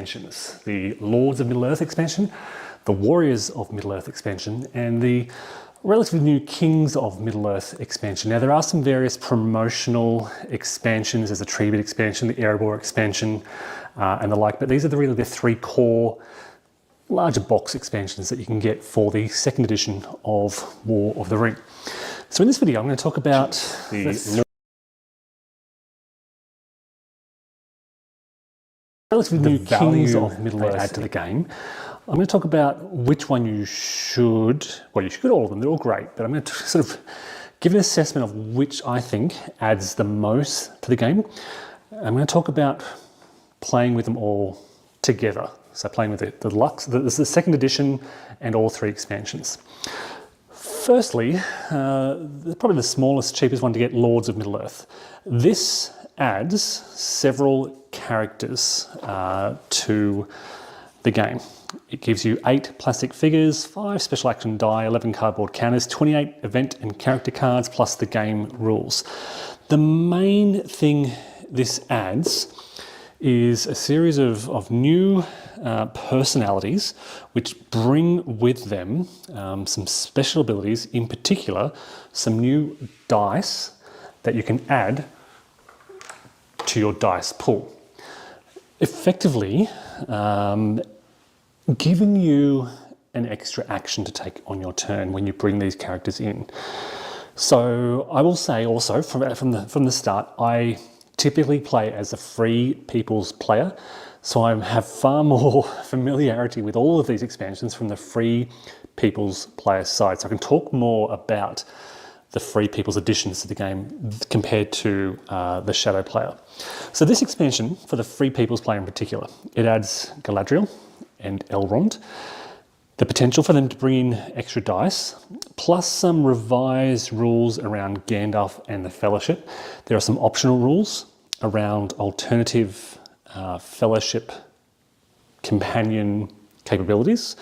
expansions: the Lords of Middle-earth expansion, the Warriors of Middle-earth expansion, and the relatively new Kings of Middle-earth expansion. Now, there are some various promotional expansions. There's a Tribute expansion, the Airborne expansion, and the like, but these are really the three core larger box expansions that you can get for the second edition of War of the Ring. So in this video, I'm going to talk about the relatively new Kings of Middle-earth add to the game. I'm going to talk about which one you should, well, you should get all of them, they're all great, but I'm going to sort of give an assessment of which I think adds the most to the game. I'm going to talk about playing with them all together. So playing with the deluxe, the second edition and all three expansions. Firstly, probably the smallest, cheapest one to get, Lords of Middle-earth. This adds several characters to the game. It gives you 8 plastic figures, 5 special action die, 11 cardboard counters, 28 event and character cards, plus the game rules. The main thing this adds is a series of new personalities which bring with them some special abilities, in particular some new dice that you can add to your dice pool. Effectively, giving you an extra action to take on your turn when you bring these characters in. So I will say also from the start, I typically play as a free people's player, so I have far more familiarity with all of these expansions from the free people's player side. So I can talk more about the free people's additions to the game compared to the shadow player. So this expansion, for the free people's player in particular, it adds Galadriel and Elrond, the potential for them to bring in extra dice, plus some revised rules around Gandalf and the Fellowship. There are some optional rules around alternative Fellowship companion capabilities.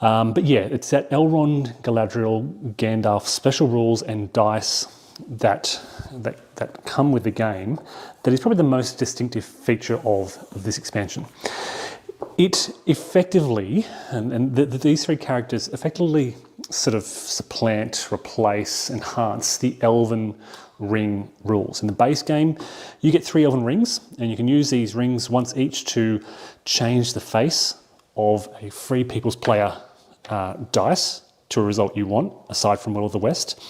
But yeah, it's that Elrond, Galadriel, Gandalf special rules and dice that come with the game that is probably the most distinctive feature of this expansion. It effectively, and these three characters effectively sort of supplant, replace, enhance the Elven ring rules. In the base game, you get 3 Elven rings, and you can use these rings once each to change the face of a free people's player dice to a result you want, aside from Will of the West.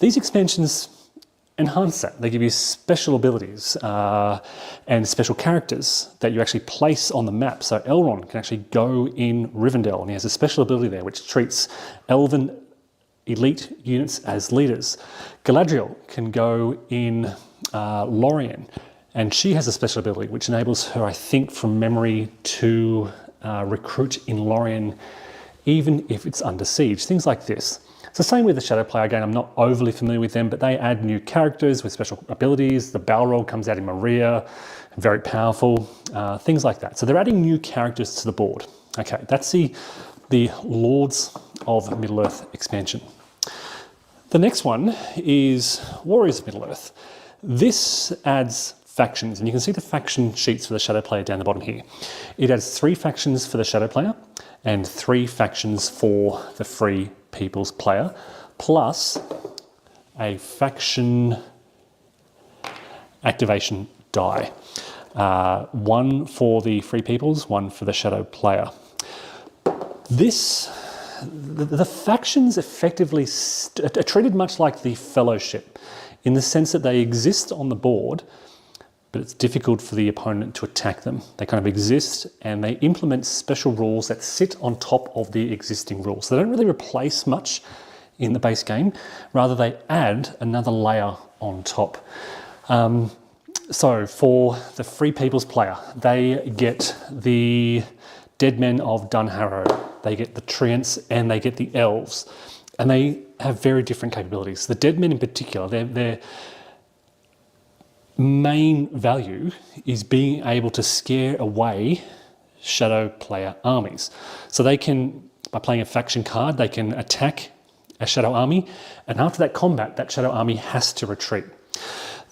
These expansions enhance that. They give you special abilities and special characters that you actually place on the map. So Elrond can actually go in Rivendell, and he has a special ability there which treats Elven elite units as leaders. Galadriel can go in Lorien, and she has a special ability which enables her, I think from memory, to recruit in Lorien even if it's under siege, things like this. It's the same with the Shadow player. Again, I'm not overly familiar with them, but they add new characters with special abilities. The Balrog comes out in Moria, very powerful, things like that. So they're adding new characters to the board. Okay, that's the Lords of Middle-earth expansion. The next one is Warriors of Middle-earth. This adds factions, and you can see the faction sheets for the Shadow player down the bottom here. It adds 3 factions for the Shadow player and 3 factions for the free people's player, plus a faction activation die. 1 for the free people's, 1 for the Shadow player. The factions effectively are treated much like the Fellowship, in the sense that they exist on the board, but it's difficult for the opponent to attack them. They kind of exist and they implement special rules that sit on top of the existing rules. So they don't really replace much in the base game, rather they add another layer on top. So for the free people's player, they get the Dead Men of Dunharrow, they get the Treants, and they get the Elves. And they have very different capabilities. The Dead Men in particular, their main value is being able to scare away Shadow player armies. So they can, by playing a faction card, they can attack a Shadow army, and after that combat, that Shadow army has to retreat.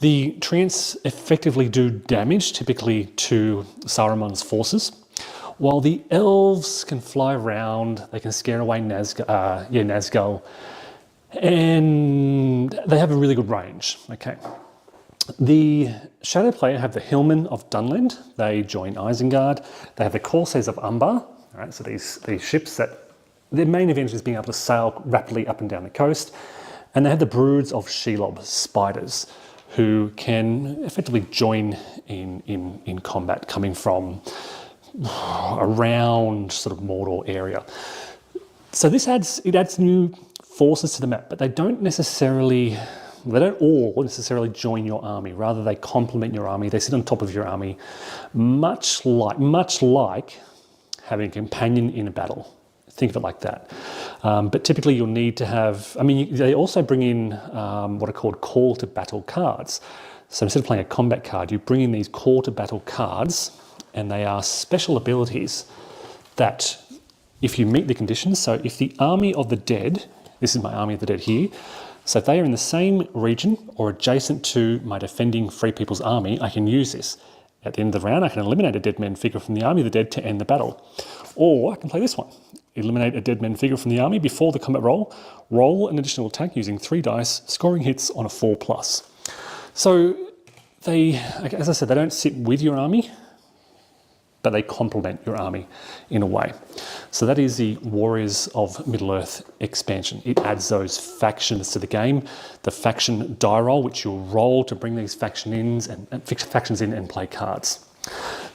The treants effectively do damage, typically to Saruman's forces, while the elves can fly around, they can scare away Nazgul, and they have a really good range. Okay. The Shadow player have the Hillmen of Dunland. They join Isengard. They have the Corsairs of Umbar. All right, so these ships that their main advantage is being able to sail rapidly up and down the coast. And they have the Broods of Shelob, spiders, who can effectively join in combat, coming from around sort of Mordor area. So this adds new forces to the map, but they don't all necessarily join your army. Rather, they complement your army. They sit on top of your army, much like having a companion in a battle. Think of it like that. But typically you'll need to have, they also bring in what are called call to battle cards. So instead of playing a combat card, you bring in these call to battle cards, and they are special abilities that if you meet the conditions, so if the army of the dead, this is my army of the dead here, so if they are in the same region or adjacent to my defending Free People's army, I can use this. At the end of the round, I can eliminate a dead man figure from the army of the dead to end the battle. Or I can play this one. Eliminate a dead man figure from the army before the combat roll. Roll an additional attack using 3 dice, scoring hits on a 4+. So they, as I said, they don't sit with your army, but they complement your army in a way. So that is the Warriors of Middle-earth expansion. It adds those factions to the game, the faction die roll, which you'll roll to bring these factions in and play cards.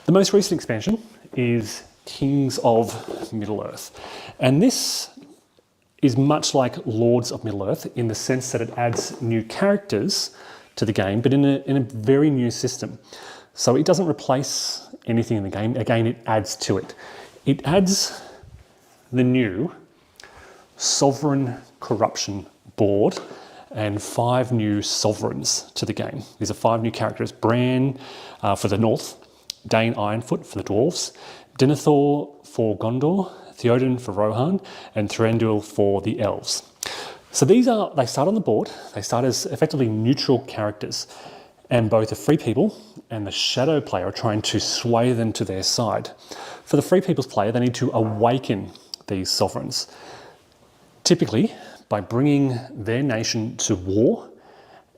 The most recent expansion is Kings of Middle-earth. And this is much like Lords of Middle-earth in the sense that it adds new characters to the game, but in a very new system. So it doesn't replace anything in the game. Again, it adds to it. It adds the new Sovereign Corruption board and 5 new sovereigns to the game. These are 5 new characters. Bran for the north, Dane Ironfoot for the dwarves, Denethor for Gondor, Theoden for Rohan, and Thranduil for the elves. So they start on the board. They start as effectively neutral characters, and both the Free People and the Shadow player are trying to sway them to their side. For the Free People's player, they need to awaken these sovereigns, typically by bringing their nation to war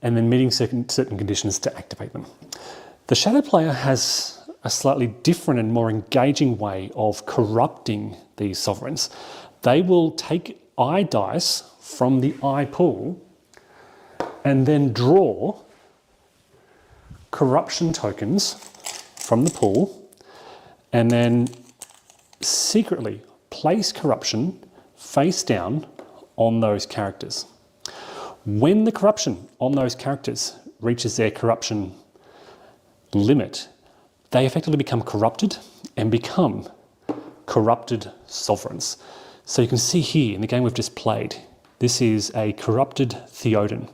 and then meeting certain conditions to activate them. The Shadow player has a slightly different and more engaging way of corrupting these sovereigns. They will take eye dice from the eye pool and then draw corruption tokens from the pool and then secretly place corruption face down on those characters. When the corruption on those characters reaches their corruption limit, they effectively become corrupted and become corrupted sovereigns. So you can see here in the game we've just played, this is a corrupted Theoden.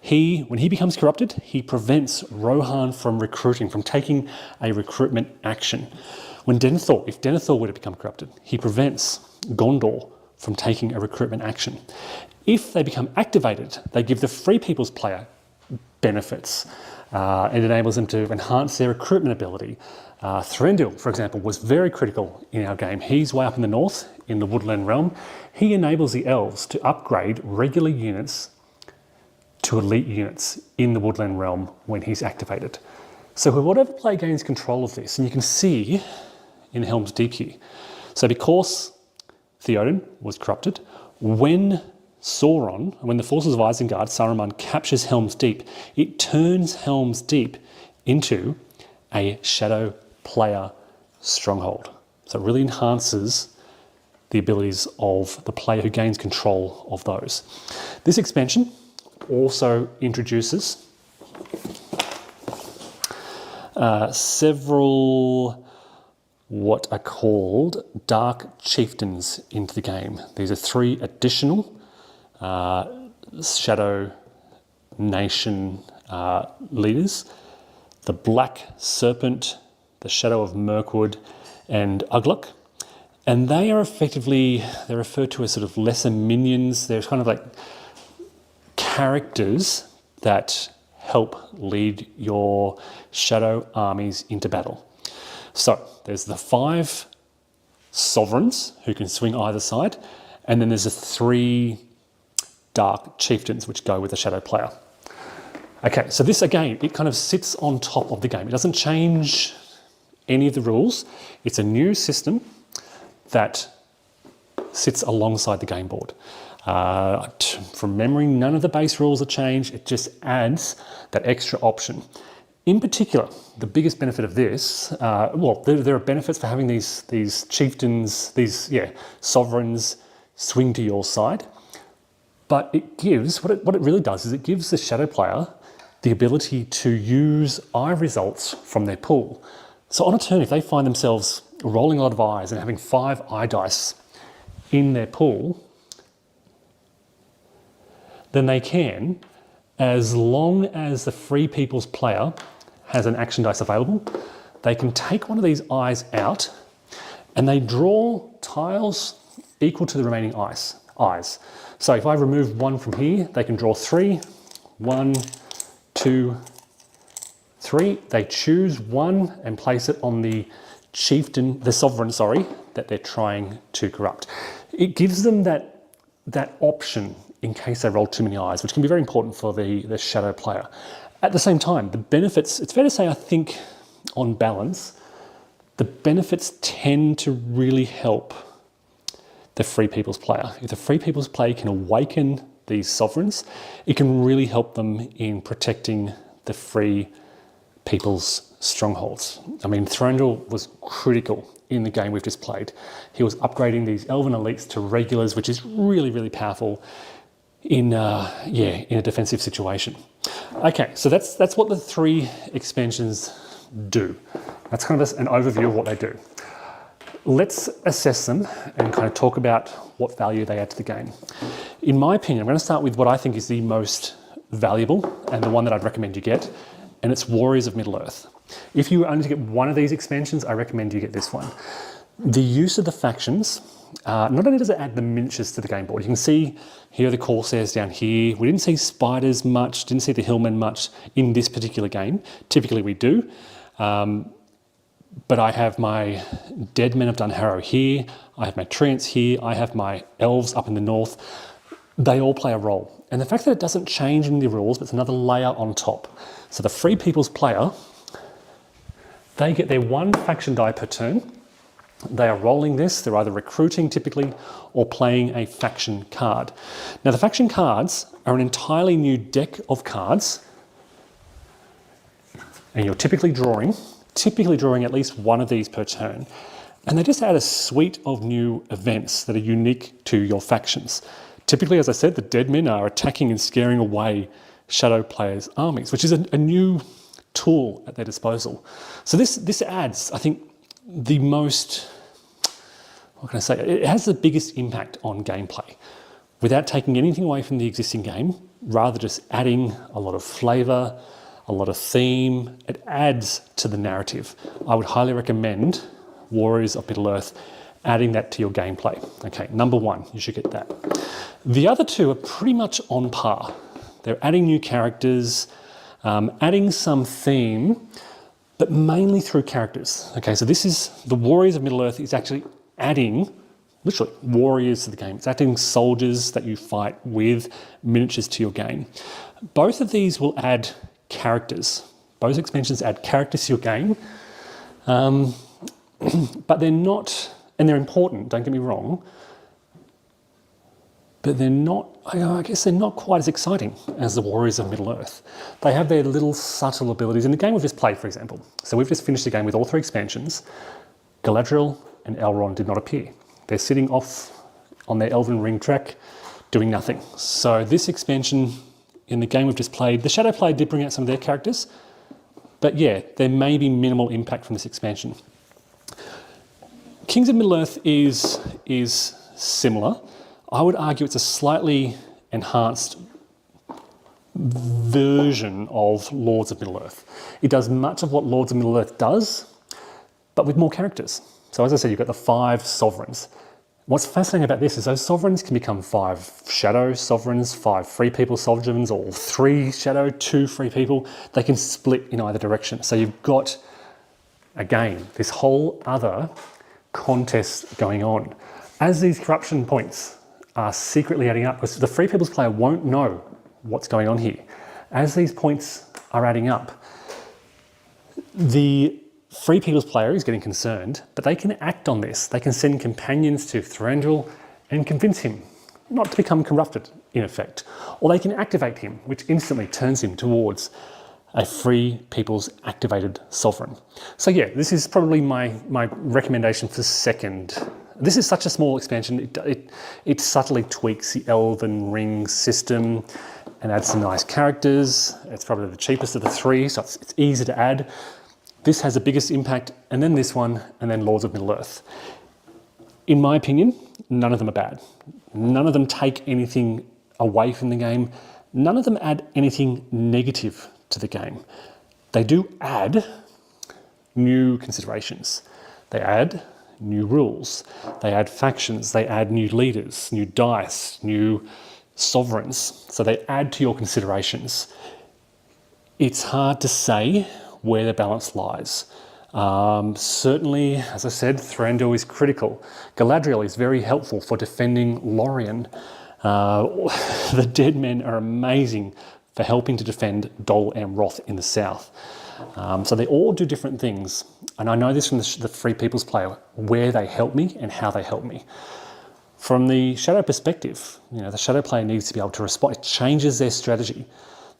When he becomes corrupted, he prevents Rohan from recruiting, from taking a recruitment action. If Denethor were to become corrupted, he prevents Gondor from taking a recruitment action. If they become activated, they give the Free People's player benefits. It enables them to enhance their recruitment ability. Thranduil, for example, was very critical in our game. He's way up in the north, in the Woodland Realm. He enables the elves to upgrade regular units to elite units in the Woodland Realm when he's activated. So whatever player gains control of this, and you can see in Helm's Deep here. So because Theoden was corrupted, when the forces of Isengard, Saruman, captures Helm's Deep, it turns Helm's Deep into a Shadow player stronghold. So it really enhances the abilities of the player who gains control of those. This expansion also introduces several what are called Dark Chieftains into the game. These are 3 additional Shadow Nation leaders: the Black Serpent, the Shadow of Mirkwood, and Ugluk. And they are they're referred to as sort of lesser minions. They're kind of like characters that help lead your shadow armies into battle. So there's the 5 sovereigns who can swing either side, and then there's the 3 dark chieftains which go with the shadow player. Okay, so this again, it kind of sits on top of the game. It doesn't change any of the rules. It's a new system that sits alongside the game board. From memory, none of the base rules are changed. It just adds that extra option. In particular, the biggest benefit of this, well, there are benefits for having these chieftains, these sovereigns swing to your side, but it gives, what it really does is it gives the shadow player the ability to use eye results from their pool. So on a turn, if they find themselves rolling a lot of eyes and having 5 eye dice in their pool, then they can, as long as the Free People's player has an action dice available, they can take one of these eyes out and they draw tiles equal to the remaining eyes. So if I remove 1 from here, they can draw 3. 1, 2, 3. They choose 1 and place it on the chieftain, the sovereign, sorry, that they're trying to corrupt. It gives them that option in case they roll too many eyes, which can be very important for the shadow player. At the same time, the benefits, it's fair to say, I think, on balance, the benefits tend to really help the Free People's player. If the Free People's player can awaken these sovereigns, it can really help them in protecting the Free People's strongholds. I mean, Thranduil was critical in the game we've just played. He was upgrading these Elven elites to regulars, which is really, really powerful in a defensive situation. Okay, so that's what the 3 expansions do. That's kind of an overview of what they do. Let's assess them and kind of talk about what value they add to the game. In my opinion, I'm going to start with what I think is the most valuable and the one that I'd recommend you get, and it's Warriors of Middle-earth. If you only get one of these expansions, I recommend you get this one. The use of the factions, not only does it add the miniatures to the game board, you can see here are the Corsairs down here. We didn't see spiders much, didn't see the Hillmen much in this particular game. Typically we do. But I have my Dead Men of Dunharrow here, I have my Treants here, I have my Elves up in the north. They all play a role. And the fact that it doesn't change in the rules, but it's another layer on top. So the Free People's player, they get their 1 faction die per turn. They are rolling this, they're either recruiting typically or playing a faction card. Now the faction cards are an entirely new deck of cards, and you're typically drawing at least one of these per turn. And they just add a suite of new events that are unique to your factions. Typically, as I said, the Dead Men are attacking and scaring away shadow players' armies, which is a new tool at their disposal. So this adds, I think, the most, what can I say, it has the biggest impact on gameplay without taking anything away from the existing game, rather just adding a lot of flavour, a lot of theme. It adds to the narrative. I would highly recommend Warriors of Middle-earth, adding that to your gameplay. Okay, number 1, you should get that. The other 2 are pretty much on par. They're adding new characters, adding some theme, but mainly through characters. Okay, so this is, the Warriors of Middle-earth is actually adding, literally, warriors to the game. It's adding soldiers that you fight with, miniatures to your game. Both of these will add characters. Both expansions add characters to your game, but they're not, and they're important, don't get me wrong, but they're not, I guess they're not quite as exciting as the Warriors of Middle-earth. They have their little subtle abilities. In the game we've just played, for example, so we've just finished the game with all 3 expansions. Galadriel and Elrond did not appear. They're sitting off on their Elven Ring track doing nothing. So this expansion, in the game we've just played, the Shadow player did bring out some of their characters, but yeah, there may be minimal impact from this expansion. Kings of Middle-earth is similar. I would argue it's a slightly enhanced version of Lords of Middle-earth. It does much of what Lords of Middle-earth does, but with more characters. So as I said, you've got the 5 sovereigns. What's fascinating about this is those sovereigns can become 5 shadow sovereigns, 5 free people sovereigns, or 3 shadow, 2 free people. They can split in either direction. So you've got, again, this whole other contest going on. As these corruption points are secretly adding up, because the free people's player won't know what's going on here. As these points are adding up, the free people's player is getting concerned, but they can act on this. They can send companions to Thranduil and convince him not to become corrupted, in effect. Or they can activate him, which instantly turns him towards a free people's activated sovereign. So yeah, this is probably my recommendation for second. This is such a small expansion. It subtly tweaks the Elven Ring system and adds some nice characters. It's probably the cheapest of the 3, so it's easy to add. This has the biggest impact, and then this one, and then Lords of Middle-earth. In my opinion, none of them are bad. None of them take anything away from the game. None of them add anything negative to the game. They do add new considerations. They add new rules. They add factions. They add new leaders, new dice, new sovereigns. So they add to your considerations. It's hard to say where the balance lies. Certainly, as I said, Thranduil is critical. Galadriel is very helpful for defending Lorien. The dead men are amazing for helping to defend Dol Amroth in the south. So they all do different things. And I know this from the Free People's player, where they help me and how they help me. From the Shadow perspective, the Shadow player needs to be able to respond. It changes their strategy.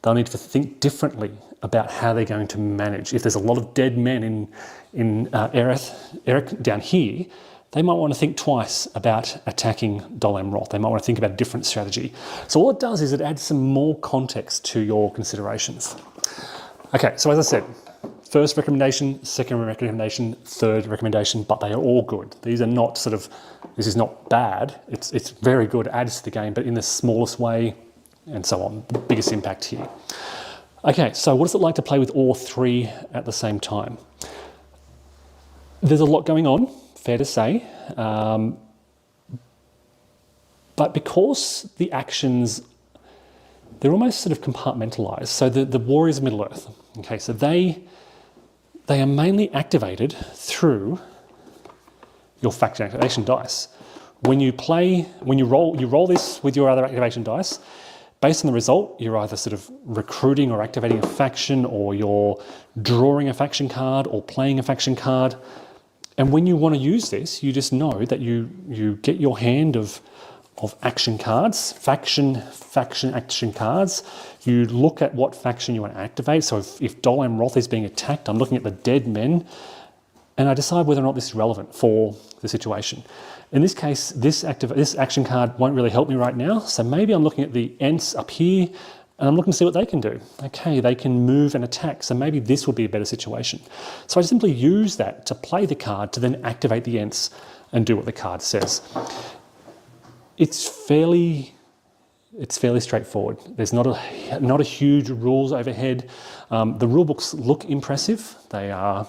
They'll need to think differently about how they're going to manage. If there's a lot of dead men in Erech down here, they might want to think twice about attacking Dol Amroth. They might want to think about a different strategy. So all it does is it adds some more context to your considerations. Okay, so as I said, first recommendation, second recommendation, third recommendation, but they are all good. These are not this is not bad. It's very good, adds to the game, but in the smallest way, and so on, the biggest impact here. Okay, so what is it like to play with all 3 at the same time? There's a lot going on, fair to say, but because the actions, they're almost sort of compartmentalized. So the Warriors of Middle-earth, okay, so they are mainly activated through your faction activation dice. When you roll this with your other activation dice. Based on the result, you're either sort of recruiting or activating a faction, or you're drawing a faction card or playing a faction card. And when you want to use this, you just know that you get your hand of action cards, faction action cards. You look at what faction you want to activate. So if Dol Amroth is being attacked, I'm looking at the dead men, and I decide whether or not this is relevant for the situation. In this case, this action card won't really help me right now, so maybe I'm looking at the Ents up here, and I'm looking to see what they can do. Okay, they can move and attack, so maybe this will be a better situation. So I simply use that to play the card to then activate the Ents and do what the card says. It's fairly straightforward. There's not a huge rules overhead. The rule books look impressive. They are.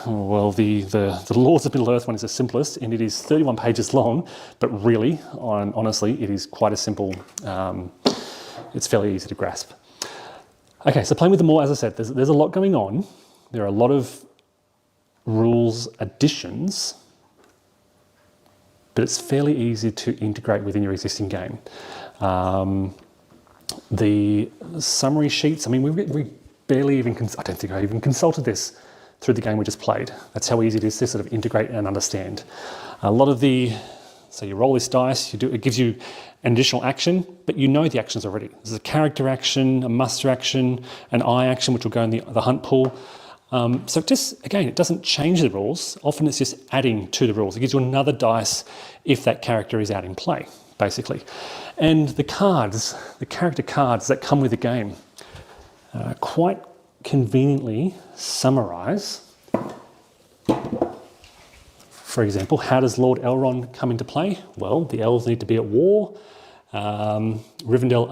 Well, the Lords of Middle-earth one is the simplest, and it is 31 pages long, but really, honestly, it is quite a simple, it's fairly easy to grasp. Okay, so playing with them all, as I said, there's a lot going on. There are a lot of rules additions, but it's fairly easy to integrate within your existing game. The summary sheets, I mean, we barely even, I don't think I even consulted this through the game we just played. That's how easy it is to sort of integrate and understand. A lot of so you roll this dice, it gives you an additional action, but you know the actions already. There's a character action, a muster action, an eye action, which will go in the hunt pool. So again, it doesn't change the rules. Often it's just adding to the rules. It gives you another dice if that character is out in play, basically. And the character cards that come with the game, quite conveniently summarize. For example, how does Lord Elrond come into play? Well, the elves need to be at war, Rivendell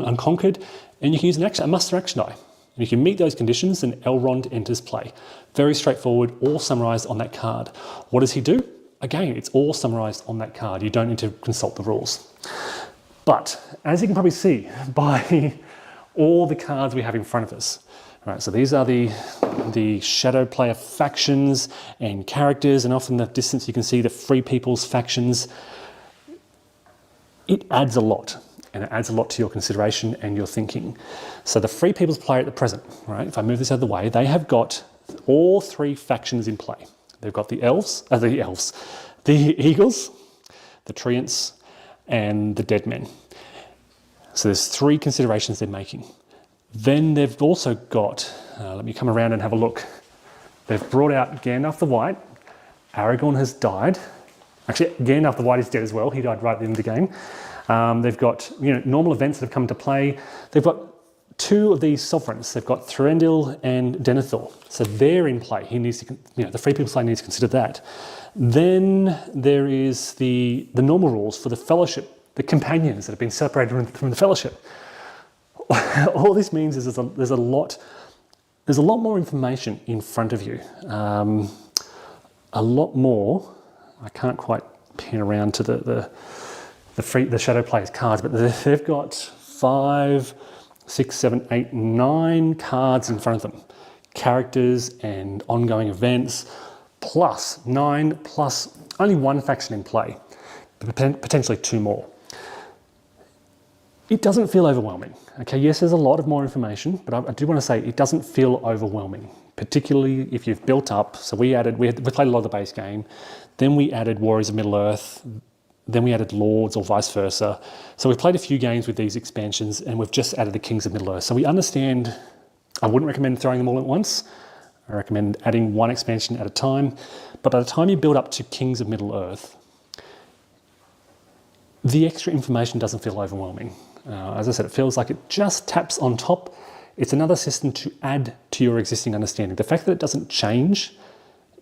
unconquered, and you can use a muster action die. And if you meet those conditions, then Elrond enters play. Very straightforward, all summarised on that card. What does he do? Again, it's all summarised on that card. You don't need to consult the rules. But as you can probably see by all the cards we have in front of us, right, so these are the shadow player factions and characters, and off in the distance you can see the free people's factions. It adds a lot, and it adds a lot to your consideration and your thinking. So the free people's player at the present, right, if I move this out of the way, they have got all three factions in play. They've got the eagles, the treants, and the dead men. So there's three considerations they're making. Then they've also got, let me come around and have a look. They've brought out Gandalf the White. Aragorn has died. Actually, Gandalf the White is dead as well. He died right at the end of the game. They've got normal events that have come into play. They've got two of these sovereigns. They've got Thranduil and Denethor. So they're in play. He needs to, the Free People's Side needs to consider that. Then there is the normal rules for the Fellowship, the companions that have been separated from the Fellowship. All this means is there's a lot more information in front of you. A lot more. I can't quite pin around to the shadow players cards, but they've got 5, 6, 7, 8, 9 cards in front of them. Characters and ongoing events, plus 9, plus only one faction in play, potentially 2 more. It doesn't feel overwhelming. Okay, yes, there's a lot of more information, but I do want to say it doesn't feel overwhelming, particularly if you've built up. So we played a lot of the base game, then we added Warriors of Middle-earth, then we added Lords or vice versa. So we've played a few games with these expansions and we've just added the Kings of Middle-earth. So we understand, I wouldn't recommend throwing them all at once. I recommend adding one expansion at a time. But by the time you build up to Kings of Middle-earth, the extra information doesn't feel overwhelming. As I said, it feels like it just taps on top. It's another system to add to your existing understanding. The fact that it doesn't change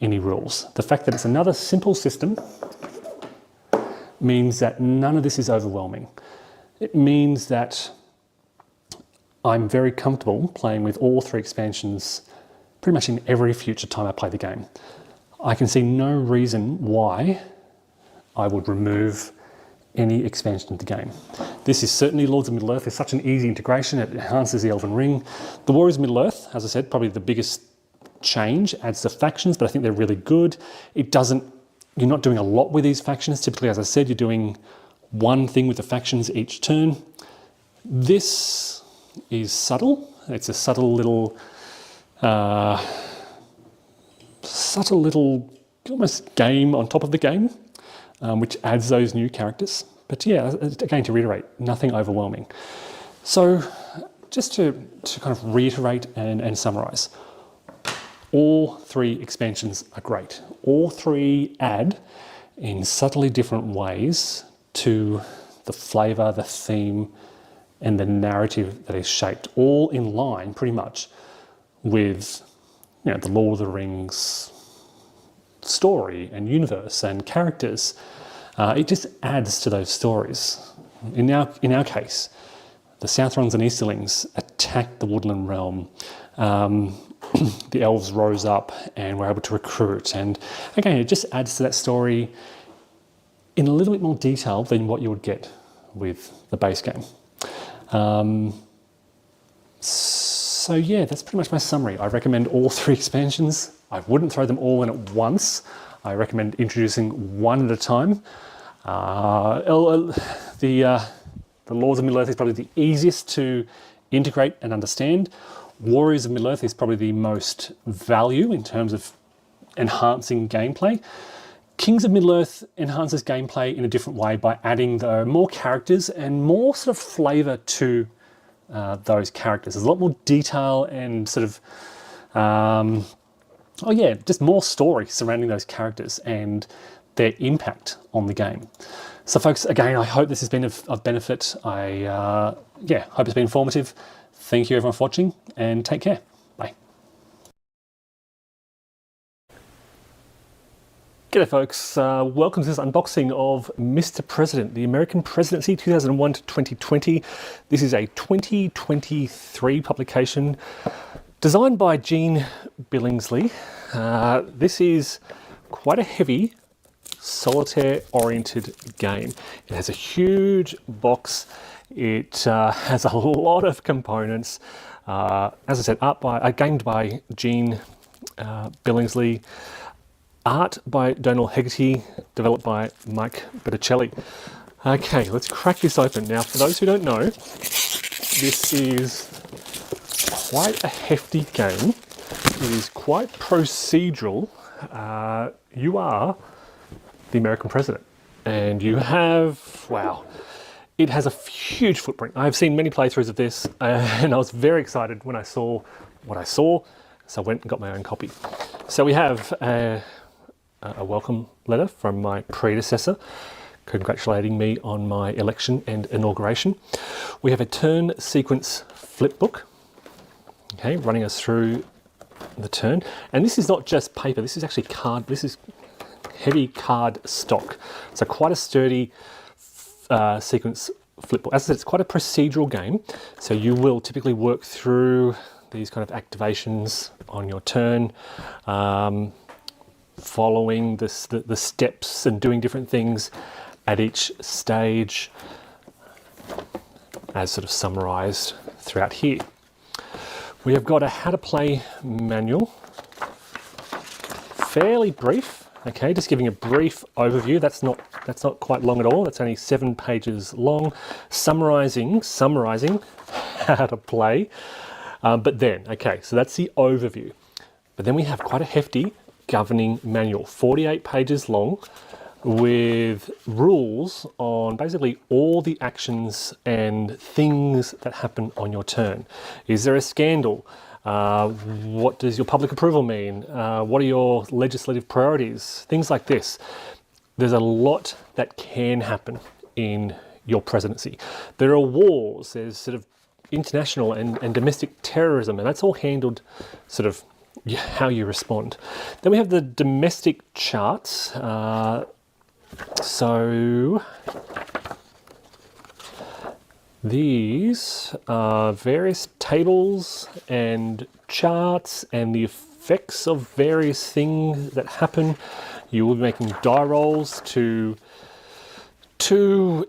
any rules, the fact that it's another simple system means that none of this is overwhelming. It means that I'm very comfortable playing with all 3 expansions pretty much in every future time I play the game. I can see no reason why I would remove any expansion to the game. This is certainly Lords of Middle-earth. It's such an easy integration. It enhances the Elven Ring. The Warriors of Middle-earth, as I said, probably the biggest change, adds the factions, but I think they're really good. You're not doing a lot with these factions. Typically, as I said, you're doing one thing with the factions each turn. This is subtle. It's a subtle little almost game on top of the game, which adds those new characters. But yeah, again, to reiterate, nothing overwhelming. So just to kind of reiterate and summarise, all 3 expansions are great. All 3 add in subtly different ways to the flavour, the theme, and the narrative that is shaped, all in line pretty much with the Lord of the Rings story and universe and characters. It just adds to those stories. In our case, the Southrons and Easterlings attacked the Woodland Realm. The elves rose up and were able to recruit. And again, it just adds to that story in a little bit more detail than what you would get with the base game. So yeah, that's pretty much my summary. I recommend all 3 expansions. I wouldn't throw them all in at once. I recommend introducing one at a time. The Lords of Middle-earth is probably the easiest to integrate and understand. Warriors of Middle-earth is probably the most value in terms of enhancing gameplay. Kings of Middle-earth enhances gameplay in a different way by adding more characters and more sort of flavour to those characters. There's a lot more detail and sort of, just more story surrounding those characters and their impact on the game. So folks, again, I hope this has been of benefit. I hope it's been informative. Thank you everyone for watching and take care. Bye. G'day folks, welcome to this unboxing of Mr. President, the American Presidency 2001 to 2020. This is a 2023 publication designed by Gene Billingsley. This is quite a heavy solitaire-oriented game. It has a huge box. It has a lot of components. As I said, gamed by Gene Billingsley. Art by Donal Hegarty, developed by Mike Botticelli. Okay, let's crack this open. Now, for those who don't know, this is quite a hefty game. It is quite procedural. You are the American president, and you have, wow, it has a huge footprint. I've seen many playthroughs of this, and I was very excited when I saw what I saw, so I went and got my own copy. So we have a welcome letter from my predecessor congratulating me on my election and inauguration. We have a turn sequence flip book, okay, running us through the turn. And this is not just paper, this is actually card, this is heavy card stock. So quite a sturdy sequence flip book. As I said, it's quite a procedural game, so you will typically work through these kind of activations on your turn, following the steps and doing different things at each stage, as sort of summarized throughout here. We have got a how to play manual, fairly brief, okay, just giving a brief overview. That's not quite long at all. That's only 7 pages long, summarizing how to play. But then, okay, so that's the overview. But then we have quite a hefty governing manual, 48 pages long, with rules on basically all the actions and things that happen on your turn. Is there a scandal? What does your public approval mean? What are your legislative priorities? Things like this. There's a lot that can happen in your presidency. There are wars, there's sort of international and domestic terrorism, and that's all handled sort of how you respond. Then we have the domestic charts. So these are various tables and charts and the effects of various things that happen. You will be making die rolls to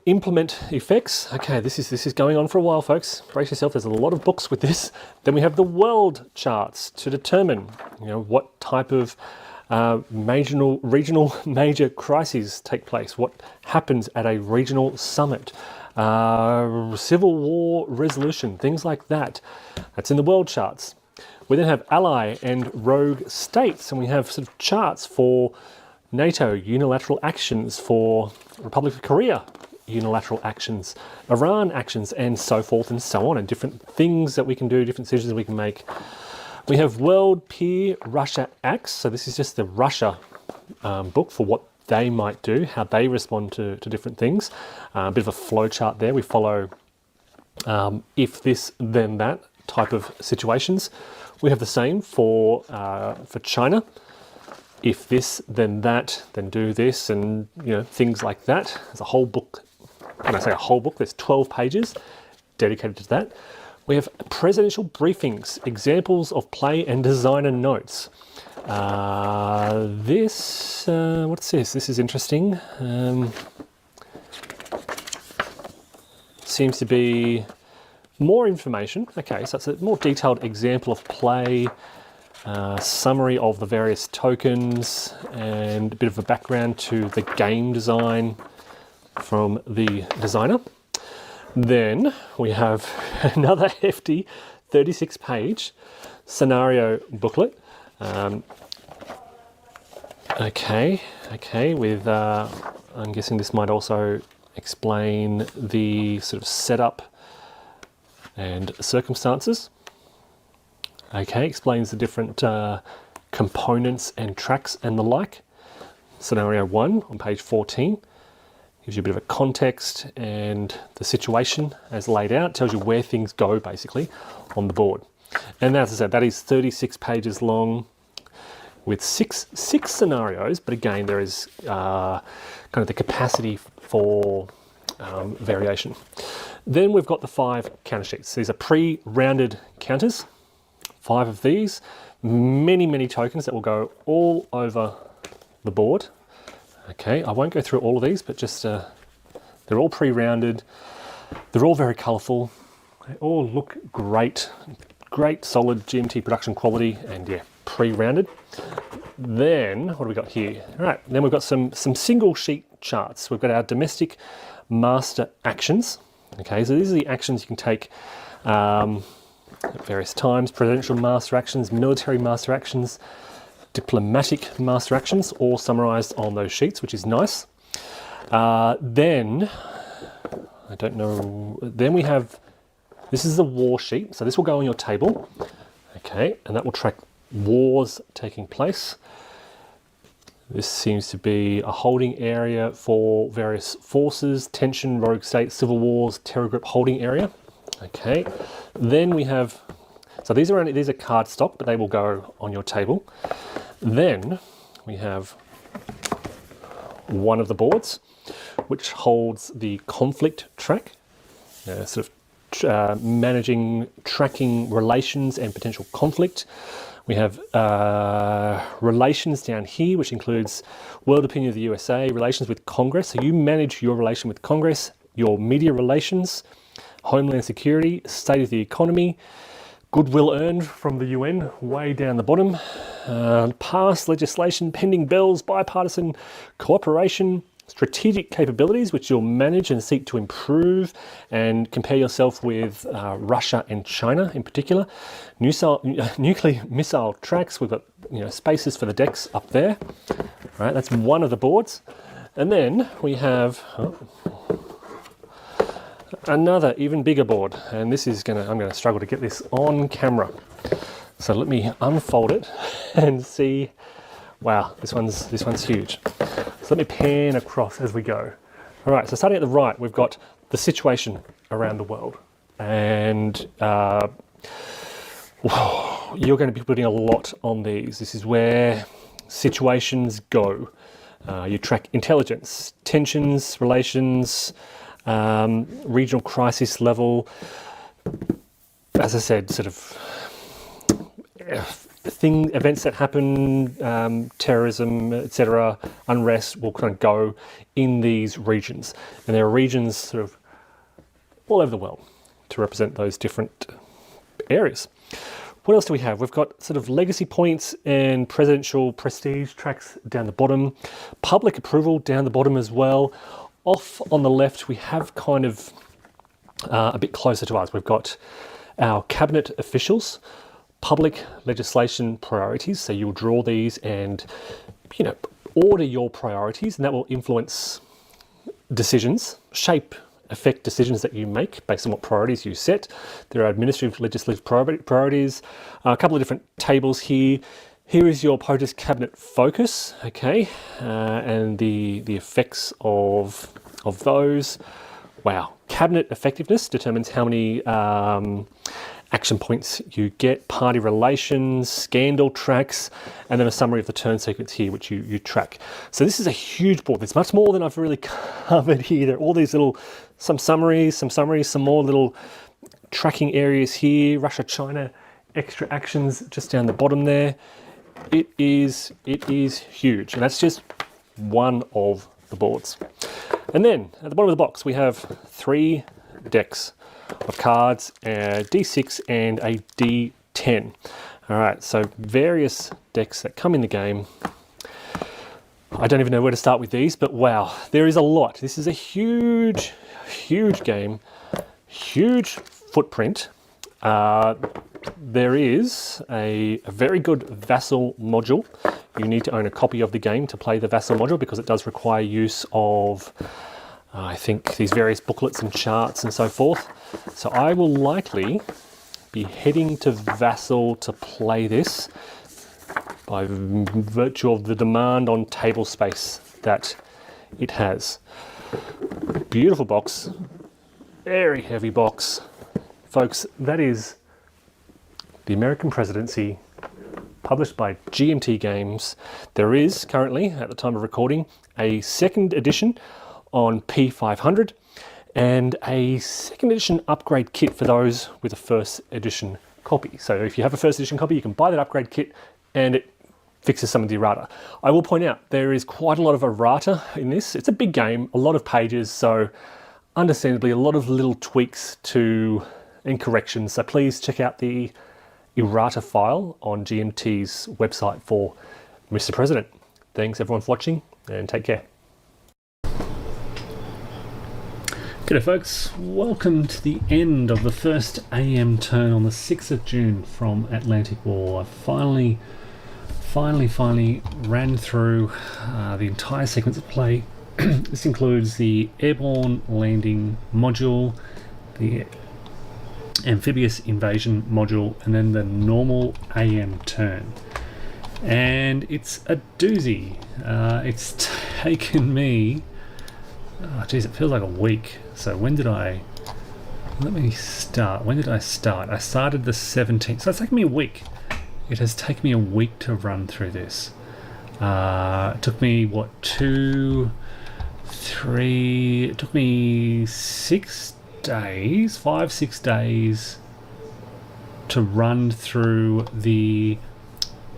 implement effects. Okay, this is going on for a while, folks. Brace yourself, there's a lot of books with this. Then we have the world charts to determine, what type of regional major crises take place, what happens at a regional summit, civil war resolution, things like that. That's in the world charts. We then have ally and rogue states, and we have sort of charts for NATO unilateral actions, for Republic of Korea unilateral actions, Iran actions, and so forth and so on, and different things that we can do, different decisions we can make. We have World Peer Russia Acts, so this is just the Russia book for what they might do, how they respond to different things. A bit of a flow chart there. We follow if this, then that type of situations. We have the same for China. If this, then that, then do this, and things like that. There's a whole book. When I say a whole book, there's 12 pages dedicated to that. We have presidential briefings, examples of play and designer notes. What's this? This is interesting. Seems to be more information. Okay, so it's a more detailed example of play. Summary of the various tokens, and a bit of a background to the game design from the designer. Then we have another hefty 36-page scenario booklet. With I'm guessing this might also explain the sort of setup and circumstances. Okay, explains the different components and tracks and the like. Scenario 1 on page 14 gives you a bit of a context and the situation as laid out, tells you where things go basically on the board. And as I said, that is 36 pages long. with six scenarios, but again, there is kind of the capacity for variation. Then we've got the 5 counter sheets. These are pre-rounded counters, 5 of these, many tokens that will go all over the board. Okay, I won't go through all of these, but just they're all pre-rounded. They're all very colourful. They all look great, solid GMT production quality, and yeah, pre-rounded. Then what do we got here? All right, then we've got some single sheet charts. We've got our domestic master actions. Okay, so these are the actions you can take at various times: presidential master actions, military master actions, diplomatic master actions, all summarized on those sheets, which is nice. Then, I don't know, then we have, this is the war sheet. So this will go on your table, okay, and that will track wars taking place. This seems to be a holding area for various forces: tension, rogue states, civil wars, terror group holding area. Okay, then we have, so these are card stock, but they will go on your table. Then we have one of the boards, which holds the conflict track, sort of managing, tracking relations and potential conflict. We have relations down here, which includes world opinion of the USA, relations with Congress. So you manage your relation with Congress, your media relations, homeland security, state of the economy, goodwill earned from the UN, way down the bottom, past legislation, pending bills, bipartisan cooperation, strategic capabilities, which you'll manage and seek to improve and compare yourself with Russia and China in particular. Nuclear missile tracks, we've got spaces for the decks up there. All right, that's one of the boards. And then we have another even bigger board, and this is I'm gonna struggle to get this on camera. So let me unfold it and see. Wow, this one's huge. So let me pan across as we go. All right, so starting at the right, we've got the situation around the world. And you're going to be putting a lot on these. This is where situations go. You track intelligence, tensions, relations, regional crisis level. As I said, sort of events that happen, terrorism, etc., unrest will kind of go in these regions. And there are regions sort of all over the world to represent those different areas. What else do we have? We've got sort of legacy points and presidential prestige tracks down the bottom, public approval down the bottom as well. Off on the left, we have kind of a bit closer to us. We've got our cabinet officials, public legislation priorities. So you'll draw these and, order your priorities, and that will influence decisions, affect decisions that you make based on what priorities you set. There are administrative, legislative priorities. A couple of different tables here. Here is your POTUS cabinet focus, okay, and the effects of those. Wow, cabinet effectiveness determines how many action points you get, party relations, scandal tracks, and then a summary of the turn sequence here, which you track. So this is a huge board. There's much more than I've really covered here. There are all these little, some summaries, some more little tracking areas here, Russia, China, extra actions just down the bottom there. It is huge, and that's just one of the boards. And then at the bottom of the box, we have 3 decks of cards, a D6 and a D10. All right, so various decks that come in the game. I don't even know where to start with these, but wow, there is a lot. This is a huge game, huge footprint. There is a very good Vassal module. You need to own a copy of the game to play the Vassal module because it does require use of I think these various booklets and charts and so forth. So I will likely be heading to Vassal to play this by virtue of the demand on table space that it has. Beautiful box, very heavy box. Folks, that is the American presidency published by GMT Games. There is currently, at the time of recording, a second edition on P500 and a second edition upgrade kit for those with a first edition copy. So if you have a first edition copy, you can buy that upgrade kit and it fixes some of the errata. I will point out there is quite a lot of errata in this. It's a big game, a lot of pages, so understandably a lot of little tweaks and corrections. So please check out the errata file on GMT's website for Mr. President. Thanks everyone for watching and take care. G'day folks, welcome to the end of the first AM turn on the 6th of June from Atlantic Wall. I finally ran through the entire sequence of play. This includes the Airborne landing module, the amphibious invasion module, and then the normal AM turn. And it's a doozy. It's taken me, oh geez, it feels like a week. So when did I start? I started the 17th, so it's taken me a week. It has taken me a week to run through this. It took me, what, it took me 6 days, 5-6 days to run through the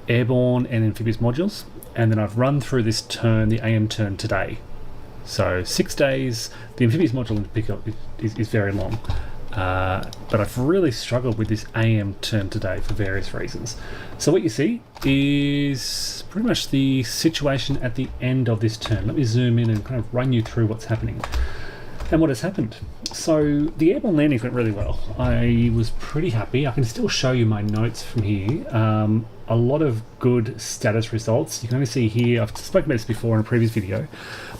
Airborne and amphibious modules, and then I've run through this turn, the AM turn, today. So 6 days. The amphibious module in particular is very long, but I've really struggled with this AM turn today for various reasons. So what you see is pretty much the situation at the end of this turn. Let me zoom in and kind of run you through what's happening and what has happened. So the airborne landings went really well. I was pretty happy. I can still show you my notes from here. A lot of good status results. You can only see here, I've spoken about this before in a previous video,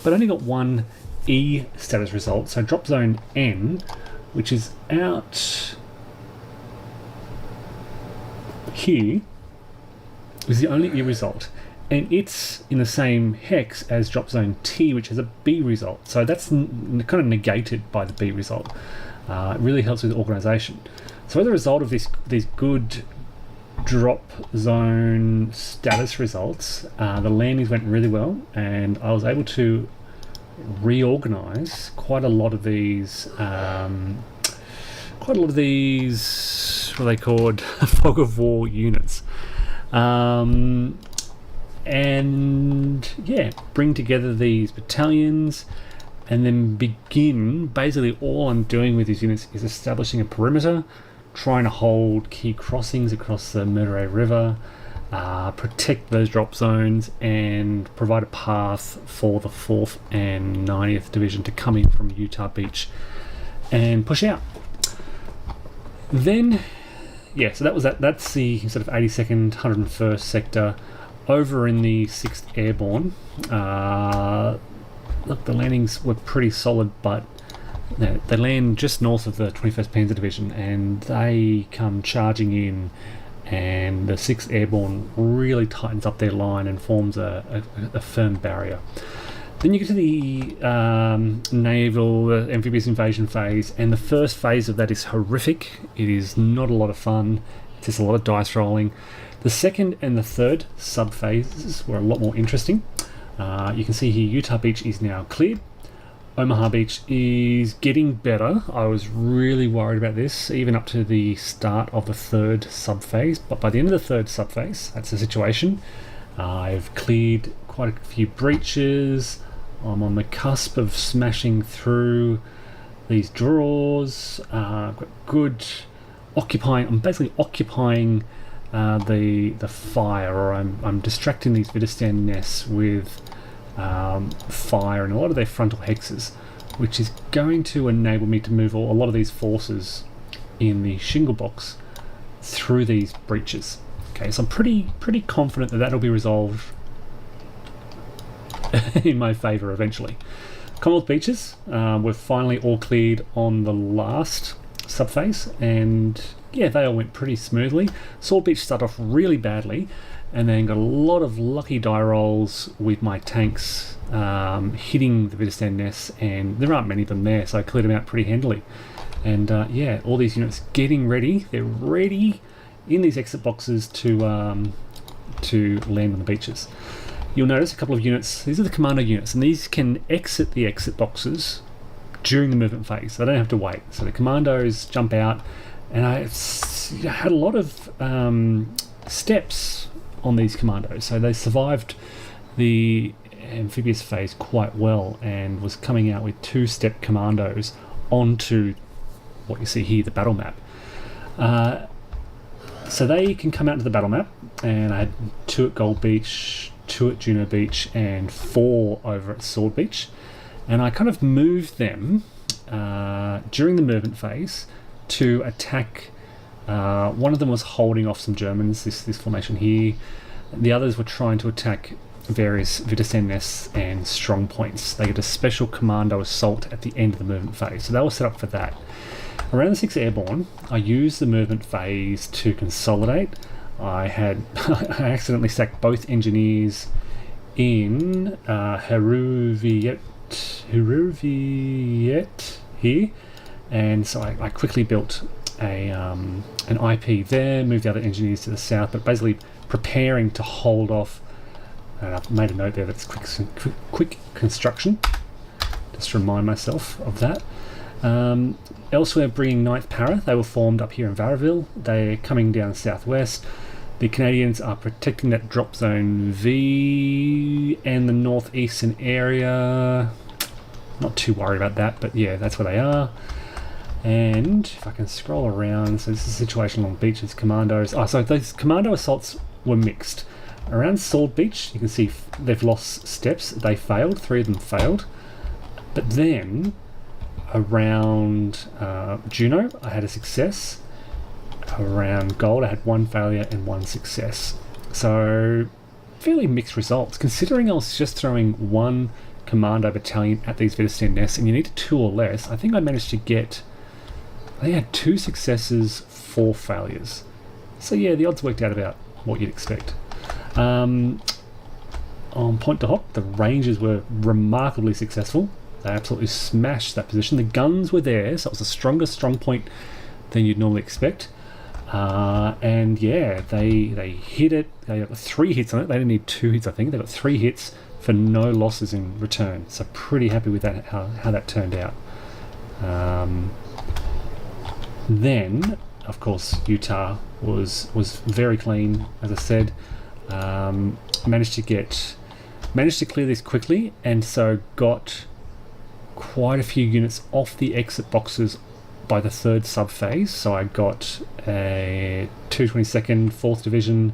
but I only got one E status result. So drop zone N, which is out here, was the only E result. And it's in the same hex as drop zone T, which has a B result. So that's kind of negated by the B result. It really helps with organisation. So as a result of these good drop zone status results, the landings went really well, and I was able to reorganise quite a lot of these. What are they called? Fog of War units. And yeah, bring together these battalions and then begin. Basically all I'm doing with these units is establishing a perimeter, trying to hold key crossings across the Murray River, protect those drop zones, and provide a path for the 4th and 90th Division to come in from Utah Beach and push out. Then yeah, so that's the sort of 82nd, 101st sector. Over in the 6th Airborne, look, the landings were pretty solid, but they land just north of the 21st Panzer Division, and they come charging in, and the 6th Airborne really tightens up their line and forms a firm barrier. Then you get to the naval amphibious invasion phase, and the first phase of that is horrific. It is not a lot of fun. It's just a lot of dice rolling. The second and the third sub-phases were a lot more interesting. You can see here Utah Beach is now cleared. Omaha Beach is getting better. I was really worried about this, even up to the start of the third sub-phase. But by the end of the third sub-phase, that's the situation. I've cleared quite a few breaches. I'm on the cusp of smashing through these draws. I've got good occupying. I'm basically occupying the fire, or I'm distracting these Vidistan nests with fire and a lot of their frontal hexes, which is going to enable me to move a lot of these forces in the shingle box through these breaches. Okay, so I'm pretty confident that that'll be resolved in my favour eventually. Commonwealth beaches were finally all cleared on the last subphase, and yeah, they all went pretty smoothly. Sword Beach started off really badly, and then got a lot of lucky die rolls with my tanks hitting the Vidistan nests, and there aren't many of them there, so I cleared them out pretty handily. And yeah, all these units getting ready. They're ready in these exit boxes to to land on the beaches. You'll notice a couple of units. These are the commando units, and these can exit the exit boxes during the movement phase. So they don't have to wait. So the commandos jump out, and I had a lot of steps on these commandos. So they survived the amphibious phase quite well, and was coming out with 2-step commandos onto what you see here, the battle map. So they can come out to the battle map, and I had 2 at Gold Beach, 2 at Juno Beach, and 4 over at Sword Beach. And I kind of moved them during the movement phase to attack. One of them was holding off some Germans, this formation here. The others were trying to attack various Widerstand nests and strong points. They get a special commando assault at the end of the movement phase, so they were set up for that. Around the 6th Airborne, I used the movement phase to consolidate. I accidentally stacked both engineers in Heruviet here, and so I quickly built an IP there, moved the other engineers to the south, but basically preparing to hold off. And I've made a note there that's quick construction, just to remind myself of that. Elsewhere, bringing 9th Para, they were formed up here in Varaville. They're coming down southwest. The Canadians are protecting that drop zone V and the northeastern area. Not too worried about that, but yeah, that's where they are. And if I can scroll around, so this is the situation along beaches, commandos. So those commando assaults were mixed. Around Sword Beach, you can see they've lost steps. They failed, 3 of them failed. But then around Juno, I had a success. Around Gold, I had 1 failure and 1 success. So fairly mixed results, considering I was just throwing 1 commando battalion at these Widerstand nests, and you need 2 or less. I think I managed to get, I had 2 successes, 4 failures. So yeah, the odds worked out about what you'd expect. On Point de Hoc, the Rangers were remarkably successful. They absolutely smashed that position. The guns were there, so it was a stronger strong point than you'd normally expect. And yeah, they hit it. They got 3 hits on it. They didn't need 2 hits, I think. They got 3 hits for no losses in return. So pretty happy with that, how that turned out. Then, of course, Utah was very clean, as I said. Managed to clear this quickly, and so got quite a few units off the exit boxes by the 3rd sub phase. So I got a 222nd 4th Division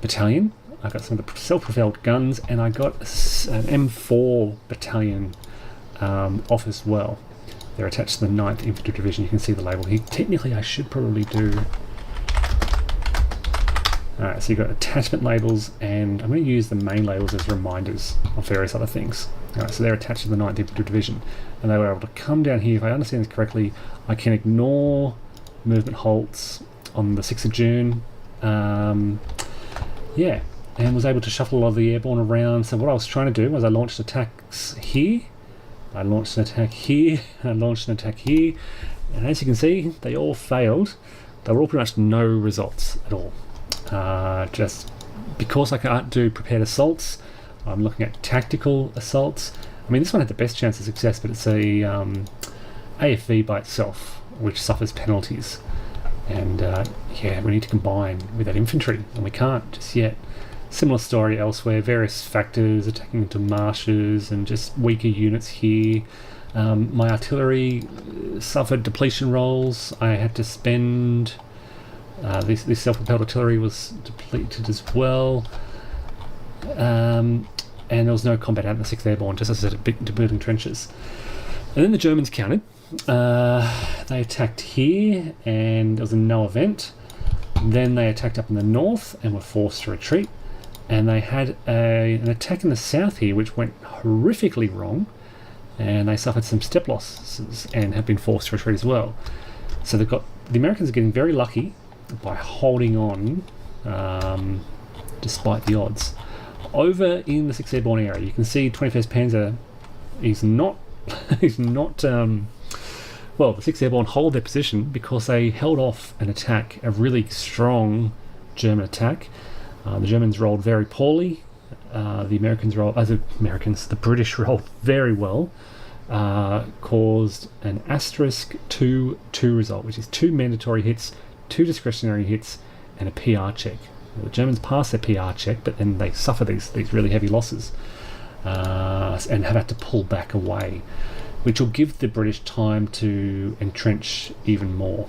battalion. I got some of the self-propelled guns, and I got an M4 battalion off as well. They're attached to the 9th Infantry Division. You can see the label here. Technically, I should probably do. Alright, so you've got attachment labels, and I'm going to use the main labels as reminders of various other things. Alright, so they're attached to the 9th Infantry Division, and they were able to come down here. If I understand this correctly, I can ignore movement halts on the 6th of June. Yeah, and was able to shuffle a lot of the airborne around. So what I was trying to do was I launched attacks here, I launched an attack here, I launched an attack here, and as you can see, they all failed. They were all pretty much no results at all. Just because I can't do prepared assaults, I'm looking at tactical assaults. I mean, this one had the best chance of success, but it's a AFV by itself, which suffers penalties. And yeah, we need to combine with that infantry, and we can't just yet. Similar story elsewhere, various factors attacking into marshes and just weaker units here. My artillery suffered depletion rolls. I had to spend... this self-propelled artillery was depleted as well. And there was no combat out in the 6th Airborne, just as I said, building trenches. And then the Germans countered. They attacked here, and there was a no event. Then they attacked up in the north and were forced to retreat. And they had an attack in the south here, which went horrifically wrong, and they suffered some step losses and have been forced to retreat as well. So the Americans are getting very lucky by holding on despite the odds. Over in the 6th Airborne area, you can see 21st Panzer is not well, the 6th Airborne hold their position because they held off an attack, a really strong German attack. The Germans rolled very poorly. The British rolled very well. Caused an asterisk 2-2 result, which is 2 mandatory hits, 2 discretionary hits, and a PR check. The Germans pass their PR check, but then they suffer these really heavy losses and have had to pull back away, which will give the British time to entrench even more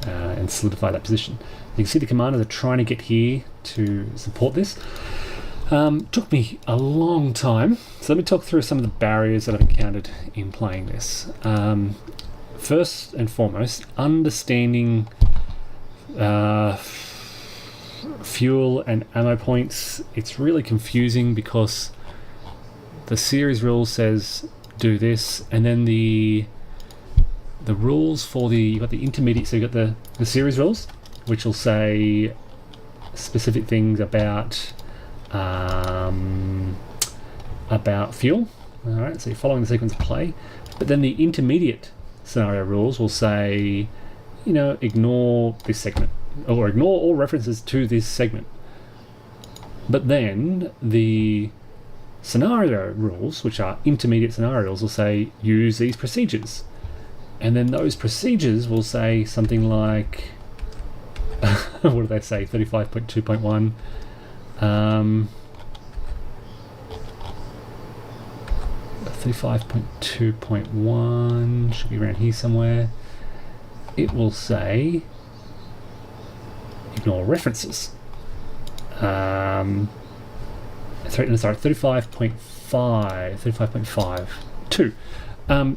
and solidify that position. You can see the commanders are trying to get here to support this. Took me a long time, so let me talk through some of the barriers that I've encountered in playing this. First and foremost, understanding fuel and ammo points. It's really confusing because the series rule says do this, and then the rules for you've got the intermediate, so you've got the series rules, which will say specific things about fuel. Alright, so you're following the sequence of play. But then the intermediate scenario rules will say, ignore this segment, or ignore all references to this segment. But then the scenario rules, which are intermediate scenario rules, will say use these procedures. And then those procedures will say something like, what do they say, 35.2.1, 35.2.1 should be around here somewhere. It will say ignore references. 35.5.2.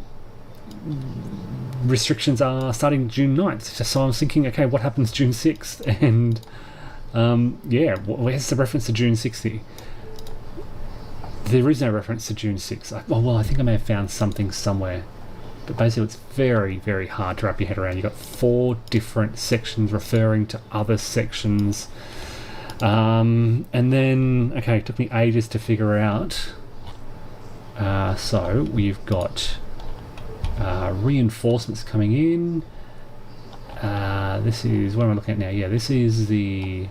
Restrictions are starting June 9th. So I was thinking, okay, what happens June 6th? And where's the reference to June 6th here? There is no reference to June 6th. I think I may have found something somewhere. But basically it's very, very hard to wrap your head around. You've got 4 different sections referring to other sections. And then, okay, it took me ages to figure out. So we've got reinforcements coming in. This is, what am I looking at now? Yeah, this is the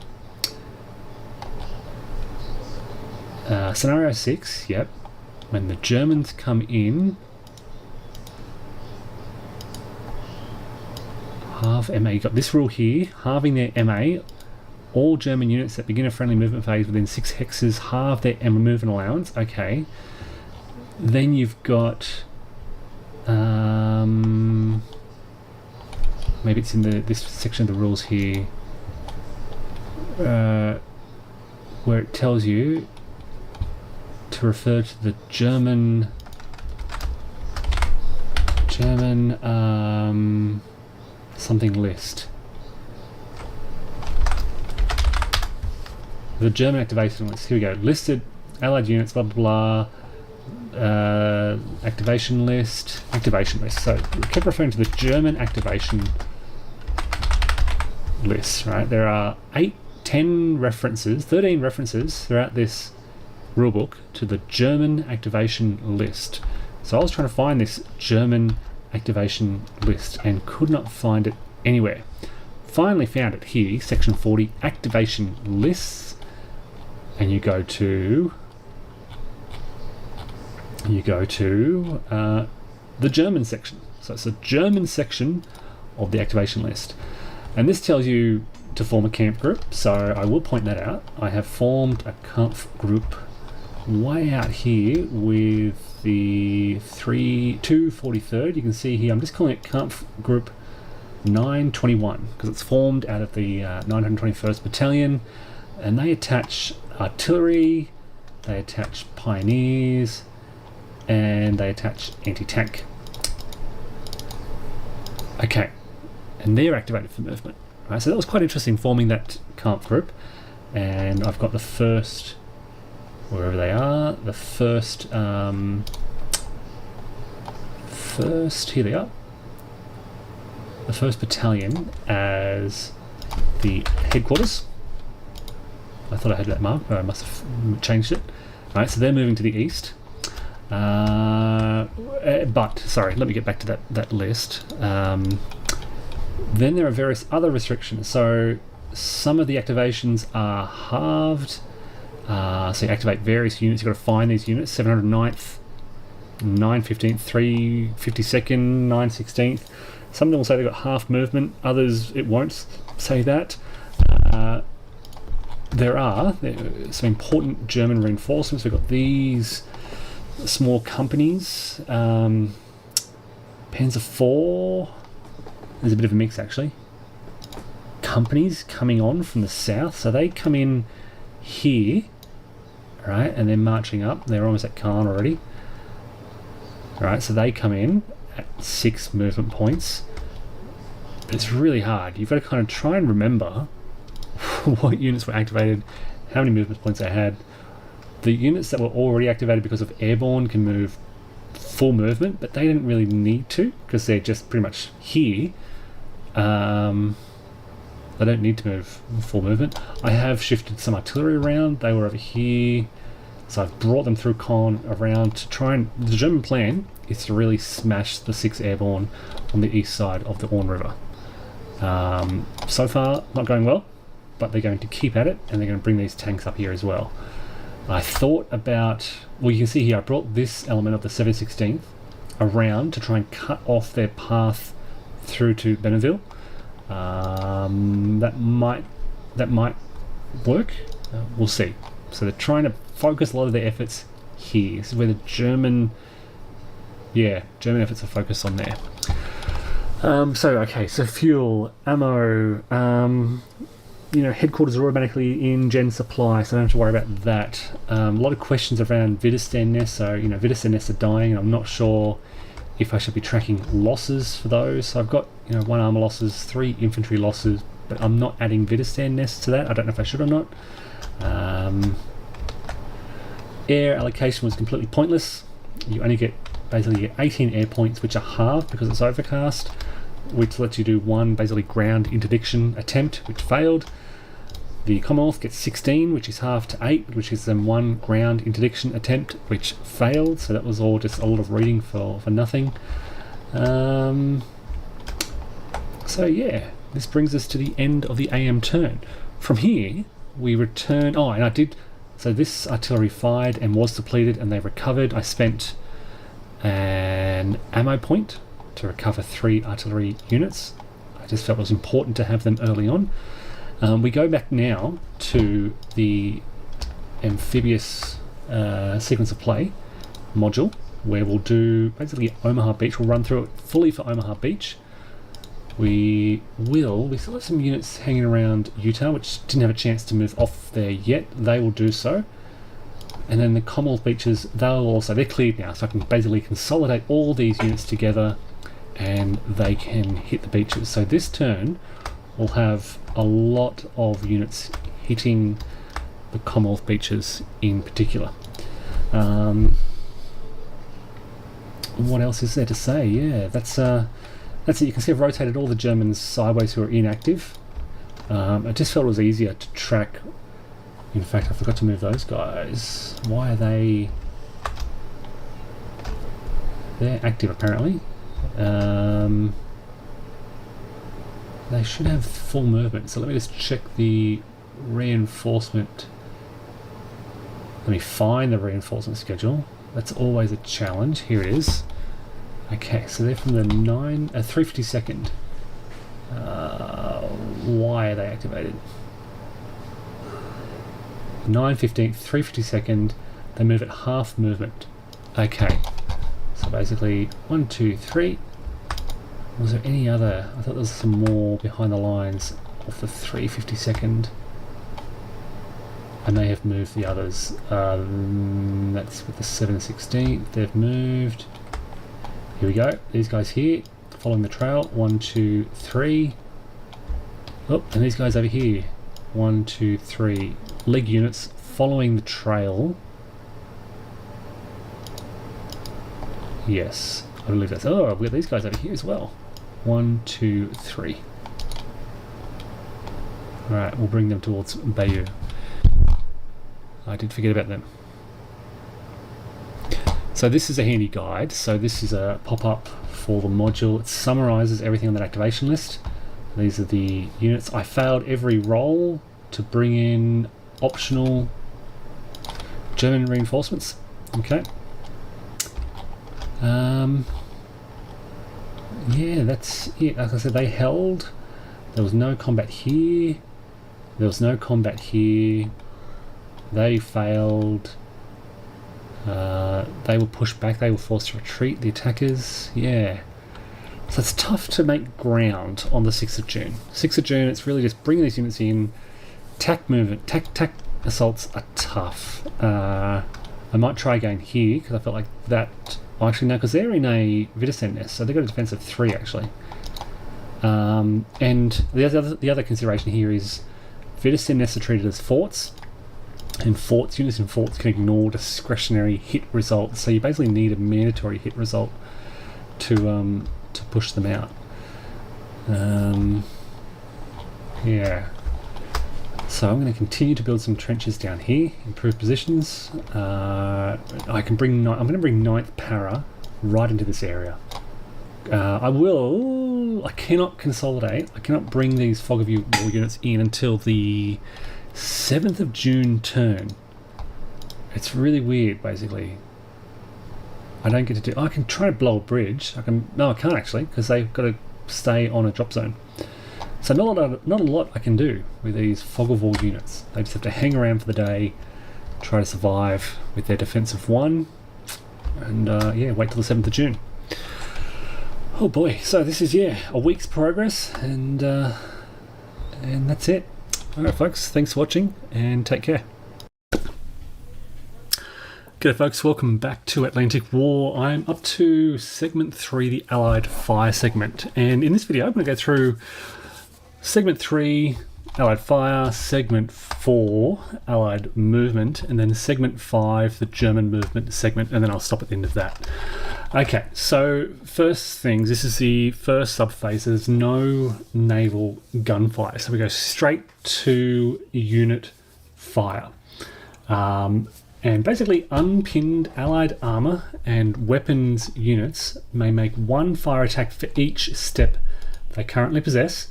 scenario 6, yep. When the Germans come in, halve MA. You've got this rule here, halving their MA. All German units that begin a friendly movement phase within 6 hexes halve their MA movement allowance. Okay. Then you've got maybe it's in this section of the rules here, where it tells you to refer to the German something list. The German activation list. Here we go. Listed Allied units, blah blah blah. Activation list. So we kept referring to the German activation list, right? There are 13 references throughout this rulebook to the German activation list. So I was trying to find this German activation list and could not find it anywhere. Finally found it here, section 40, activation lists, and you go to the German section. So it's the German section of the activation list, and this tells you to form a camp group. So I will point that out. I have formed a camp group way out here with the 243rd. You can see here, I'm just calling it camp group 921 because it's formed out of the 921st Battalion, and they attach artillery, they attach pioneers, and they attach anti-tank. Okay, and they're activated for movement. Right, so that was quite interesting, forming that camp group. And I've got the first, wherever they are, the first, here they are, the 1st Battalion as the headquarters. I thought I had that marked, but I must have changed it. All right, so they're moving to the east. But sorry, let me get back to that list. Then there are various other restrictions. So some of the activations are halved. So you activate various units. You've got to find these units. 709th, 915th, 352nd, 916th. Some of them will say they've got half movement. Others, it won't say that. There are some important German reinforcements. We've got these small companies. Panzer IV. There's a bit of a mix, actually. Companies coming on from the south. So they come in here, right, and they're marching up. They're almost at Caen already. Right, so they come in at 6 movement points. But it's really hard. You've got to kind of try and remember what units were activated, how many movement points they had. The units that were already activated because of Airborne can move full movement, but they didn't really need to because they're just pretty much here. They don't need to move full movement. I have shifted some artillery around. They were over here. So I've brought them through Caen around to try and... The German plan is to really smash the 6 Airborne on the east side of the Orne River. So far, not going well, but they're going to keep at it, and they're going to bring these tanks up here as well. I thought about... Well, you can see here, I brought this element of the 716th around to try and cut off their path through to Benneville. That might work. We'll see. So they're trying to focus a lot of their efforts here. This is where the German efforts are focused on there. So fuel, ammo, headquarters are automatically in gen supply, so I don't have to worry about that. A lot of questions around Widerstand nests. So, Widerstand nests are dying, and I'm not sure if I should be tracking losses for those. So I've got, 1 armor losses, 3 infantry losses, but I'm not adding Widerstand nests to that. I don't know if I should or not. Air allocation was completely pointless. You only get 18 air points, which are halved because it's overcast, which lets you do 1 basically ground interdiction attempt, which failed. The Commonwealth gets 16, which is halved to 8, which is then 1 ground interdiction attempt, which failed. So that was all just a lot of reading for nothing. So yeah, this brings us to the end of the AM turn. From here, we return... Oh, and I did... So this artillery fired and was depleted, and they recovered. I spent an ammo point to recover 3 artillery units. I just felt it was important to have them early on. We go back now to the amphibious sequence of play module, where we'll do basically Omaha Beach. We'll run through it fully for Omaha Beach. We still have some units hanging around Utah which didn't have a chance to move off there yet. They will do so. And then the Commonwealth beaches, they're cleared now, so I can basically consolidate all these units together and they can hit the beaches. So this turn we'll have a lot of units hitting the Commonwealth beaches in particular. What else is there to say? Yeah, that's it. You can see I've rotated all the Germans sideways who are inactive. I just felt it was easier to track. In fact, I forgot to move those guys. Why are they... They're active apparently. They should have full movement. So let me just check the reinforcement. Let me find the reinforcement schedule. That's always a challenge. Here it is. Okay, so they're from the 352nd. Why are they activated? 915th, 352nd. They move at half movement. Okay, so basically 1, 2, 3. Was there any other? I thought there was some more behind the lines of the 352nd. I may have moved the others. That's with the 716th. They've moved. Here we go. These guys here, following the trail. 1, 2, 3. Oh, and these guys over here. 1, 2, 3. Leg units following the trail. Yes, I believe that's... Oh, we've got these guys over here as well. 1, 2, 3. Alright, we'll bring them towards Bayeux. I did forget about them. So this is a handy guide. So this is a pop-up for the module. It summarises everything on that activation list. These are the units. I failed every roll to bring in optional German reinforcements. Okay. Yeah, that's it. Like I said, they held. There was no combat here. There was no combat here. They failed. They were pushed back. They were forced to retreat. The attackers, yeah. So it's tough to make ground on the 6th of June. 6th of June, it's really just bringing these units in. Tack movement, tack assaults are tough. I might try again here because I felt like that. Oh, actually, no, because they're in a Widerstand nest, so they've got a defense of 3 actually. And the other consideration here is Widerstand nests are treated as forts, and units in forts can ignore discretionary hit results. So you basically need a mandatory hit result to push them out. Yeah. So I'm going to continue to build some trenches down here, improve positions. I'm going to bring 9th Para right into this area. I cannot consolidate. I cannot bring these Fog of War units in until the 7th of June turn. It's really weird, basically. I don't get to do. I can try to blow a bridge. No, I can't actually, because they've got to stay on a drop zone. So not a lot I can do with these Fog of War units. They just have to hang around for the day, try to survive with their defense of 1, and yeah, wait till the 7th of June. Oh boy! So this is a week's progress, and that's it. All right, folks. Thanks for watching, and take care. G'day folks, welcome back to Atlantic War. I'm up to segment 3, the Allied Fire segment, and in this video I'm going to go through segment 3, Allied Fire, segment 4, Allied Movement, and then segment 5, the German Movement segment, and then I'll stop at the end of that. Okay, so first things, this is the first subphase. There's no naval gunfire, so we go straight to unit fire. And basically unpinned Allied armour and weapons units may make 1 fire attack for each step they currently possess.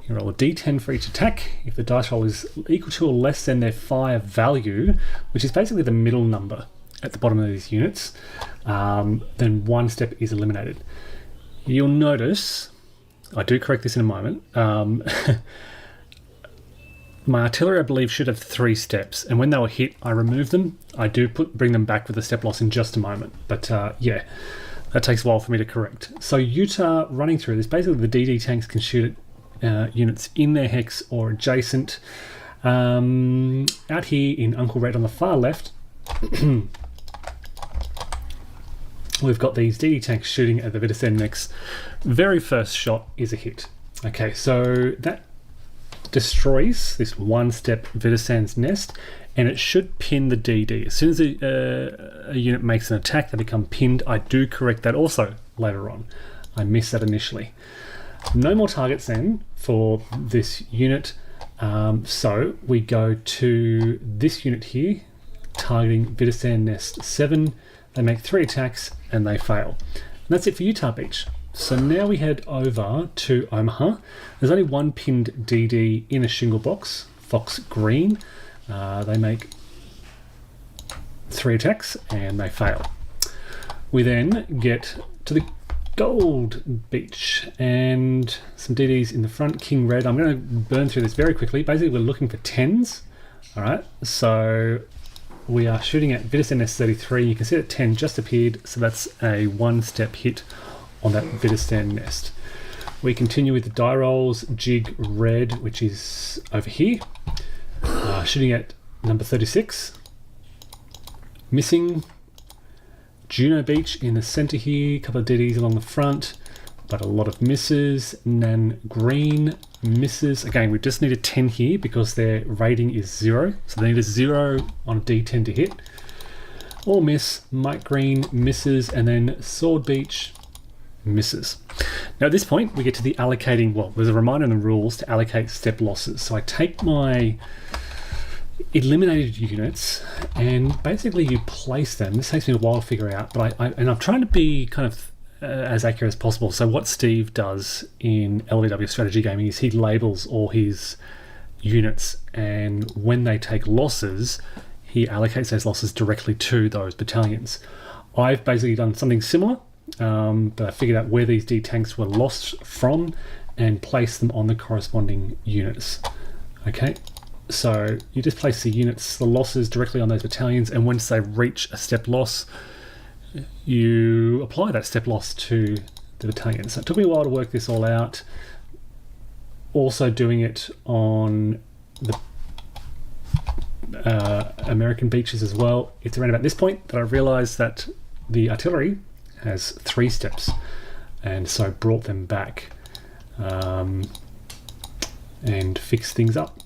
You roll a d10 for each attack. If the dice roll is equal to or less than their fire value, which is basically the middle number at the bottom of these units, then 1 step is eliminated. You'll notice, I do correct this in a moment, my artillery, I believe, should have 3 steps, and when they were hit, I removed them. I do bring them back with a step loss in just a moment, but yeah, that takes a while for me to correct. So Utah running through this, basically the DD tanks can shoot at units in their hex or adjacent. Out here in Uncle Red on the far left, we've got these DD tanks shooting at the Widerstand next. Very first shot is a hit. Okay, so that destroys this 1-step Widerstand's nest, and it should pin the DD. As soon as a unit makes an attack, they become pinned. I do correct that also later on. I missed that initially. No more targets then for this unit. So we go to this unit here, targeting Widerstand nest 7. They make 3 attacks and they fail. And that's it for Utah Beach. So now we head over to Omaha. There's only 1 pinned DD in a shingle box, Fox Green. They make 3 attacks and they fail. We then get to the Gold Beach and some DDs in the front, King Red. I'm going to burn through this very quickly. Basically, we're looking for 10s. All right, so we are shooting at Widerstand S33. You can see that 10 just appeared, so that's a 1-step hit on that Widerstand nest. We continue with the die rolls, Jig Red, which is over here, shooting at number 36, missing. Juno Beach in the center here, a couple of DDs along the front, but a lot of misses. Nan Green misses. Again, we just need a 10 here because their rating is 0, so they need a 0 on a D10 to hit. All miss. Mike Green misses, and then Sword Beach misses. Now at this point, we get to the allocating. Well, there's a reminder in the rules to allocate step losses. So I take my eliminated units and basically you place them. This takes me a while to figure out, but I'm trying to be kind of as accurate as possible. So what Steve does in LVW strategy gaming is he labels all his units, and when they take losses, he allocates those losses directly to those battalions. I've basically done something similar, but I figured out where these D tanks were lost from and placed them on the corresponding units. Okay, so you just place the units, the losses directly on those battalions, and once they reach a step loss, you apply that step loss to the battalion. So it took me a while to work this all out. Also doing it on the American beaches as well. It's around about this point that I realised that the artillery has 3 steps, and so brought them back and fixed things up.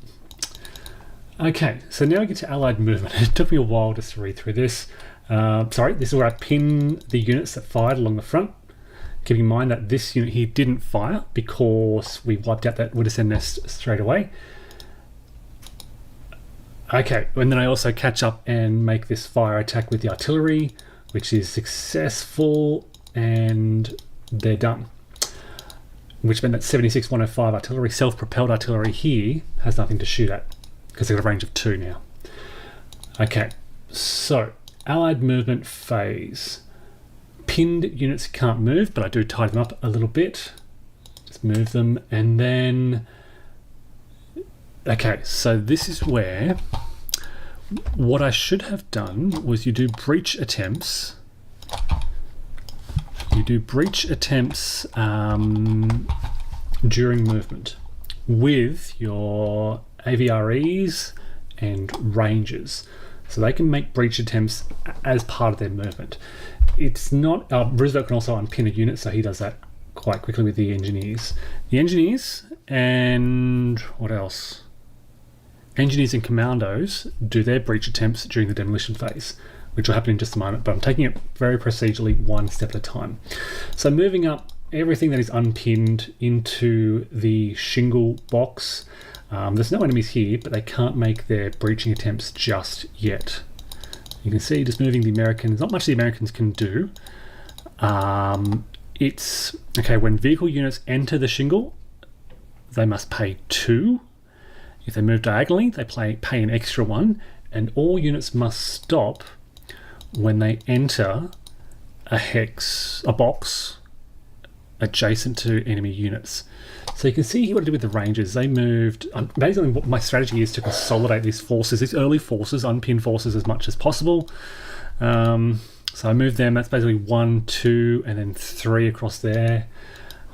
Okay, so now we get to Allied movement. It took me a while just to read through this. This is where I pin the units that fired along the front, keeping in mind that this unit here didn't fire because we wiped out that Widdowson nest straight away. Okay, and then I also catch up and make this fire attack with the artillery, which is successful, and they're done. Which meant that 76-105 artillery, self-propelled artillery here, has nothing to shoot at because they've got a range of 2 now. Okay, so Allied movement phase. Pinned units can't move, but I do tie them up a little bit. Just move them, and then... Okay, so this is where what I should have done was you do breach attempts. You do breach attempts during movement with your AVREs and Rangers. So they can make breach attempts as part of their movement. It's not... Roosevelt can also unpin a unit, so he does that quite quickly with the engineers. The engineers and... what else? Engineers and commandos do their breach attempts during the demolition phase, which will happen in just a moment, but I'm taking it very procedurally, one step at a time. So moving up everything that is unpinned into the shingle box. There's no enemies here, but they can't make their breaching attempts just yet. You can see just moving the Americans, not much the Americans can do. It's, okay, when vehicle units enter the shingle, they must pay 2. If they move diagonally, they pay an extra 1, and all units must stop when they enter a box adjacent to enemy units. So you can see here what I did with the Rangers. They moved... basically what my strategy is to consolidate these forces, these early forces, unpin forces as much as possible. So I moved them, that's basically 1, 2, and then 3 across there.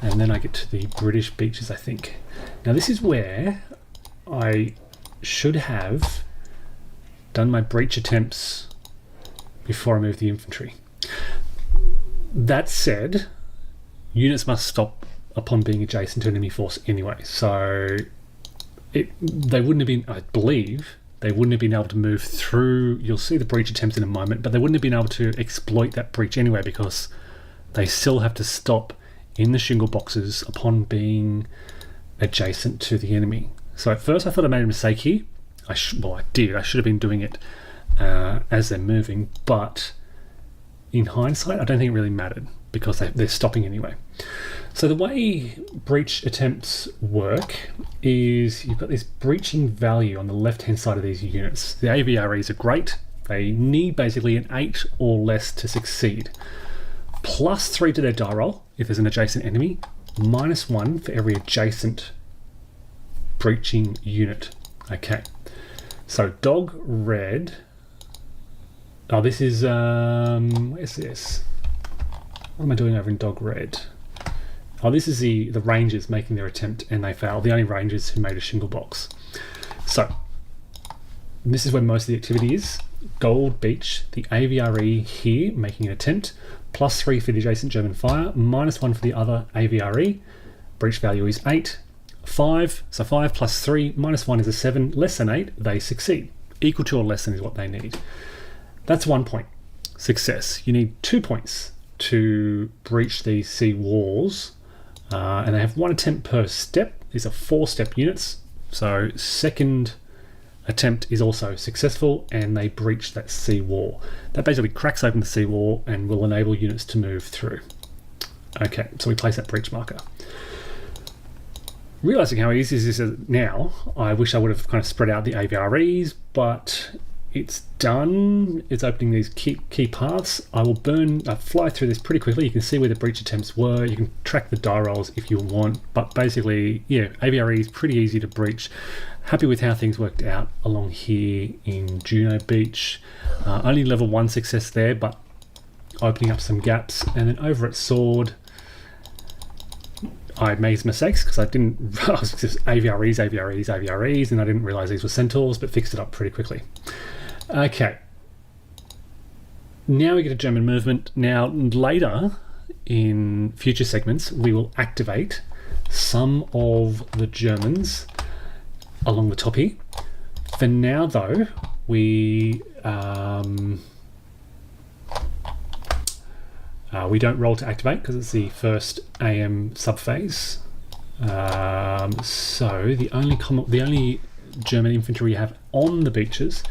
And then I get to the British beaches, I think. Now this is where I should have done my breach attempts before I move the infantry. That said, units must stop upon being adjacent to an enemy force anyway, so they wouldn't have been, I believe, they wouldn't have been able to move through. You'll see the breach attempts in a moment, but they wouldn't have been able to exploit that breach anyway because they still have to stop in the shingle boxes upon being adjacent to the enemy. So at first I thought I made a mistake here. I did. I should have been doing it as they're moving, but in hindsight I don't think it really mattered because they're stopping anyway. So the way breach attempts work is you've got this breaching value on the left hand side of these units. The AVREs are great. They need basically an 8 or less to succeed. +3 to their die roll if there's an adjacent enemy, -1 for every adjacent breaching unit. Okay, so dog red. Oh, this is where's this? What am I doing over in dog red? Oh, this is the Rangers making their attempt and they failed. The only Rangers who made a shingle box. So this is where most of the activity is. Gold beach, the AVRE here making an attempt, +3 for the adjacent German fire, -1 for the other AVRE. Breach value is 8. 5, so 5 + 3 -1 is a 7, less than 8, they succeed. Equal to or less than is what they need. That's 1 point. Success. You need 2 points to breach these sea walls, and they have 1 attempt per step. These are 4-step units, so second attempt is also successful and they breach that sea wall. That basically cracks open the sea wall and will enable units to move through. Okay, so we place that breach marker. Realising how easy this is now, I wish I would have kind of spread out the AVREs, but it's done. It's opening these key paths. I will fly through this pretty quickly. You can see where the breach attempts were. You can track the die rolls if you want, but basically, yeah, AVRE is pretty easy to breach. Happy with how things worked out along here in Juno Beach. Only level 1 success there, but opening up some gaps. And then over at Sword, I made mistakes because I was just AVREs, and I didn't realise these were centaurs, but fixed it up pretty quickly. Okay. Now we get a German movement. Now, later in future segments, we will activate some of the Germans along the top here. For now, though, we don't roll to activate because it's the first AM subphase. So the only German infantry we have on the beaches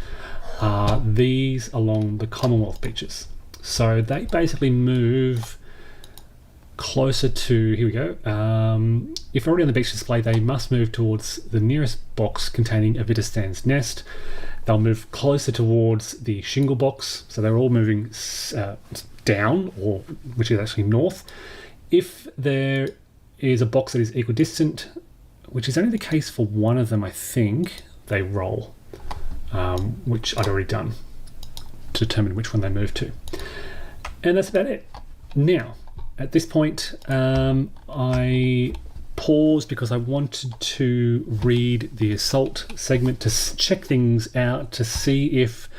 are these along the Commonwealth beaches. So they basically move closer to, here we go. If already on the beach display, they must move towards the nearest box containing a Widerstand's nest. They'll move closer towards the shingle box. So they're all moving down, which is actually north. If there is a box that is equidistant, which is only the case for one of them, I think, they roll, which I'd already done to determine which one they move to. And that's about it. Now, at this point, I paused because I wanted to read the assault segment to check things out, to see if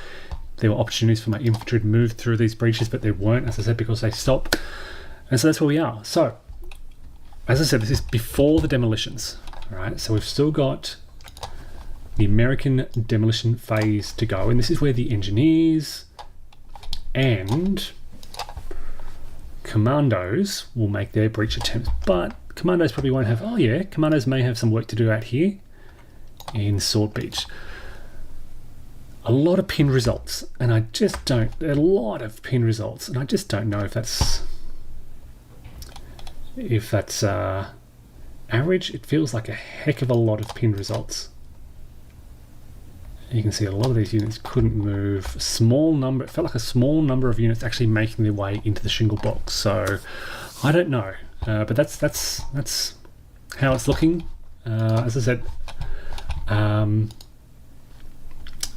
there were opportunities for my infantry to move through these breaches, but there weren't, as I said, because they stopped. And so that's where we are. So, as I said, this is before the demolitions. All right, so we've still got the American demolition phase to go, and this is where the engineers and commandos will make their breach attempts. But commandos probably won't have, commandos may have some work to do out here in Sword Beach. A lot of pin results, and I just don't, a lot of pin results, and I just don't know if that's average. It feels like a heck of a lot of pin results. You can see a lot of these units couldn't move. It felt like a small number of units actually making their way into the shingle box. So I don't know, but that's how it's looking. As I said,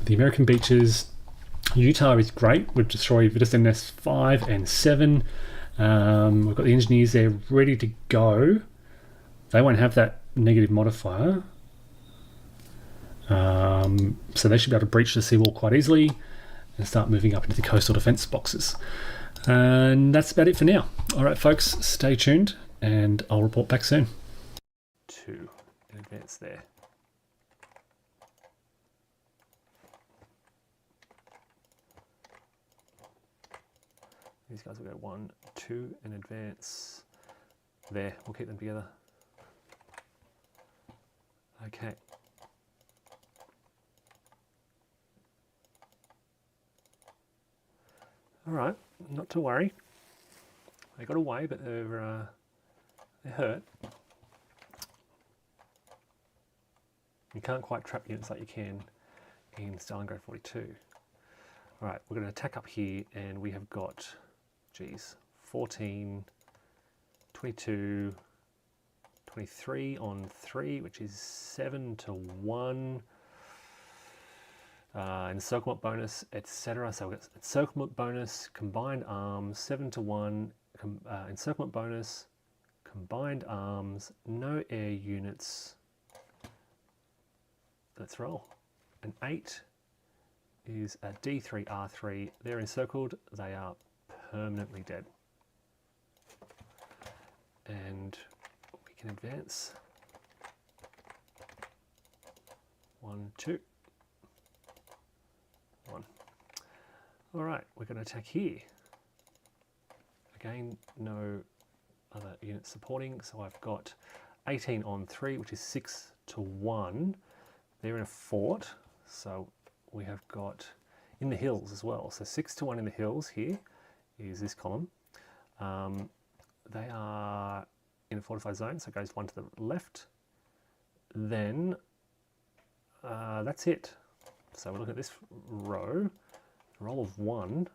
the American beaches, Utah is great. We've destroyed Widerstand Nest 5 and 7. We've got the engineers there ready to go. They won't have that negative modifier. So they should be able to breach the seawall quite easily and start moving up into the coastal defence boxes. And that's about it for now. All right, folks, stay tuned and I'll report back soon. 2 in advance there. These guys will go 1, 2 in advance. There, we'll keep them together. Okay. All right, not to worry. They got away, but they're hurt. You can't quite trap units like you can in Stalingrad 42. All right, we're going to attack up here, and we have got, 14, 22, 23 on 3, which is 7 to 1. Encirclement bonus, etc. So we've got encirclement bonus, combined arms, 7 to 1, encirclement bonus, combined arms, no air units. Let's roll. An 8 is a D3, R3. They're encircled, they are permanently dead. And we can advance. 1, 2. 1. All right, we're going to attack here. Again, no other units supporting, so I've got 18 on 3, which is 6 to 1. They're in a fort, so we have got in the hills as well. So 6 to 1 in the hills here is this column. they are in a fortified zone, so it goes one to the left. Then that's it. So we look at this row. Roll of 1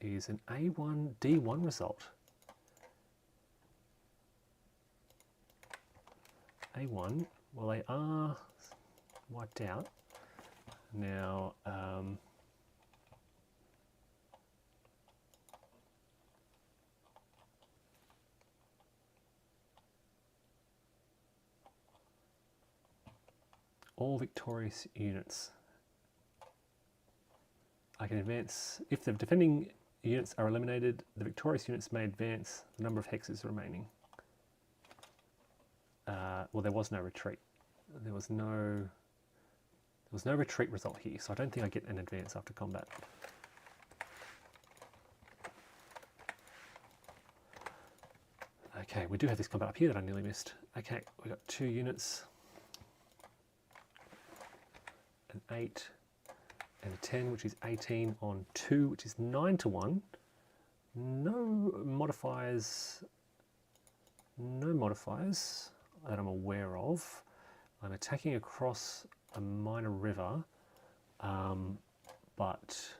is an A1 D1 result. A1, well, they are wiped out. Now, all victorious units. I can advance. If the defending units are eliminated, the victorious units may advance the number of hexes remaining. Well, there was no retreat. There was no retreat result here, so I don't think I get an advance after combat. Okay, we do have this combat up here that I nearly missed. Okay, we got 2 units, an 8 and a 10, which is 18 on 2, which is 9 to 1. No modifiers that I'm aware of. I'm attacking across a minor river, but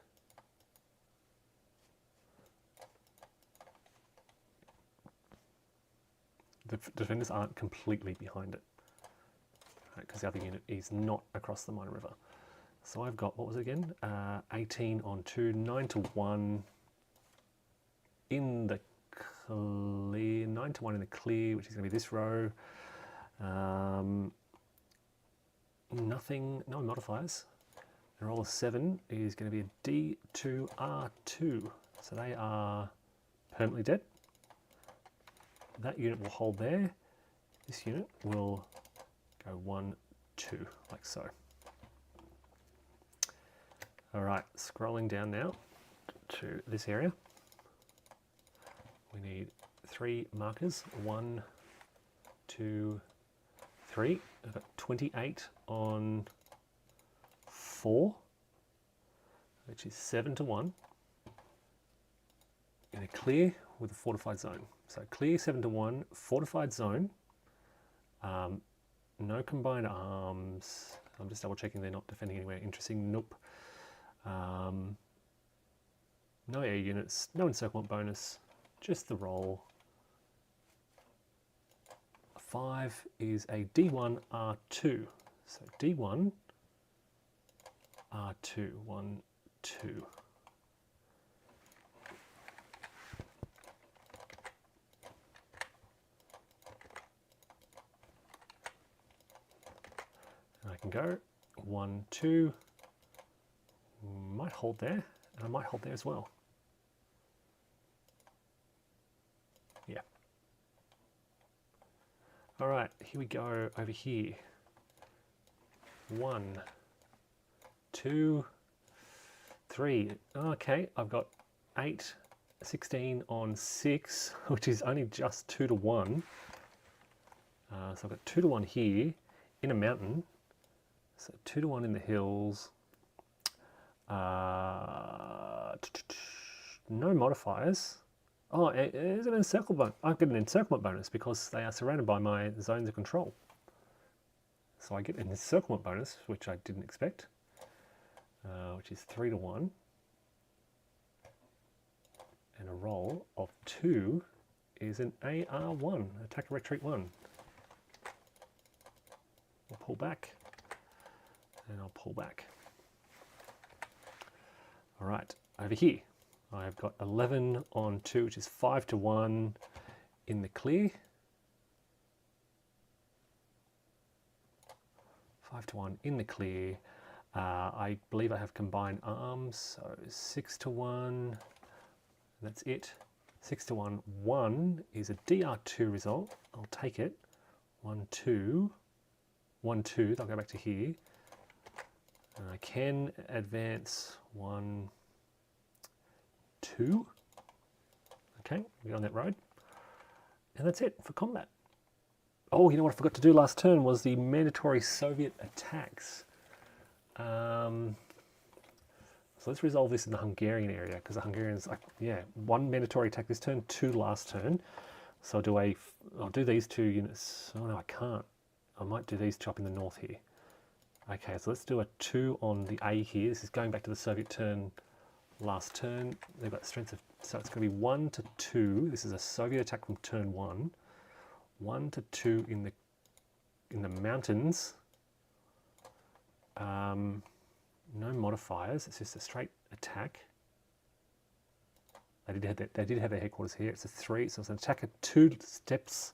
the defenders aren't completely behind it, because the other unit is not across the minor river. So I've got, what was it again? 18 on 2, 9 to 1 in the clear, 9 to 1 in the clear, which is going to be this row. Nothing, no modifiers. The roll of 7 is going to be a D2R2. So they are permanently dead. That unit will hold there. This unit will go 1, 2, like so. All right, scrolling down now to this area. We need 3 markers. 1, 2, 3. I've got 28 on 4, which is 7 to 1. In a clear with a fortified zone. So clear 7 to 1, fortified zone. No combined arms. I'm just double checking they're not defending anywhere interesting. Nope. No air units, no encirclement bonus, just the roll. 5 is a D1 R2. So D1 R2, 1, 2. And I can go 1, 2. Might hold there, and I might hold there as well. Yeah. All right, here we go over here. 1, 2, 3. Okay, I've got 8, 16 on 6, which is only just 2 to 1. So I've got 2 to 1 here in a mountain. So 2 to 1 in the hills. No modifiers. Oh, there's an encirclement bonus. I get an encirclement bonus because they are surrounded by my zones of control. So I get an encirclement bonus, which I didn't expect, which is 3 to 1. And a roll of 2 is an AR1, attack and retreat 1. I'll pull back, and I'll pull back. All right, over here, I've got 11 on 2, which is 5 to 1 in the clear. 5 to 1 in the clear. I believe I have combined arms, so 6 to 1, that's it. 6 to 1, 1 is a DR2 result. I'll take it. 1, 2, 1, 2, I'll go back to here. And I can advance 1, 2. Okay, we're on that road. And that's it for combat. Oh, you know what I forgot to do last turn was the mandatory Soviet attacks. So let's resolve this in the Hungarian area, because the Hungarians, yeah, 1 mandatory attack this turn, 2 last turn. So I'll do these 2 units. Oh no, I can't. I might do these 2 up in the north here. Okay, so let's do a 2 on the A here. This is going back to the Soviet turn last turn. They've got strength of, so it's going to be 1 to 2. This is a Soviet attack from turn 1. 1 to 2 in the mountains. No modifiers. It's just a straight attack. They did have their headquarters here. It's a 3, so it's an attack at 2 steps.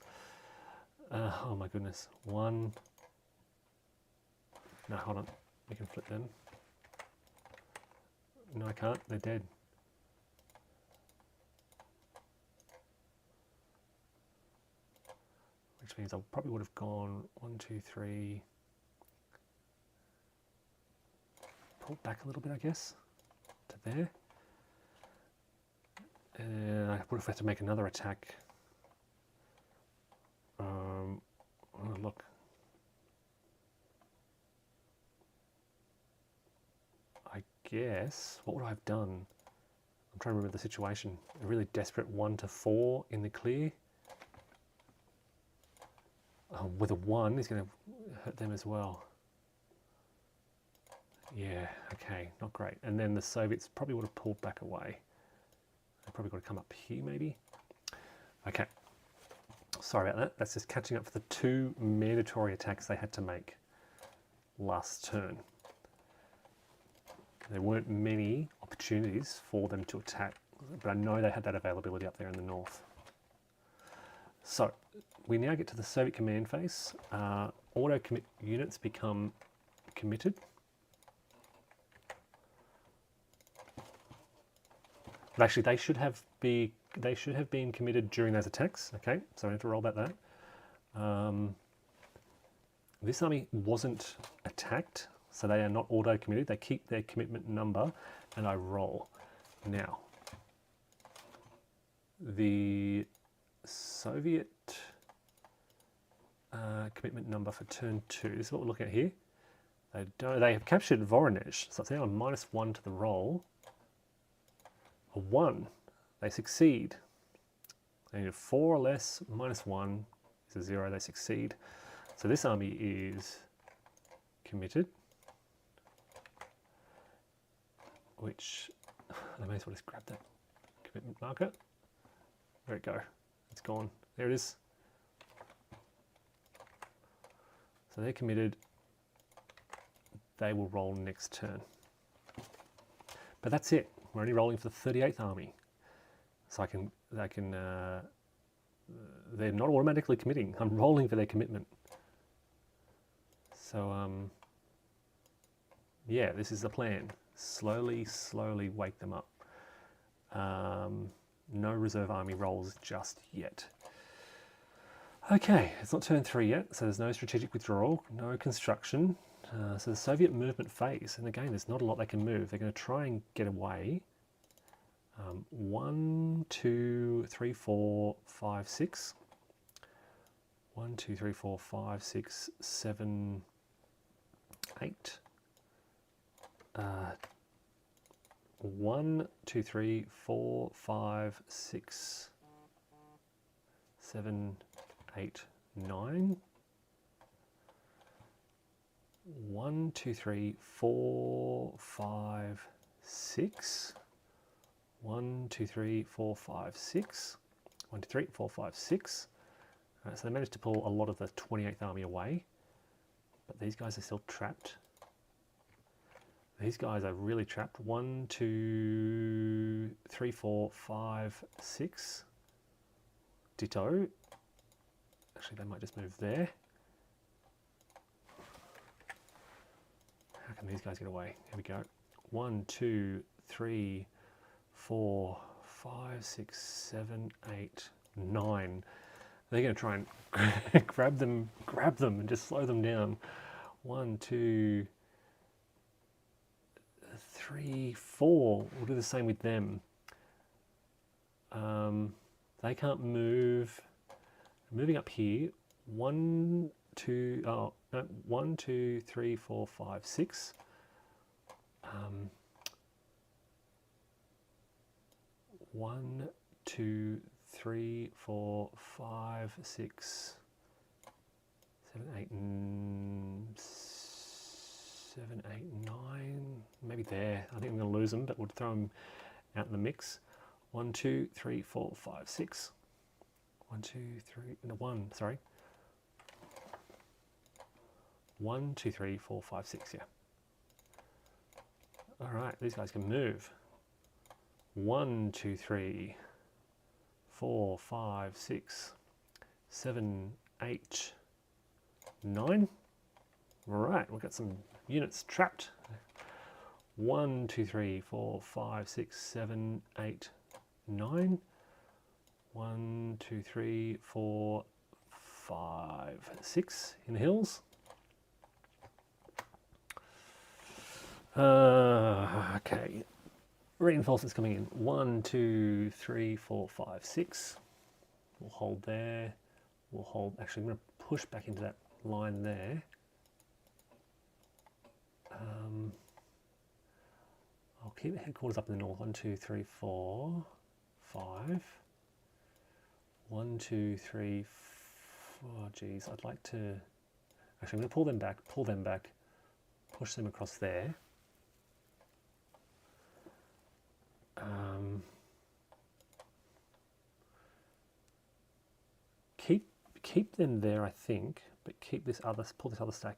Oh my goodness. 1. No, hold on. We can flip them. No, I can't. They're dead. Which means I probably would have gone 1, 2, 3. Pull back a little bit, I guess, to there. And I would have had to make another attack. Oh, look. I guess, what would I have done? I'm trying to remember the situation. A really desperate 1 to 4 in the clear. With a 1, he's going to hurt them as well. Yeah, okay, not great. And then the Soviets probably would have pulled back away. They probably got to come up here, maybe. Okay, sorry about that. That's just catching up for the 2 mandatory attacks they had to make last turn. There weren't many opportunities for them to attack, but I know they had that availability up there in the north. So, we now get to the Soviet command phase. Auto-commit units become committed. But actually, they should have been committed during those attacks. Okay, so I have to roll about that. This army wasn't attacked, so they are not auto-committed. They keep their commitment number, and I roll. Now, the Soviet commitment number for turn 2. This is what we're looking at here. They have captured Voronezh, so it's now a -1 to the roll. A 1, they succeed. They need a 4 or less, -1 is a 0, they succeed. So this army is committed, which I may as well just grab that commitment marker. Where'd it go? It's gone. There it is. So they're committed. They will roll next turn. But that's it. We're only rolling for the 38th Army. So they're not automatically committing. I'm rolling for their commitment. So, yeah, this is the plan. Slowly wake them up. No reserve army rolls just yet. Okay, it's not turn 3 yet, so there's no strategic withdrawal, no construction. So the Soviet movement phase, and again, there's not a lot they can move. They're going to try and get away. 1, 2, 3, 4, 5, 6. 1, 2, 3, 4, 5, 6, 7, 8. 1, 2, 3, 4, 5, 6, 7, 8, 9. 1, 2, 3, 4, 5, 6. 1, 2, 3, 4, 5, 6. 1, 2, 3, 4, 5, 6. So they managed to pull a lot of the 28th Army away, but these guys are still trapped. These guys are really trapped. 1, 2, 3, 4, 5, 6. Ditto. Actually, they might just move there. How can these guys get away? Here we go. 1, 2, 3, 4, 5, 6, 7, 8, 9. They're going to try and grab them and just slow them down. 1, 2, 3, 4. We'll do the same with them. They can't move. Moving up here. 1, 2, oh, no, 1, 2, 3, 4, 5, 6. 1, 2, 3, 4, 5, 6, 7, 8, 7, 8, 9. Maybe there. I think I'm going to lose them, but we'll throw them out in the mix. 1, 2, 3, 4, 5, 6. 1, 2, 3, no, 1, sorry. 1, 2, 3, 4, 5, 6, yeah. All right, these guys can move. 1, 2, 3, 4, 5, 6, 7, 8, 9. All right, we've got some units trapped. 1, 2, 3, 4, 5, 6, 7, 8, 9. 1, 2, 3, 4, 5, 6 in the hills. Okay, reinforcements coming in. 1, 2, 3, 4, 5, 6. We'll hold there. We'll hold. Actually, I'm going to push back into that line there. I'll keep the headquarters up in the north. 1, 2, 3, 4, 5. 1, 2, 3, 4. Oh, geez, I'd like to. Actually, I'm going to pull them back, push them across there. Keep them there, I think, but keep this other, pull this other stack.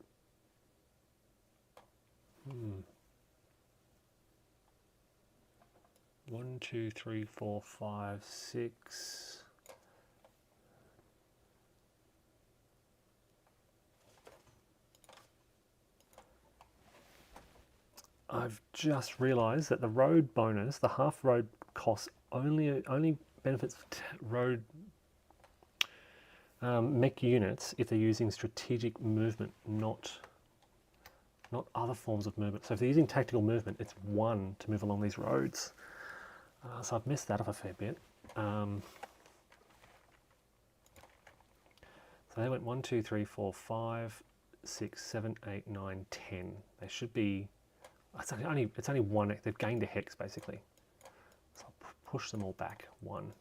1, 2, 3, 4, 5, 6. I've just realised that the road bonus, the half road cost, only benefits road mech units if they're using strategic movement, not other forms of movement. So if they're using tactical movement, it's 1 to move along these roads. So I've missed that off a fair bit. So they went 1, 2, 3, 4, 5, 6, 7, 8, 9, 10. They should be. It's only 1. They've gained a hex basically. So I'll push them all back 1,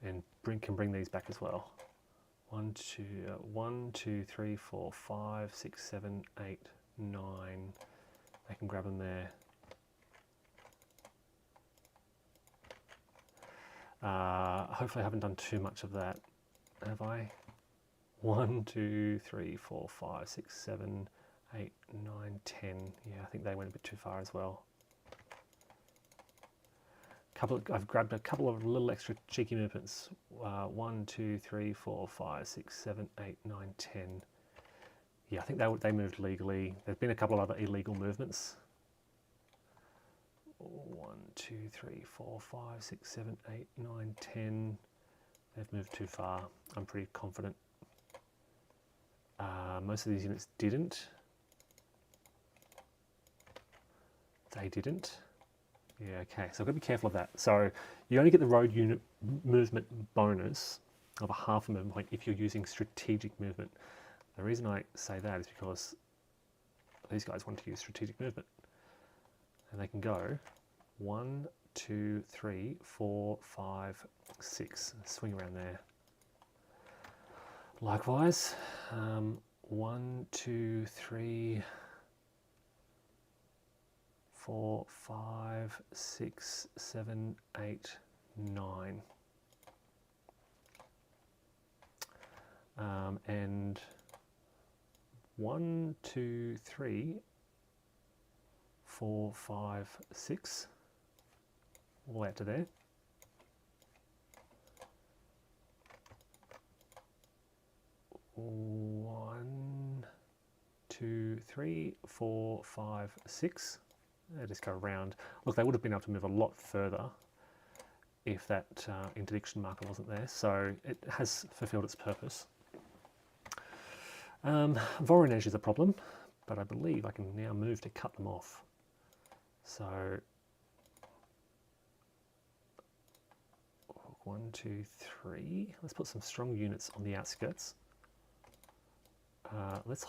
and can bring these back as well. 1, 2, 3, 4, 5, 6, 7, 8, 9. They can grab them there. Hopefully I haven't done too much of that, have I? 1, 2, 3, 4, 5, 6, 7, 8, 9, 10. Yeah, I think they went a bit too far as well. I've grabbed a couple of little extra cheeky movements. 1, 2, 3, 4, 5, 6, 7, 8, 9, 10. Yeah, I think they moved legally. There's been a couple of other illegal movements. 1, 2, 3, 4, 5, 6, 7, 8, 9, 10. They've moved too far. I'm pretty confident. Most of these units didn't. They didn't. Yeah, okay, so I've got to be careful of that. So you only get the road unit movement bonus of a half a movement point if you're using strategic movement. The reason I say that is because these guys want to use strategic movement. And they can go 1, 2, 3, 4, 5, 6. Swing around there. Likewise, 1, 2, 3, 4, 5, 6, 7, 8, 9. And 1, 2, 3, 4, 5, 6, all the way out to there. One, 2, 3, 4, 5, 6. They just go around. Look, they would have been able to move a lot further if that interdiction marker wasn't there, so it has fulfilled its purpose. Voronezh is a problem, but I believe I can now move to cut them off. So 1, 2, 3. Let's put some strong units on the outskirts. Let's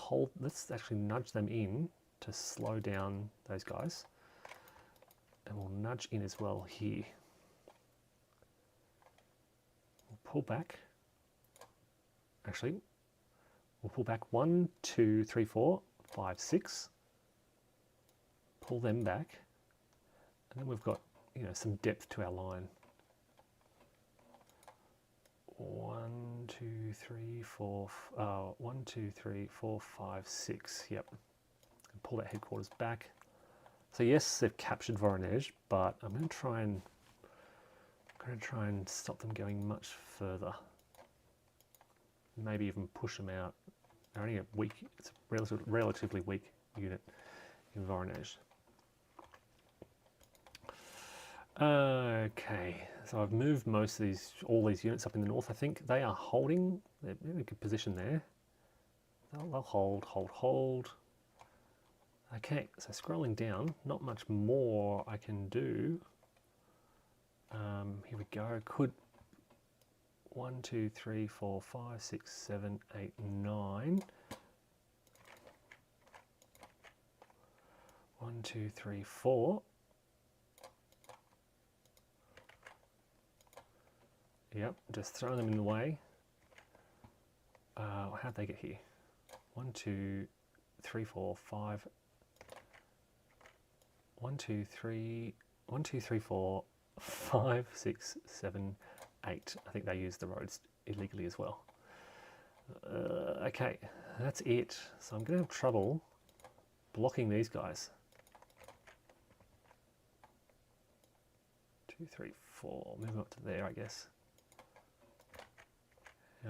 actually nudge them in to slow down those guys. And we'll nudge in as well here. pull back. Actually, we'll pull back 1, 2, 3, 4, 5, 6. Pull them back, and then we've got, you know, some depth to our line. 1, 2, 3, 4. 1, 2, 3, 4, 5, 6. Yep. And pull that headquarters back. So yes, they've captured Voronezh, but I'm going to try and stop them going much further. Maybe even push them out. They're only a weak. It's a relatively weak unit in Voronezh. Okay, so I've moved all these units up in the north. I think they are holding. They're in a good position there. They'll hold. Okay, so scrolling down, not much more I can do. Here we go. Could 1, 2, 3, 4, 5, 6, 7, 8, 9. 1, 2, 3, 4. Yep, just throw them in the way. How'd they get here? 1, 2, 3, 4, 5. 1, 2, 3, 1, 2, 3, 4, 5, 6, 7, 8. I think they used the roads illegally as well. Okay, that's it. So I'm going to have trouble blocking these guys. 2, 3, 4. Move up to there, I guess.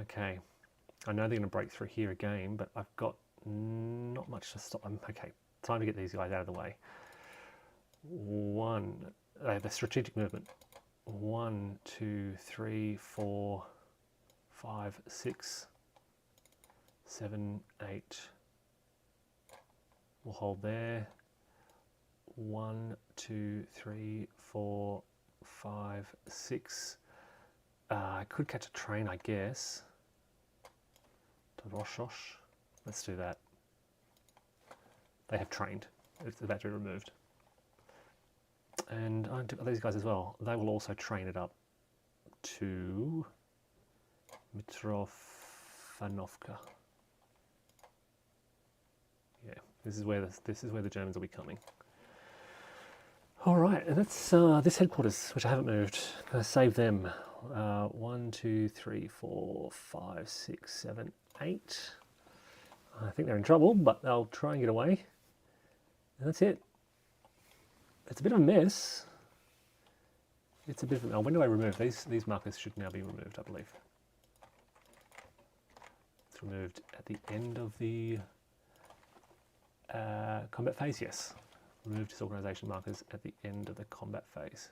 Okay, I know they're going to break through here again, but I've got not much to stop them. Okay, time to get these guys out of the way. The strategic movement. 1, 2, 3, 4, 5, 6, 7, 8. We'll hold there. 1, 2, 3, 4, 5, 6. I could catch a train, I guess, to Roshosh. Let's do that. They have trained. It's about to be removed. And these guys as well. They will also train it up to Mitrofanovka. Yeah, this is where the Germans will be coming. All right, and that's this headquarters, which I haven't moved. I'm going to save them. 1, 2, 3, 4, 5, 6, 7, 8. I think they're in trouble, but they'll try and get away. And that's it. It's a bit of a mess. It's a bit of a... when do I remove? These markers should now be removed, I believe. It's removed at the end of the combat phase, yes. Remove disorganization markers at the end of the combat phase.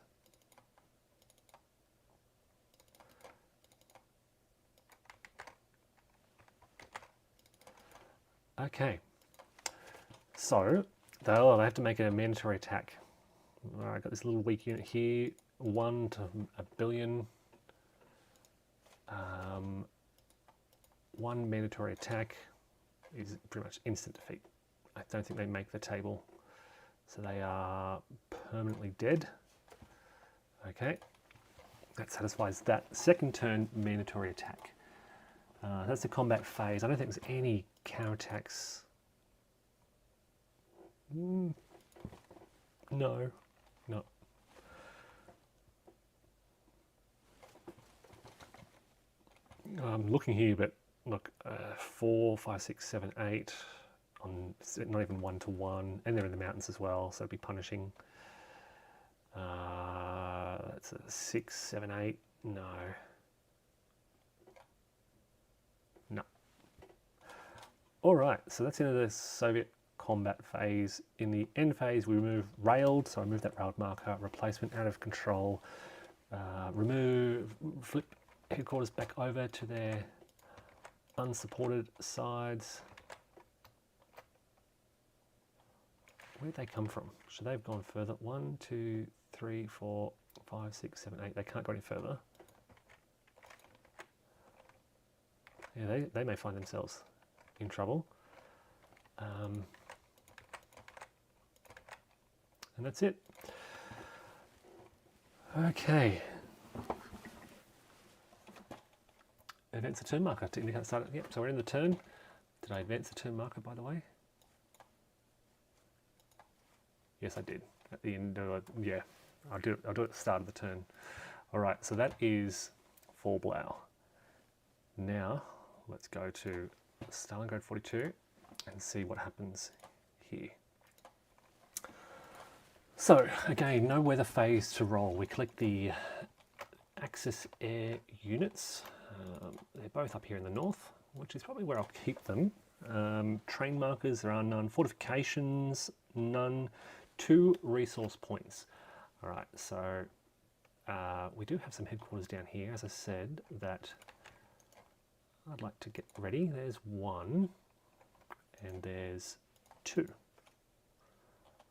Okay, so they'll have to make a mandatory attack. All right, I've got this little weak unit here, 1 to 1 billion. 1 mandatory attack is pretty much instant defeat. I don't think they make the table, so they are permanently dead. Okay, that satisfies that. Second turn mandatory attack. That's the combat phase. I don't think there's any counterattacks. No. I'm looking here, but look, 4, 5, 6, 7, 8, on not even 1 to 1, and they're in the mountains as well, so it'd be punishing. That's a 6, 7, 8. No. All right, so that's the end of the Soviet combat phase. In the end phase, we remove railed, so I remove that railed marker, replacement out of control, flip headquarters back over to their unsupported sides. Where'd they come from? Should they have gone further? 1, 2, 3, 4, 5, 6, 7, 8. They can't go any further. Yeah, they may find themselves in trouble. And that's it. Okay. advance the turn marker to indicate the start. Yep, so we're in the turn. Did I advance the turn marker, by the way? Yes, I did. At the end, yeah, I'll do it at the start of the turn. All right, so that is Vorblau. Now, let's go to Stalingrad 42 and see what happens here. So, again, no weather phase to roll. We collect the Axis Air units. They're both up here in the north, which is probably where I'll keep them. Train markers, there are none. Fortifications, none. 2 resource points. All right, so we do have some headquarters down here, as I said, that I'd like to get ready. There's 1, and there's 2.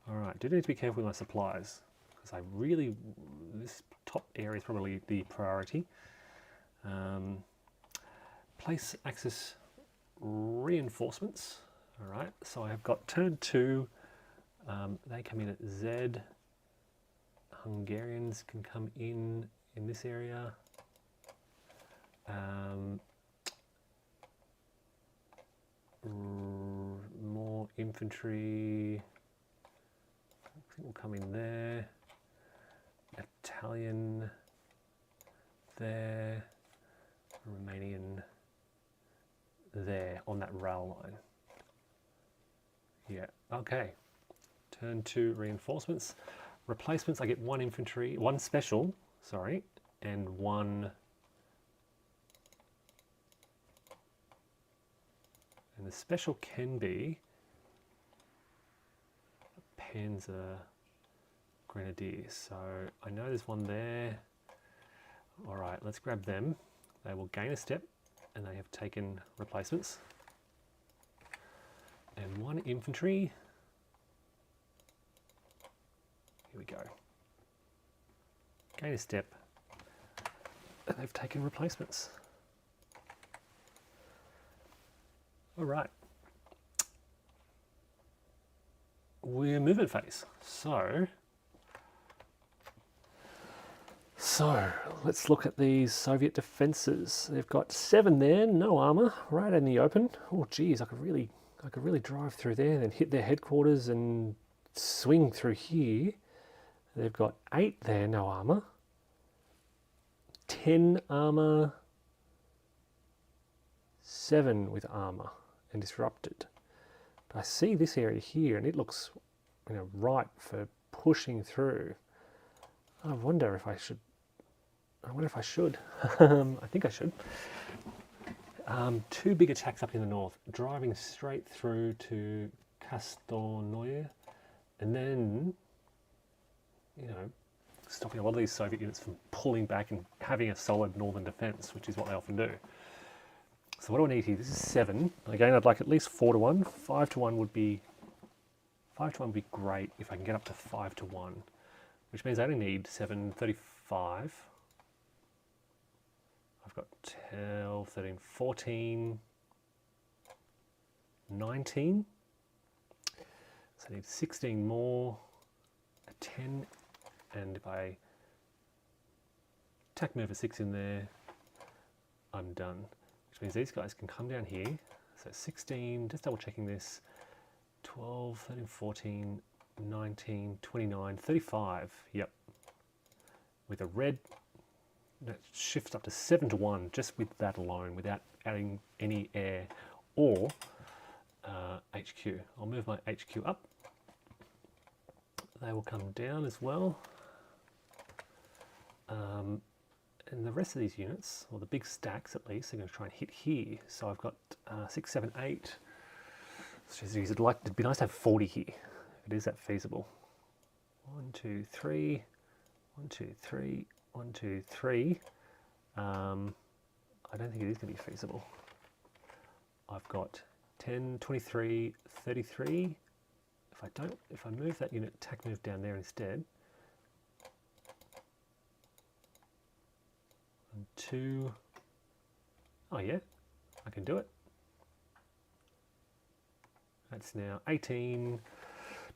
All right, do need to be careful with my supplies, because I really, this top area is probably the priority. Place Axis reinforcements. All right, so I have got turn 2. They come in at Z. Hungarians can come in this area. More infantry. I think will come in there. Italian there. Romanian there on that rail line. Yeah, okay. Turn 2 reinforcements. Replacements, I get 1 infantry, 1 special, sorry, and 1. And the special can be Panzer Grenadiers. So I know there's 1 there. All right, let's grab them. They will gain a step, and they have taken replacements. And 1 infantry. Here we go. Gain a step, and they've taken replacements. All right. We're movement phase. So let's look at these Soviet defenses. They've got 7 there, no armor, right in the open. Oh geez, I could really drive through there and then hit their headquarters and swing through here. They've got 8 there, no armor. 10 armor, 7 with armor and disrupted. But I see this area here and it looks, ripe for pushing through. I wonder if I should. I think I should. 2 big attacks up in the north, driving straight through to Kastornoye, and then, stopping a lot of these Soviet units from pulling back and having a solid northern defense, which is what they often do. So what do I need here? This is 7. Again, I'd like at least 4 to 1. 5 to 1 would be great if I can get up to 5 to 1, which means I only need 7, 35. I've got 12, 13, 14, 19. So I need 16 more, a 10, and if I tack move a 6 in there, I'm done. Which means these guys can come down here. So 16, just double checking this, 12, 13, 14, 19, 29, 35, yep. With a red, that shifts up to 7 to 1 just with that alone, without adding any air or HQ. I'll move my HQ up. They will come down as well. And the rest of these units, or the big stacks at least, are going to try and hit here. So I've got 6, 7, 8. It'd be nice to have 40 here, if it is that feasible. 1, 2, 3. 1, 2, 3. 1, 2, 3. I don't think it is going to be feasible. I've got 10, 23, 33. If I move that unit, tack move down there instead. And 2. Oh yeah, I can do it. That's now 18,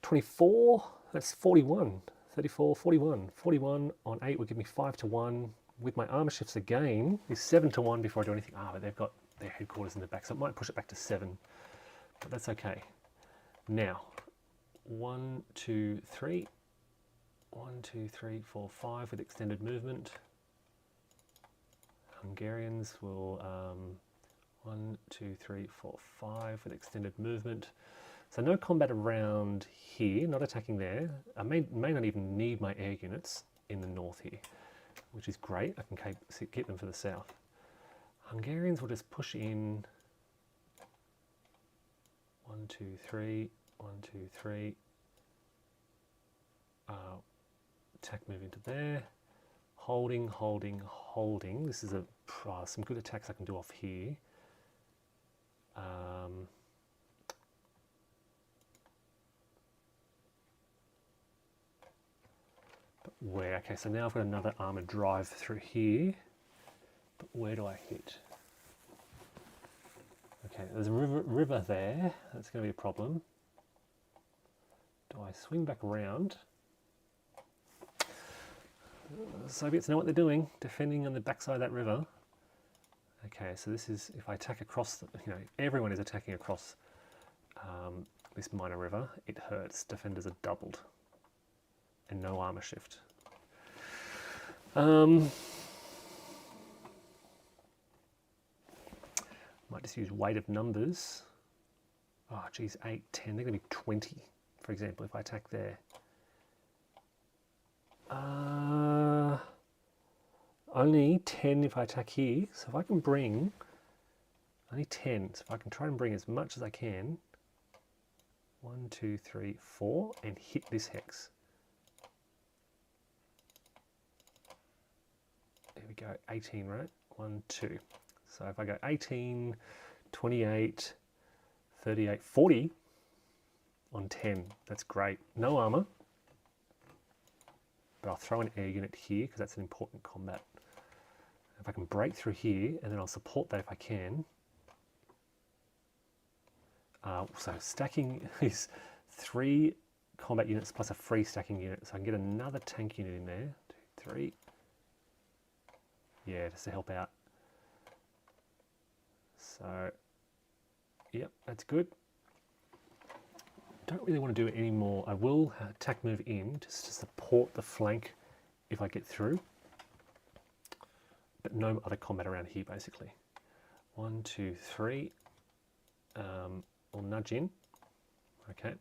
24. That's 41. 34, 41. 41 on 8 would give me 5 to 1. with my armor shifts again is 7-1 before I do anything. But they've got their headquarters in the back, so I might push it back to 7, but that's okay. Now, 1, 2, 3. 1, 2, 3, 4, 5 with extended movement. Hungarians will 1, 2, 3, 4, 5 with extended movement. So no combat around here, not attacking there. I may not even need my air units in the north here, which is great. I can keep them for the south. Hungarians will just push in 1, 2, 3, 1, 2, 3. Attack move into there. Holding, holding, holding. This is some good attacks I can do off here. But where? Okay, so now I've got another armored drive through here. But where do I hit? Okay, there's a river there. That's going to be a problem. Do I swing back around? The Soviets know what they're doing, defending on the backside of that river. Okay, so this is, if I attack across, everyone is attacking across this minor river, it hurts. Defenders are doubled. And no armor shift. Might just use weight of numbers. Oh, geez, 8, 10. They're going to be 20, for example, if I attack there. Only 10 if I attack here. So if I can bring only 10, so if I can try and bring as much as I can, 1, 2, 3, 4, and hit this hex. There we go, 18, right? 1, 2. So if I go 18, 28, 38, 40 on 10, that's great. No armor, but I'll throw an air unit here because that's an important combat. If I can break through here, and then I'll support that if I can. So stacking is 3 combat units plus a free stacking unit, so I can get another tank unit in there. 2, 3. Yeah, just to help out. So, yep, that's good. Don't really want to do it anymore. I will attack move in just to support the flank if I get through. But no other combat around here, basically. 1, 2, 3. We'll nudge in. Okay.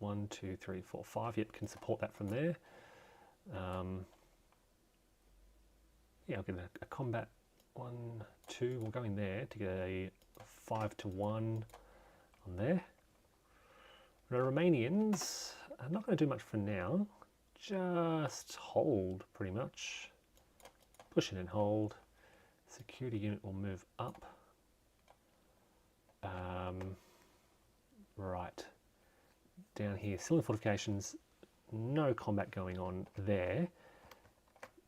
1, 2, 3, 4, 5. Yep, can support that from there. Yeah, I'll get a combat 1, 2. We'll go in there to get a 5-1 on there. The Romanians are not going to do much for now. Just hold, pretty much. Push in and hold. Security unit will move up. Right. Down here, still in fortifications. No combat going on there.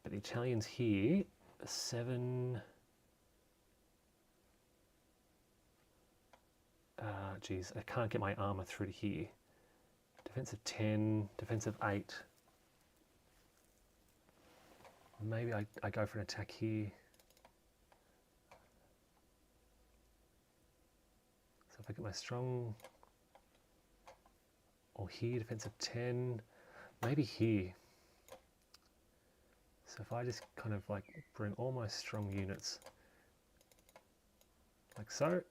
But the Italians here, 7... geez, I can't get my armor through to here. Defensive 10, defensive 8. Maybe I go for an attack here. So if I get my strong... Or here, defensive 10. Maybe here. So if I just kind of like bring all my strong units like so.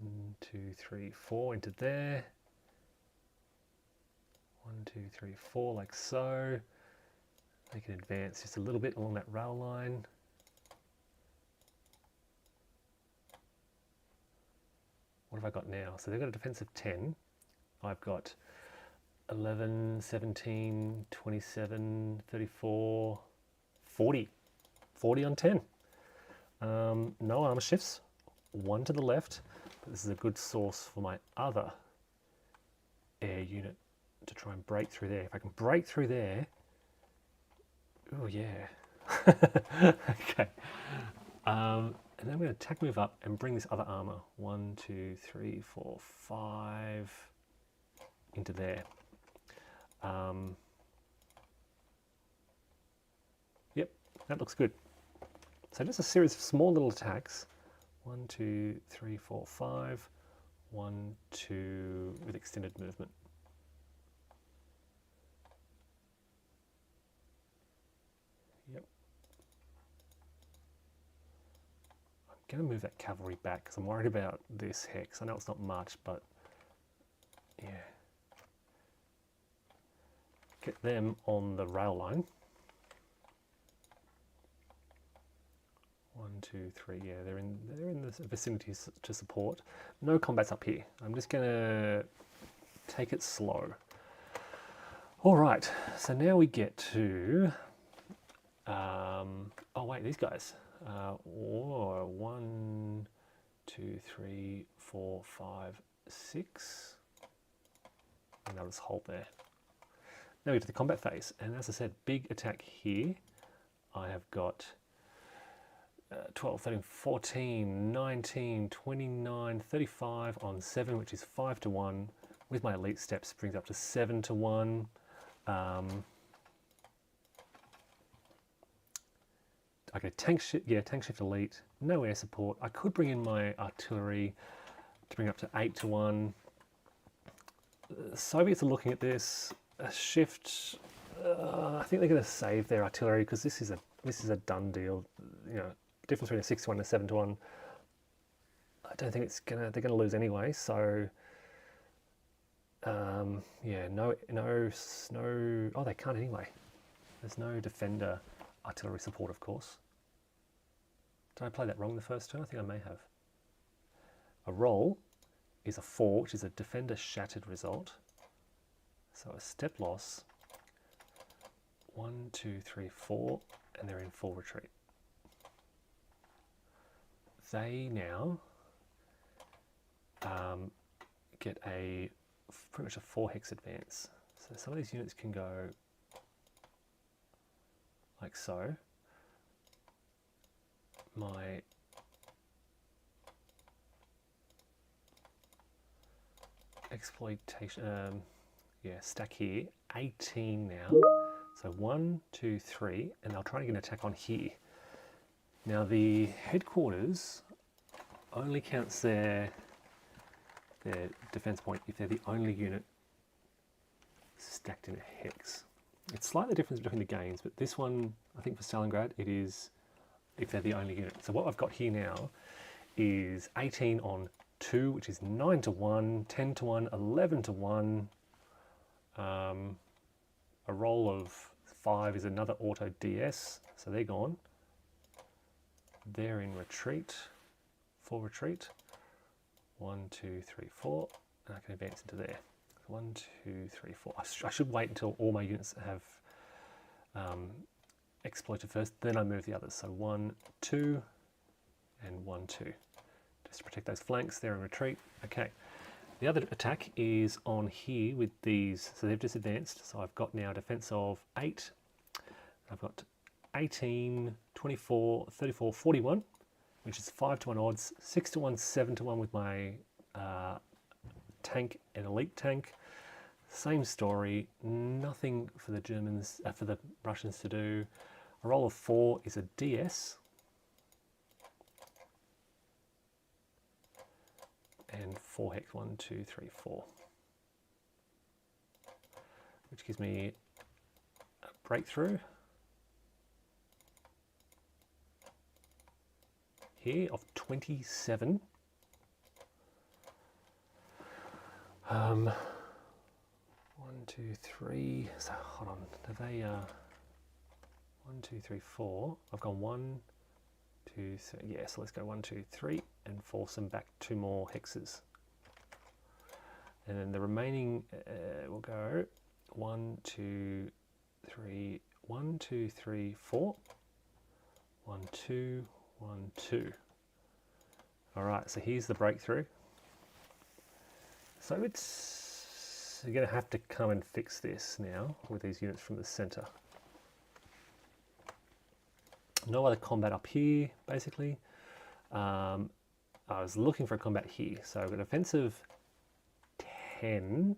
1, 2, 3, 4 into there. 1, 2, 3, 4 like so. They can advance just a little bit along that rail line. What have I got now? So they've got a defensive 10. I've got 11, 17, 27, 34, 40. 40 on 10. No armor shifts. 1 to the left. But this is a good source for my other air unit to try and break through there. If I can break through there... Oh, yeah. Okay. And then I'm going to attack move up and bring this other armor. 1, 2, 3, 4, 5 into there. Yep, That looks good. So just a series of small little attacks. 1, 2, 3, 4, 5. 1, 2 with extended movement. Yep. I'm going to move that cavalry back because I'm worried about this hex. I know it's not much, but yeah. Get them on the rail line. 1, 2, 3. Yeah, they're in the vicinity to support. No combats up here. I'm just gonna take it slow. All right. So now we get to. Oh wait, these guys. 1, 2, 3, 4, 5, 6. And I'll just hold there. Now we get to the combat phase, and as I said, big attack here. I have got 12, 13, 14, 19, 29, 35 on 7, which is 5 to 1. With my elite steps, brings up to 7 to 1. Okay, tank shift elite, no air support. I could bring in my artillery to bring up to 8 to 1. The Soviets are looking at this. A shift. I think they're going to save their artillery because this is a done deal. You know, difference between a 6 to 1 and a 7 to 1. I don't think they're going to lose anyway. So yeah, no. Oh, they can't anyway. There's no defender artillery support, of course. Did I play that wrong the first turn? I think I may have. A roll is a 4, which is a defender shattered result. So a step loss, 1, 2, 3, 4, and they're in full retreat. They now get pretty much a 4 hex advance. So some of these units can go like so. My exploitation, stack here, 18 now. So 1, 2, 3, and they'll try to get an attack on here. Now the headquarters only counts their defense point if they're the only unit stacked in a hex. It's slightly different between the games, but this one, I think for Stalingrad, it is if they're the only unit. So what I've got here now is 18 on 2, which is 9 to 1, 10 to 1, 11 to 1. A roll of 5 is another auto DS, so they're gone. They're in retreat, full retreat. 1, 2, 3, 4, and I can advance into there. 1, 2, 3, 4. I should wait until all my units have exploited first, then I move the others. So 1, 2, and 1, 2. Just to protect those flanks, they're in retreat. Okay. The other attack is on here with these, so they've just advanced. So I've got now a defense of 8. I've got 18, 24, 34, 41, which is 5 to 1 odds, 6 to 1, 7 to 1 with my tank and elite tank. Same story, nothing for the Germans, for the Russians to do. A roll of 4 is a DS. And 4 hex, 1, 2, 3, 4. Which gives me a breakthrough here of 27. 1, 2, 3. So hold on. Have they 1, 2, 3, 4. I've gone 1, 2, 3. Yeah, so let's go 1, 2, 3 and force them back 2 more hexes. And then the remaining will go 1, 2, 3, 1, 2, 3, 4. 1, 2, 1, 2. All right, so here's the breakthrough. So you're going to have to come and fix this now with these units from the center. No other combat up here, basically. I was looking for a combat here. So I've got offensive 10.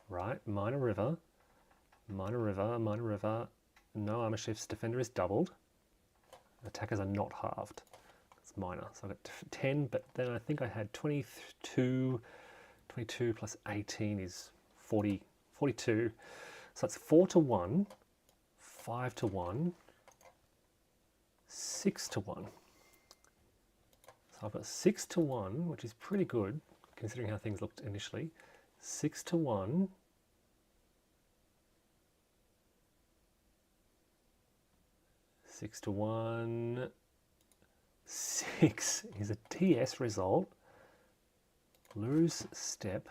Right, minor river. Minor river, minor river. No armor shifts. Defender is doubled. Attackers are not halved. It's minor. So I got 10, but then I think I had 22. 22 plus 18 is 40, 42. So it's 4 to 1, 5 to 1, 6 to 1. So I've got 6 to 1, which is pretty good considering how things looked initially. 6 to 1. 6 to 1. 6 is a TS result. Lose step.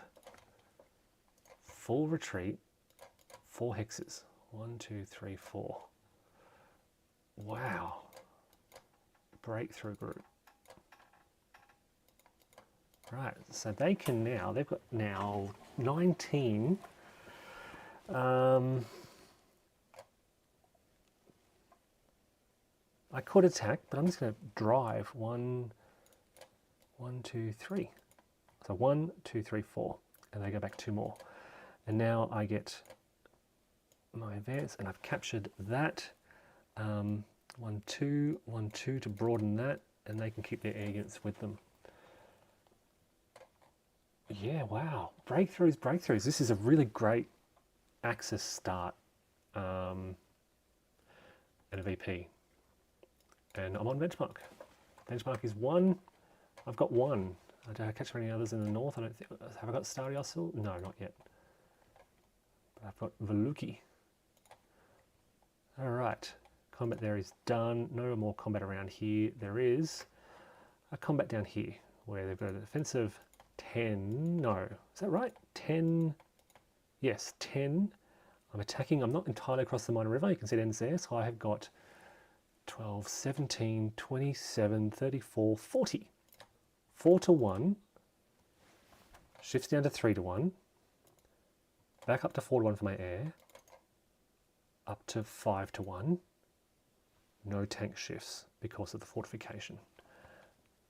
Full retreat. 4 hexes. 1, 2, 3, 4. Wow. Breakthrough group. Right, so they can now, they've got now 19. I could attack, but I'm just going to drive 1, 2, 3. So 1, 2, 3, 4, and they go back 2 more. And now I get my advance, and I've captured that. 1, 2, 1, 2 to broaden that, and they can keep their air units with them. Yeah, wow. Breakthroughs, breakthroughs. This is a really great Axis start and a VP. And I'm on benchmark. Benchmark is 1. I've got 1. Did I catch any others in the north? I don't think. Have I got Stariosil? No, not yet. But I've got Veluki. All right. Combat there is done. No more combat around here. There is a combat down here where they've got a defensive 10. No. Is that right? 10. Yes, 10. I'm attacking. I'm not entirely across the minor river. You can see it ends there. So I have got 12, 17, 27, 34, 40. 4 to 1. Shifts down to 3 to 1. Back up to 4 to 1 for my air. Up to 5 to 1. No tank shifts because of the fortification.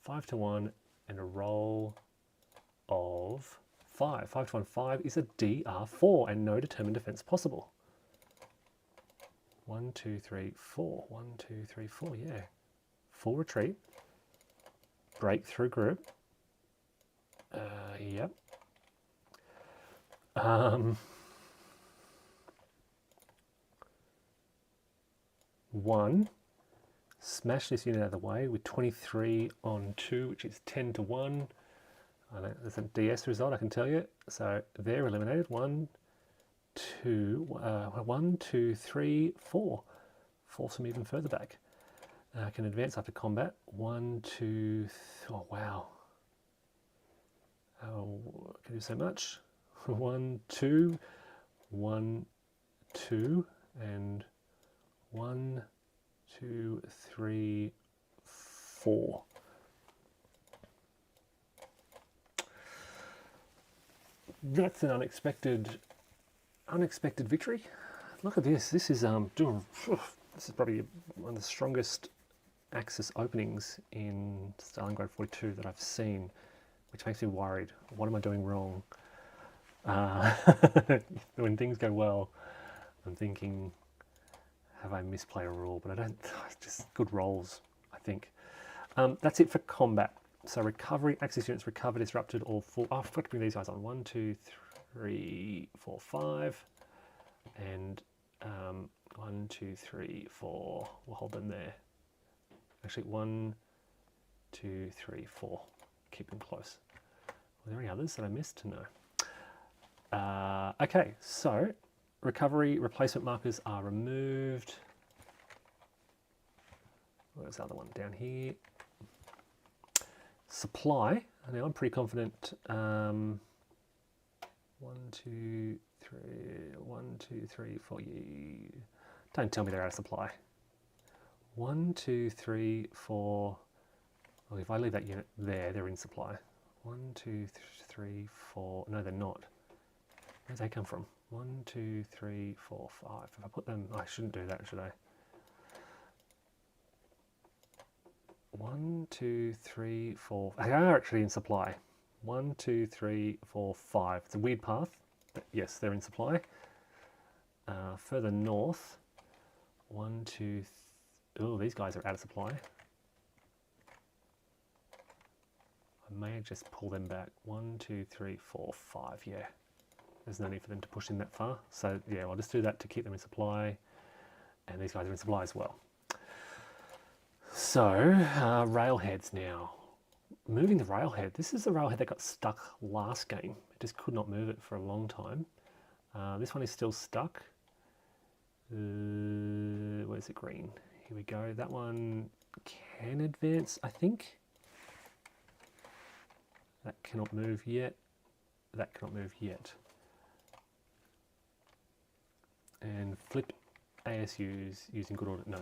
5 to 1 and a roll of 5. 5 to 1, 5 is a DR4 and no determined defense possible. 1, 2, 3, 4. 1, 2, 3, 4, yeah. Full retreat. Breakthrough group. Yep. 1. Smash this unit out of the way with 23 on 2, which is 10 to 1. That's a DS result, I can tell you. So they're eliminated. 1, 2, 1, 2, 3, 4. Force them even further back. I can advance after combat. 1, 2, oh wow. Oh, I can do so much. 1, 2, 1, 2, and 1, 2, 3, 4. That's an unexpected victory. Look at this. This is probably one of the strongest Axis openings in Stalingrad 42 that I've seen, which makes me worried. What am I doing wrong? When things go well, I'm thinking, have I misplayed a rule? But I don't. Just good rolls, I think. That's it for combat. So recovery, Axis units recover, disrupted, or full. Oh, I forgot to bring these guys on. 1, 2, 3, 4, 5, and 1, 2, 3, 4. We'll hold them there. Actually, 1, 2, 3, 4. Keep them close. Were there any others that I missed? No. Okay, so recovery replacement markers are removed. Where's the other one? Down here. Supply. Now I'm pretty confident. 1, 2, 3. 1, 2, 3, 4. Don't tell me they're out of supply. 1, 2, 3, 4. Well, if I leave that unit there, they're in supply. 1, 2, 3, 4. No, they're not. Where did they come from? 1, 2, 3, 4, 5. If I put them, I shouldn't do that, should I? 1, 2, 3, 4. They are actually in supply. 1, 2, 3, 4, 5. It's a weird path, but yes, they're in supply. further north, 1, 2, oh, these guys are out of supply. I may just pull them back. 1, 2, 3, 4, 5, yeah. There's no need for them to push in that far. So yeah, I'll just do that to keep them in supply. And these guys are in supply as well. So, railheads now. Moving the railhead. This is the railhead that got stuck last game. It just could not move it for a long time. This one is still stuck. Where's the green? Here we go. That one can advance, I think. That cannot move yet. That cannot move yet. And flip ASUs using good order. No.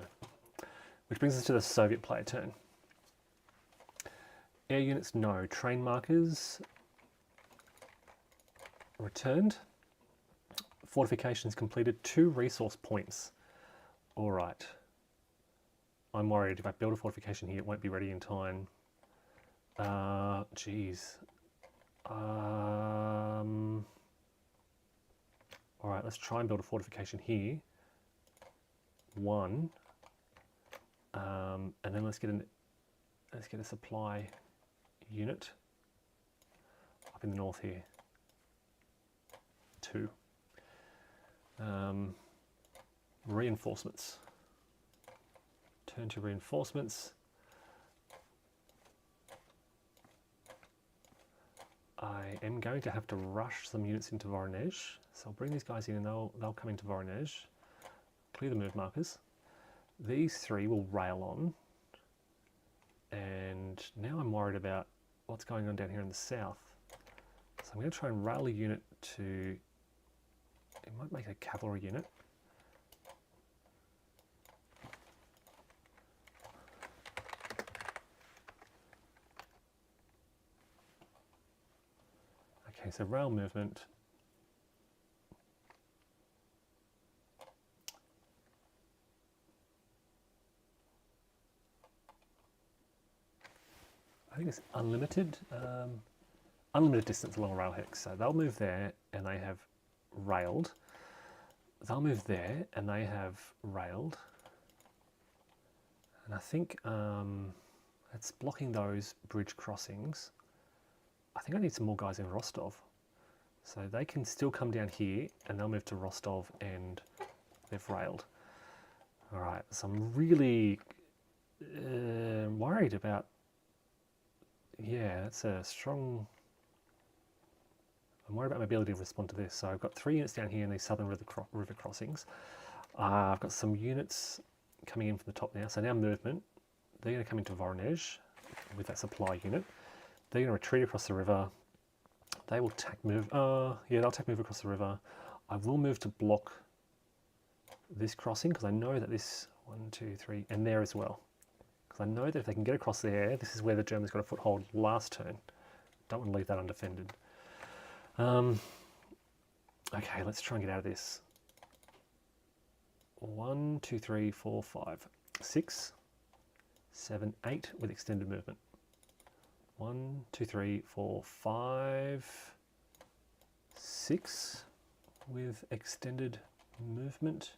Which brings us to the Soviet player turn. Air units, no. Train markers, returned. Fortifications completed, 2 resource points. All right. I'm worried if I build a fortification here, it won't be ready in time. Geez. All right, let's try and build a fortification here. 1. And then let's get a supply unit up in the north here. 2. Reinforcements. Turn to reinforcements. I am going to have to rush some units into Voronezh, so I'll bring these guys in and they'll come into Voronezh. Clear the move markers. These 3 will rail on, and now I'm worried about what's going on down here in the south. So I'm going to try and rail a unit to, it might make a cavalry unit. Okay, so rail movement. I think it's unlimited, unlimited distance along a rail hex. So they'll move there and they have railed. They'll move there and they have railed. And I think it's blocking those bridge crossings. I think I need some more guys in Rostov. So they can still come down here and they'll move to Rostov and they've railed. All right, so I'm really worried about, yeah, that's a strong, I'm worried about my ability to respond to this. So I've got 3 units down here in these southern river crossings. I've got some units coming in from the top now. So now movement, they're going to come into Voronezh with that supply unit. They're going to retreat across the river. They will tack move, yeah, they'll tack move across the river. I will move to block this crossing because I know that this, 1, 2, 3, and there as well. Because I know that if they can get across there, this is where the Germans got a foothold last turn. Don't want to leave that undefended. Okay, let's try and get out of this. 1, 2, 3, 4, 5, 6, 7, 8 with extended movement. 1, 2, 3, 4, 5, 6 with extended movement.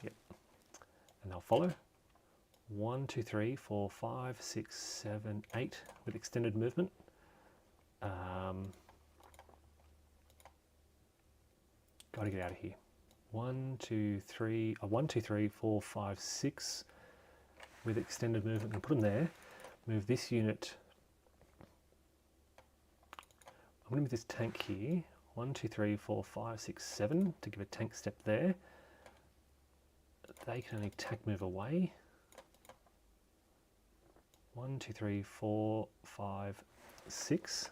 Yep. And they'll follow. 1, 2, 3, 4, 5, 6, 7, 8 with extended movement. Got to get out of here. 1, 2, 3, 1, 2, 3, 4, 5, 6 with extended movement. I'm going to put them there. Move this unit. I'm going to move this tank here. 1, 2, 3, 4, 5, 6, 7 to give a tank step there. They can only tack move away. 1, 2, 3, 4, 5, 6.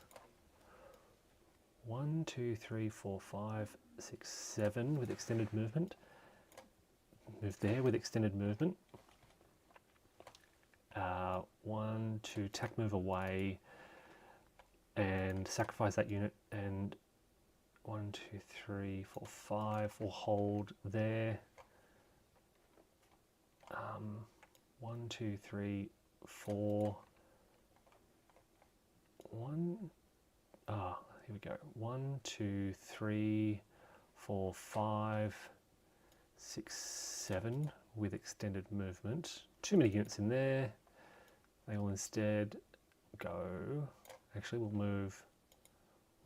1, 2, 3, 4, 5, 6, 7 with extended movement. Move there with extended movement. 1, 2, tack move away and sacrifice that unit. And 1, 2, 3, 4, 5 will hold there. 1, 2, 3, 4. Here we go. 1, 2, 3, 4, 5, 6, 7 with extended movement. Too many units in there. They will instead go... Actually, we'll move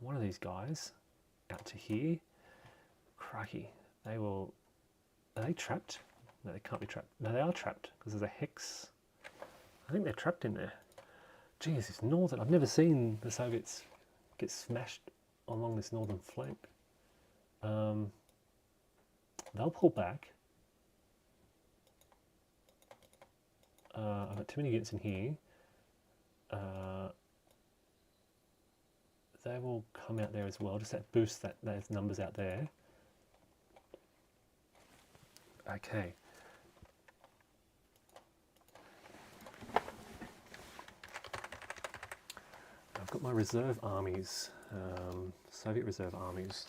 one of these guys out to here. Crikey. They will... Are they trapped? No, they can't be trapped. No, they are trapped because there's a hex. I think they're trapped in there. Geez, it's northern. I've never seen the Soviets get smashed along this northern flank. They'll pull back. I've got too many units in here. They will come out there as well. Just that boost those numbers out there. Okay. I've got my reserve armies, Soviet reserve armies.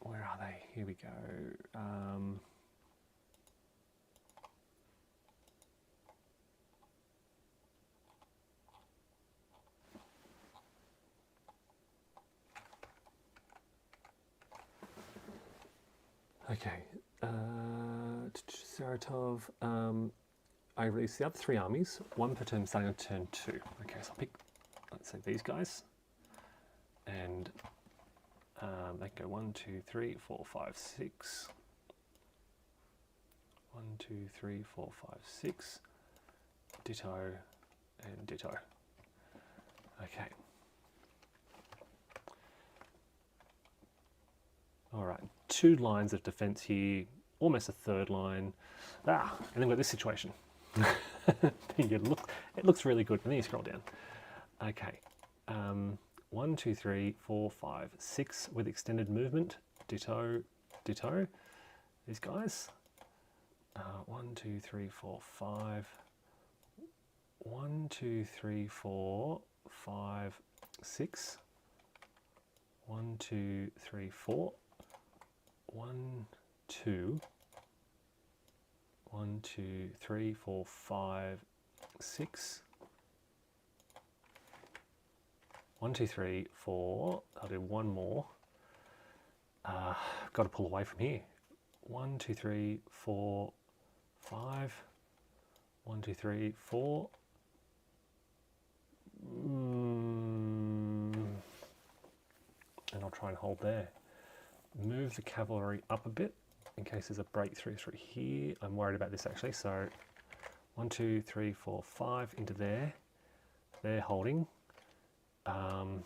Where are they? Here we go. Okay. Saratov. I released the other 3 armies, 1 per turn starting on turn 2. Okay, so I'll pick, let's say, these guys. And they can go 1, 2, 3, 4, 5, 6. 1, 2, 3, 4, 5, 6. Ditto and ditto. Okay. All right, 2 lines of defense here, almost a 3rd line. And then we've got this situation. It looks really good. And then you scroll down. Okay. 1, 2, 3, 4, 5, 6 with extended movement. Ditto, ditto. These guys. 1, 2, 3, 4, 5. 1, 2, 3, 4, 5, 6. 1, 2, 3, 4. 1, 2. 1, 2, 3, 4, 5, 6. 1, 2, 3, 4. I'll do 1 more. Got to pull away from here. 1, 2, 3, 4, 5. 1, 2, 3, 4. And I'll try and hold there. Move the cavalry up a bit in case there's a breakthrough through here. I'm worried about this actually. So 1, 2, 3, 4, 5 into there. They're holding. I'll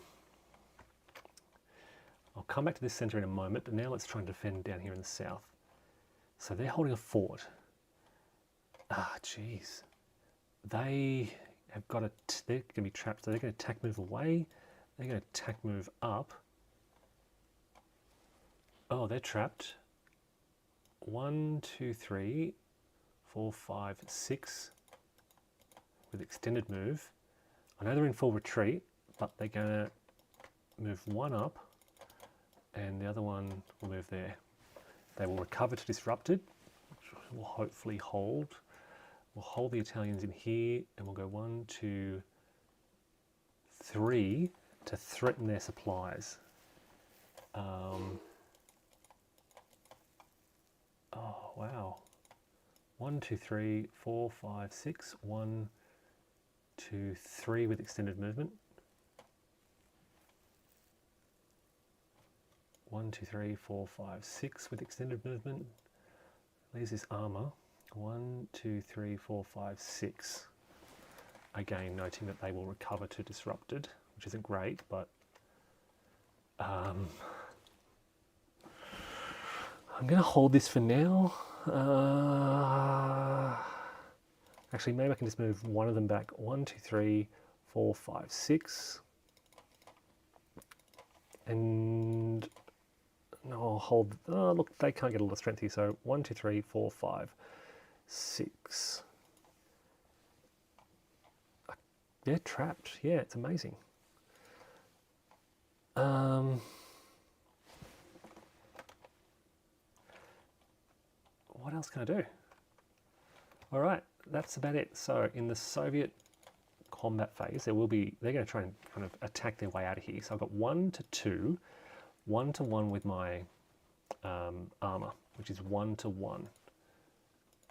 come back to this centre in a moment, but now let's try and defend down here in the south. So they're holding a fort. Jeez. They have got they're going to be trapped, so they're going to attack move away. They're going to attack move up. Oh, they're trapped. 1, 2, 3, 4, 5, 6 with extended move. I know they're in full retreat, but they're going to move 1 up and the other one will move there. They will recover to disrupted, which will hopefully hold. We'll hold the Italians in here and we'll go 1, 2, 3 to threaten their supplies. Oh, wow. 1, 2, 3, 4, 5, 6. 1, 2, 3 with extended movement. 1, 2, 3, 4, 5, 6 with extended movement. Leaves this armour. 1, 2, 3, 4, 5, 6. Again, noting that they will recover to disrupted, which isn't great, but I'm going to hold this for now. Actually, maybe I can just move one of them back. 1, 2, 3, 4, 5, 6. And no, I'll hold. Oh, look, they can't get a lot of strength here. So 1, 2, 3, 4, 5, 6. They're trapped. Yeah, it's amazing. What else can I do? All right, that's about it. So in the Soviet combat phase, they're going to try and kind of attack their way out of here. So I've got 1 to 2, 1 to 1 with my armor, which is 1 to 1.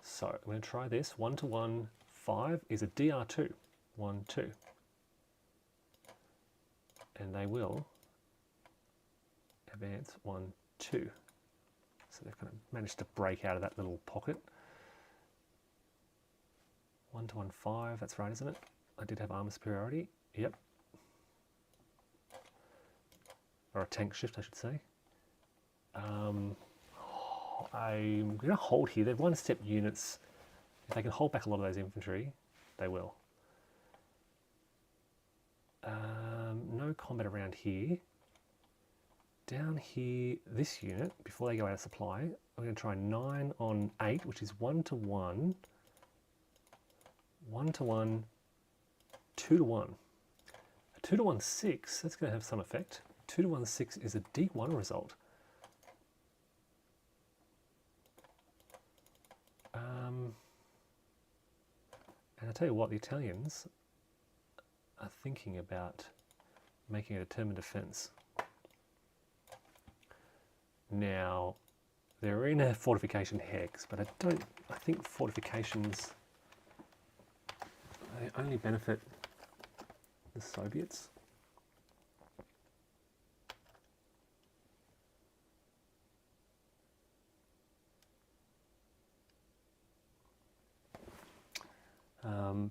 So I'm going to try this. 1 to 1, 5 is a DR2. 1, 2. And they will advance 1, 2. So they've kind of managed to break out of that little pocket. 1 to 1, 5. That's right, isn't it? I did have armor superiority. Yep. Or a tank shift, I should say. I'm going to hold here. They're one-step units. If they can hold back a lot of those infantry, they will. No combat around here. Down here, this unit, before they go out of supply, I'm going to try 9 on 8, which is 1 to 1, 1 to 1, 2 to 1. A 2 to 1, 6, that's going to have some effect. 2 to 1, 6 is a D1 result. And I tell you what, the Italians are thinking about making a determined defense. Now, they're in a fortification hex, but I think fortifications, they only benefit the Soviets.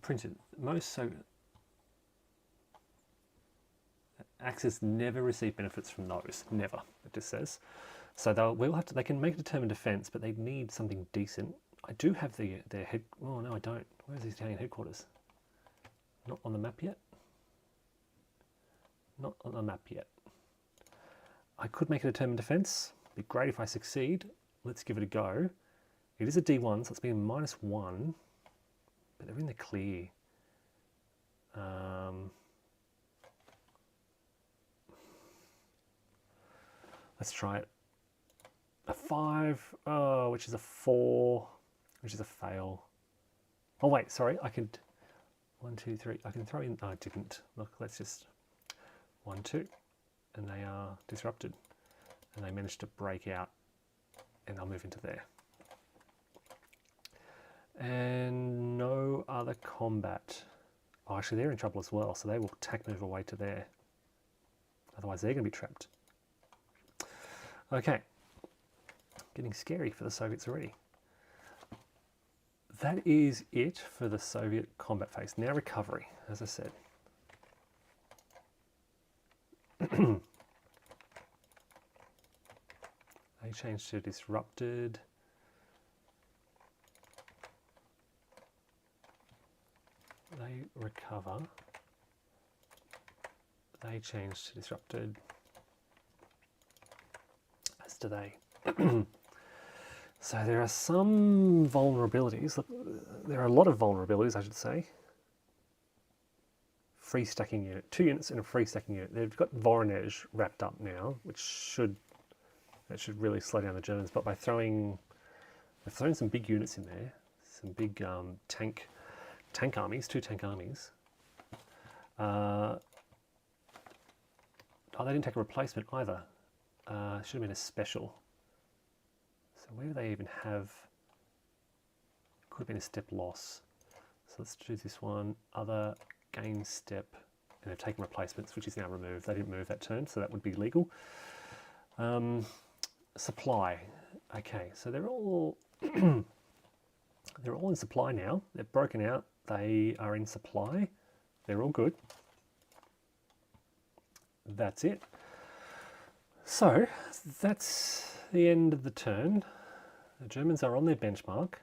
Printed, Axis never receive benefits from those, never, it just says. So they can make a determined defense, but they need something decent. I do have their head, oh no I don't. Where's the Italian headquarters? Not on the map yet? Not on the map yet. I could make a determined defense, be great if I succeed. Let's give it a go. It is a D1, so it's being -1, but they're in the clear. Let's try it. A 5, oh, which is a 4, which is a fail. Oh wait, sorry, I could, 1, 2, 3, I can throw in, oh, I didn't. Look, let's just, 1, 2, and they are disrupted. And they managed to break out, and I'll move into there. And no other combat. Oh, actually they're in trouble as well, so they will attack move away to there. Otherwise they're going to be trapped. Okay, getting scary for the Soviets already. That is it for the Soviet combat phase. Now recovery, as I said. They changed to disrupted. They recover. They change to disrupted. As do they. So there are some vulnerabilities. Look, there are a lot of vulnerabilities, I should say. Free stacking unit. 2 units in a free stacking unit. They've got Voronezh wrapped up now, which should really slow down the Germans. But by they've thrown some big units in there, some big tank armies, 2 tank armies. Oh, they didn't take a replacement either. Should have been a special. So where do they even have? Could have been a step loss. So let's choose this one. Other gain step, and they've taken replacements, which is now removed. They didn't move that turn, so that would be legal. Supply. Okay, so they're all they're all in supply now. They're broken out. They are in supply. They're all good. That's it. So that's the end of the turn. The Germans are on their benchmark.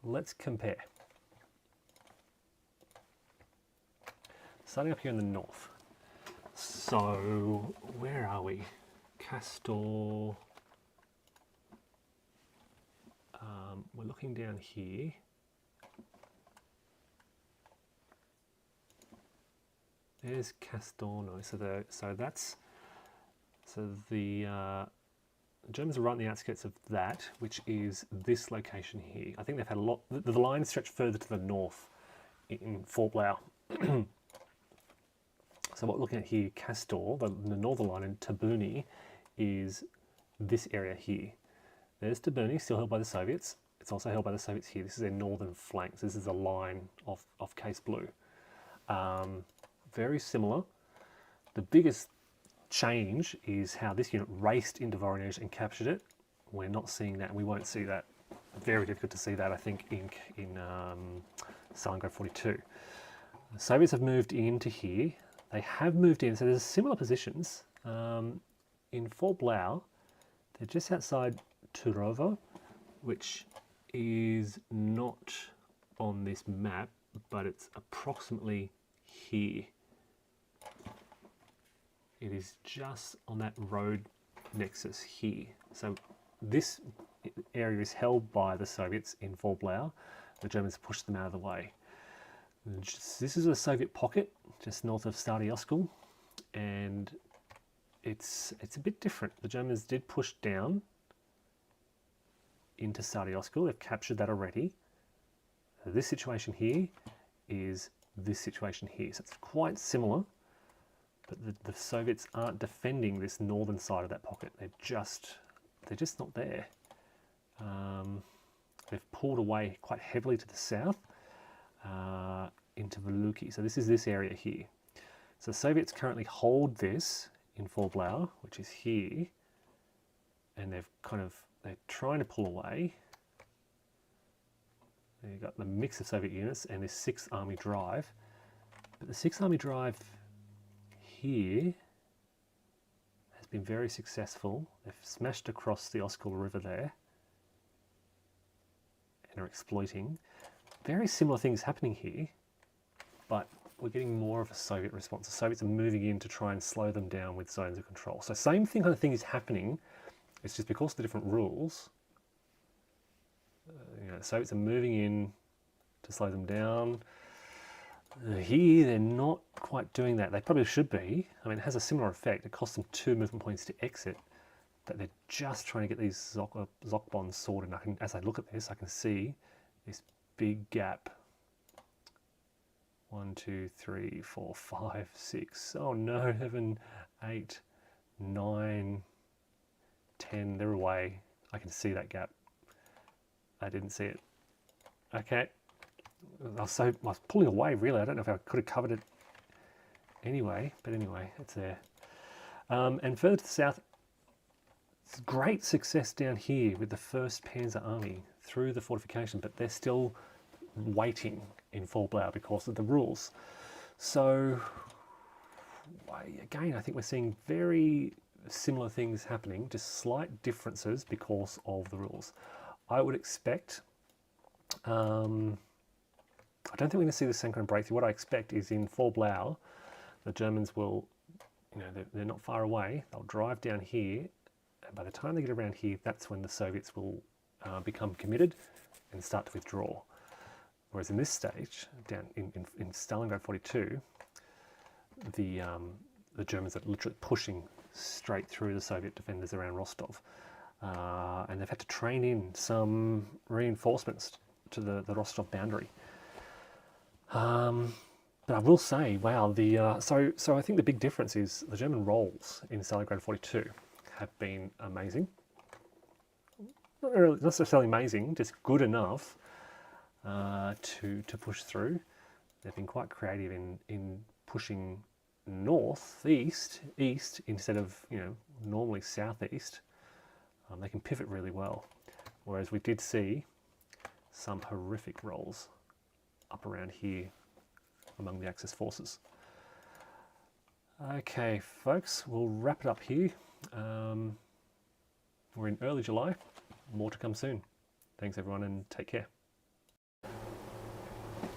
Let's compare. Starting up here in the north. So where are we? Castor. We're looking down here. There's Castorno. So the The Germans are right on the outskirts of that, which is this location here. I think they've had a lot, the line stretched further to the north in Fort Blau. So what we're looking at here, Castor, the northern line, and Tabuni is this area here. There's Tabuni, still held by the Soviets. It's also held by the Soviets here. This is their northern flank. So this is a line of Case Blue. Very similar. The biggest change is how this unit raced into Voronezh and captured it. We're not seeing that. We won't see that. Very difficult to see that, I think, in Stalingrad 42. The Soviets have moved into here. They have moved in, so there's similar positions. In Fort Blau, they're just outside Turovo, which is not on this map, but it's approximately here. It is just on that road nexus here. So this area is held by the Soviets in Fort Blau. The Germans pushed them out of the way. This is a Soviet pocket just north of Stary Oskol, and it's a bit different. The Germans did push down into Stary Oskol. They've captured that already. This situation here is this situation here. So it's quite similar, but the Soviets aren't defending this northern side of that pocket. They're just not there. They've pulled away quite heavily to the south into Veluki. So this is this area here. So the Soviets currently hold this in Fort Blau, which is here, and they're trying to pull away. You've got the mix of Soviet units and this 6th Army drive. But the 6th Army drive here has been very successful. They've smashed across the Oskol River there and are exploiting. Very similar things happening here, but we're getting more of a Soviet response. The Soviets are moving in to try and slow them down with zones of control. So same kind of thing is happening. It's just because of the different rules. The Soviets are moving in to slow them down. Here, they're not quite doing that. They probably should be. I mean, it has a similar effect. It costs them 2 movement points to exit, but they're just trying to get these Zokbons sorted. And as I look at this, I can see this big gap. 1, 2, 3, 4, 5, 6. Oh no, 7, 8, 9, 10. They're away. I can see that gap. I didn't see it. Okay. I was pulling away, really. I don't know if I could have covered it anyway, but anyway, it's there. And further to the south, it's great success down here with the 1st Panzer Army through the fortification, but they're still waiting in Fort Blau because of the rules. So, again, I think we're seeing very similar things happening, just slight differences because of the rules. I would expect, I don't think we're going to see the synchron breakthrough. What I expect is in Fort Blau, the Germans will, they're not far away. They'll drive down here, and by the time they get around here, that's when the Soviets will become committed and start to withdraw. Whereas in this stage, down in Stalingrad 42, the Germans are literally pushing straight through the Soviet defenders around Rostov. And they've had to train in some reinforcements to the Rostov boundary. But I will say, wow, so I think the big difference is the German rolls in Stalingrad 42 have been amazing. Not necessarily amazing, just good enough to push through. They've been quite creative in pushing east instead of normally southeast. They can pivot really well, whereas we did see some horrific rolls up around here among the Axis forces. Okay, folks, we'll wrap it up here. We're in early July. More to come soon. Thanks, everyone, and take care.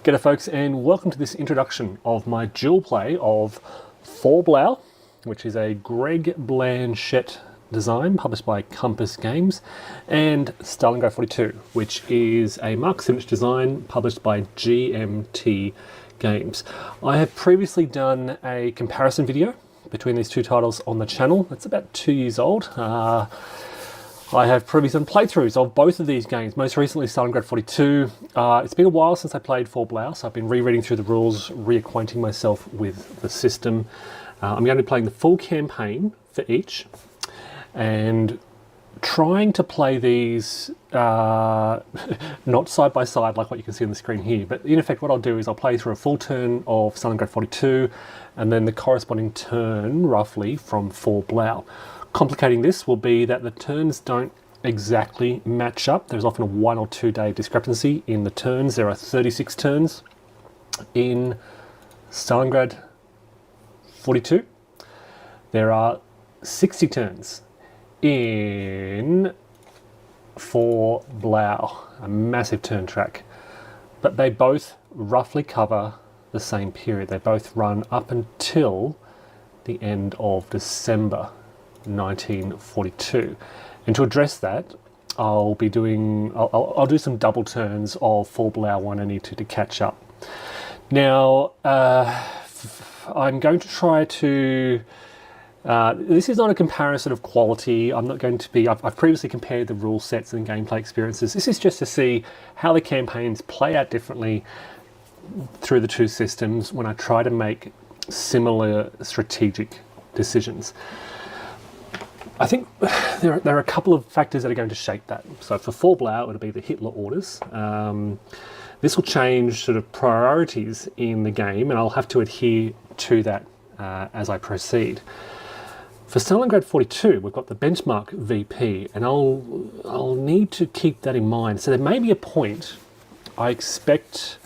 G'day, folks, and welcome to this introduction of my dual play of Fort Blau, which is a Greg Blanchette design published by Compass Games, and Stalingrad 42, which is a Mark Simich design published by GMT Games. I have previously done a comparison video between these two titles on the channel. It's about 2 years old. I have previously done playthroughs of both of these games, most recently Stalingrad 42. It's been a while since I played For Blau, so I've been rereading through the rules, reacquainting myself with the system. I'm going to be playing the full campaign for each, and trying to play these not side by side like what you can see on the screen here, but in effect what I'll do is I'll play through a full turn of Stalingrad 42 and then the corresponding turn roughly from For Blau. Complicating this will be that the turns don't exactly match up. There's often a 1 or 2 day discrepancy in the turns. There are 36 turns in Stalingrad 42. There are 60 turns in For Blau, a massive turn track. But they both roughly cover the same period. They both run up until the end of December 1942. And to address that, I'll do some double turns of For Blau 1 and E2 to catch up. Now, I'm going to try to this is not a comparison of quality. I'm not going to be, I've previously compared the rule sets and gameplay experiences. This is just to see how the campaigns play out differently through the two systems when I try to make similar strategic decisions. I think there are a couple of factors that are going to shape that. So for For Blau, it'll be the Hitler orders. This will change sort of priorities in the game, and I'll have to adhere to that as I proceed. For Stalingrad 42, we've got the benchmark VP, and I'll need to keep that in mind. So there may be a point, I expect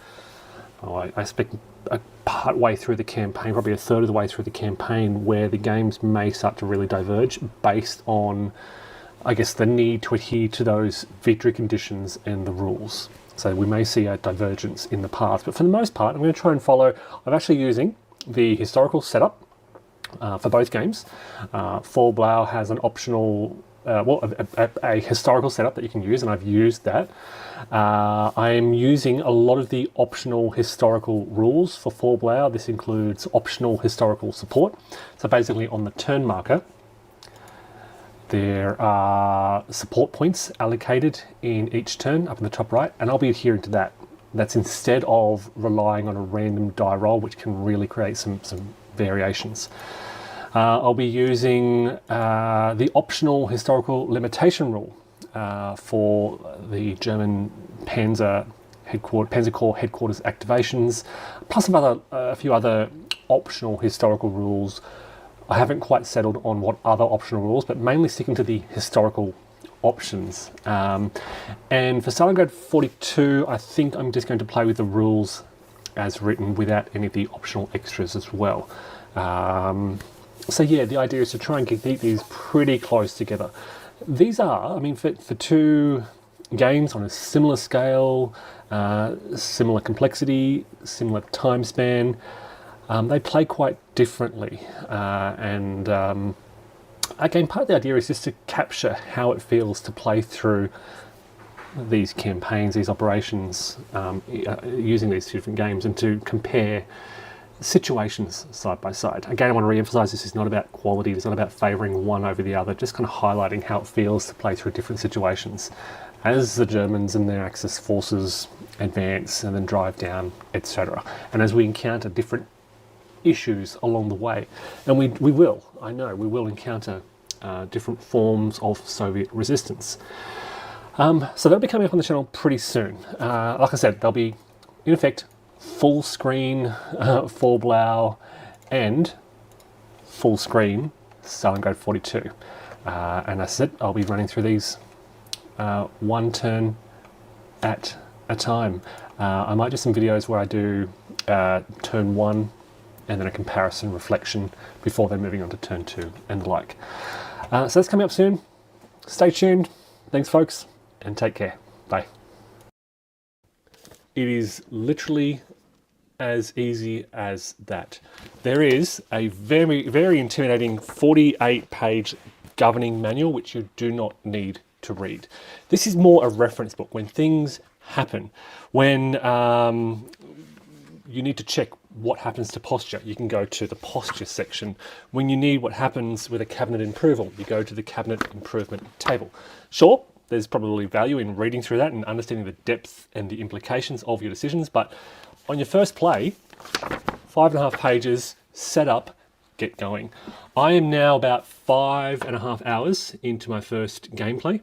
a part way through the campaign, probably a third of the way through the campaign, where the games may start to really diverge based on, I guess, the need to adhere to those victory conditions and the rules. So we may see a divergence in the path, but for the most part, I'm going to try and follow. I'm actually using the historical setup for both games. For Blau has an optional, a historical setup that you can use, and I've used that. I am using a lot of the optional historical rules for For Blau. This includes optional historical support. So basically on the turn marker, there are support points allocated in each turn up in the top right, and I'll be adhering to that. That's instead of relying on a random die roll, which can really create some variations. I'll be using the optional historical limitation rule for the German Panzer Corps headquarters activations, plus a few other optional historical rules. I haven't quite settled on what other optional rules, but mainly sticking to the historical options. And for Stalingrad 42, I think I'm just going to play with the rules as written without any of the optional extras as well. So yeah, the idea is to try and keep these pretty close together. These are, I mean, for two games on a similar scale, similar complexity, similar time span, they play quite differently. Again, part of the idea is just to capture how it feels to play through these campaigns, these operations, using these two different games, and to compare situations side by side. Again, I want to re-emphasize this is not about quality, it's not about favouring one over the other, just kind of highlighting how it feels to play through different situations as the Germans and their Axis forces advance and then drive down, etc. And as we encounter different issues along the way, and we will, I know, we will encounter different forms of Soviet resistance. So that'll be coming up on the channel pretty soon. Like I said, they'll be, in effect, full screen For Blau and full screen Stalingrad 42. And that's it. I'll be running through these one turn at a time. I might do some videos where I do turn 1 and then a comparison reflection before then moving on to turn 2 and the like. So that's coming up soon. Stay tuned. Thanks, folks, and take care. Bye. It is literally as easy as that. There is a very, very intimidating 48-page governing manual which you do not need to read. This is more a reference book when things happen, when you need to check what happens to posture, you can go to the posture section. When you need what happens with a cabinet improval, you go to the cabinet improvement table. Sure, there's probably value in reading through that and understanding the depth and the implications of your decisions, but on your first play, 5.5 pages, set up, get going. I am now about 5.5 hours into my first gameplay,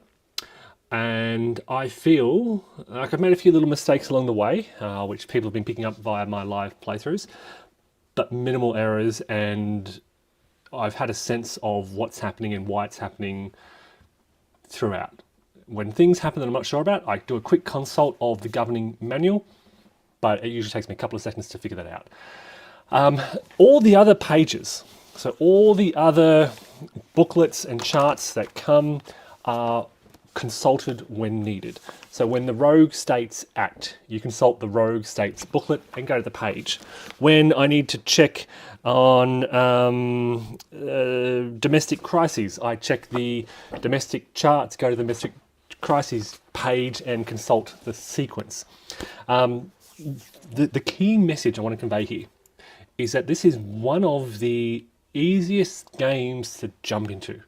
and I feel like I've made a few little mistakes along the way, which people have been picking up via my live playthroughs, but minimal errors, and I've had a sense of what's happening and why it's happening throughout. When things happen that I'm not sure about, I do a quick consult of the governing manual, but it usually takes me a couple of seconds to figure that out. All the other pages, so all the other booklets and charts that come are consulted when needed. So when the rogue states act, you consult the rogue states booklet and go to the page. When I need to check on domestic crises, I check the domestic charts, go to the domestic crises page and consult the sequence. The key message I want to convey here is that this is one of the easiest games to jump into.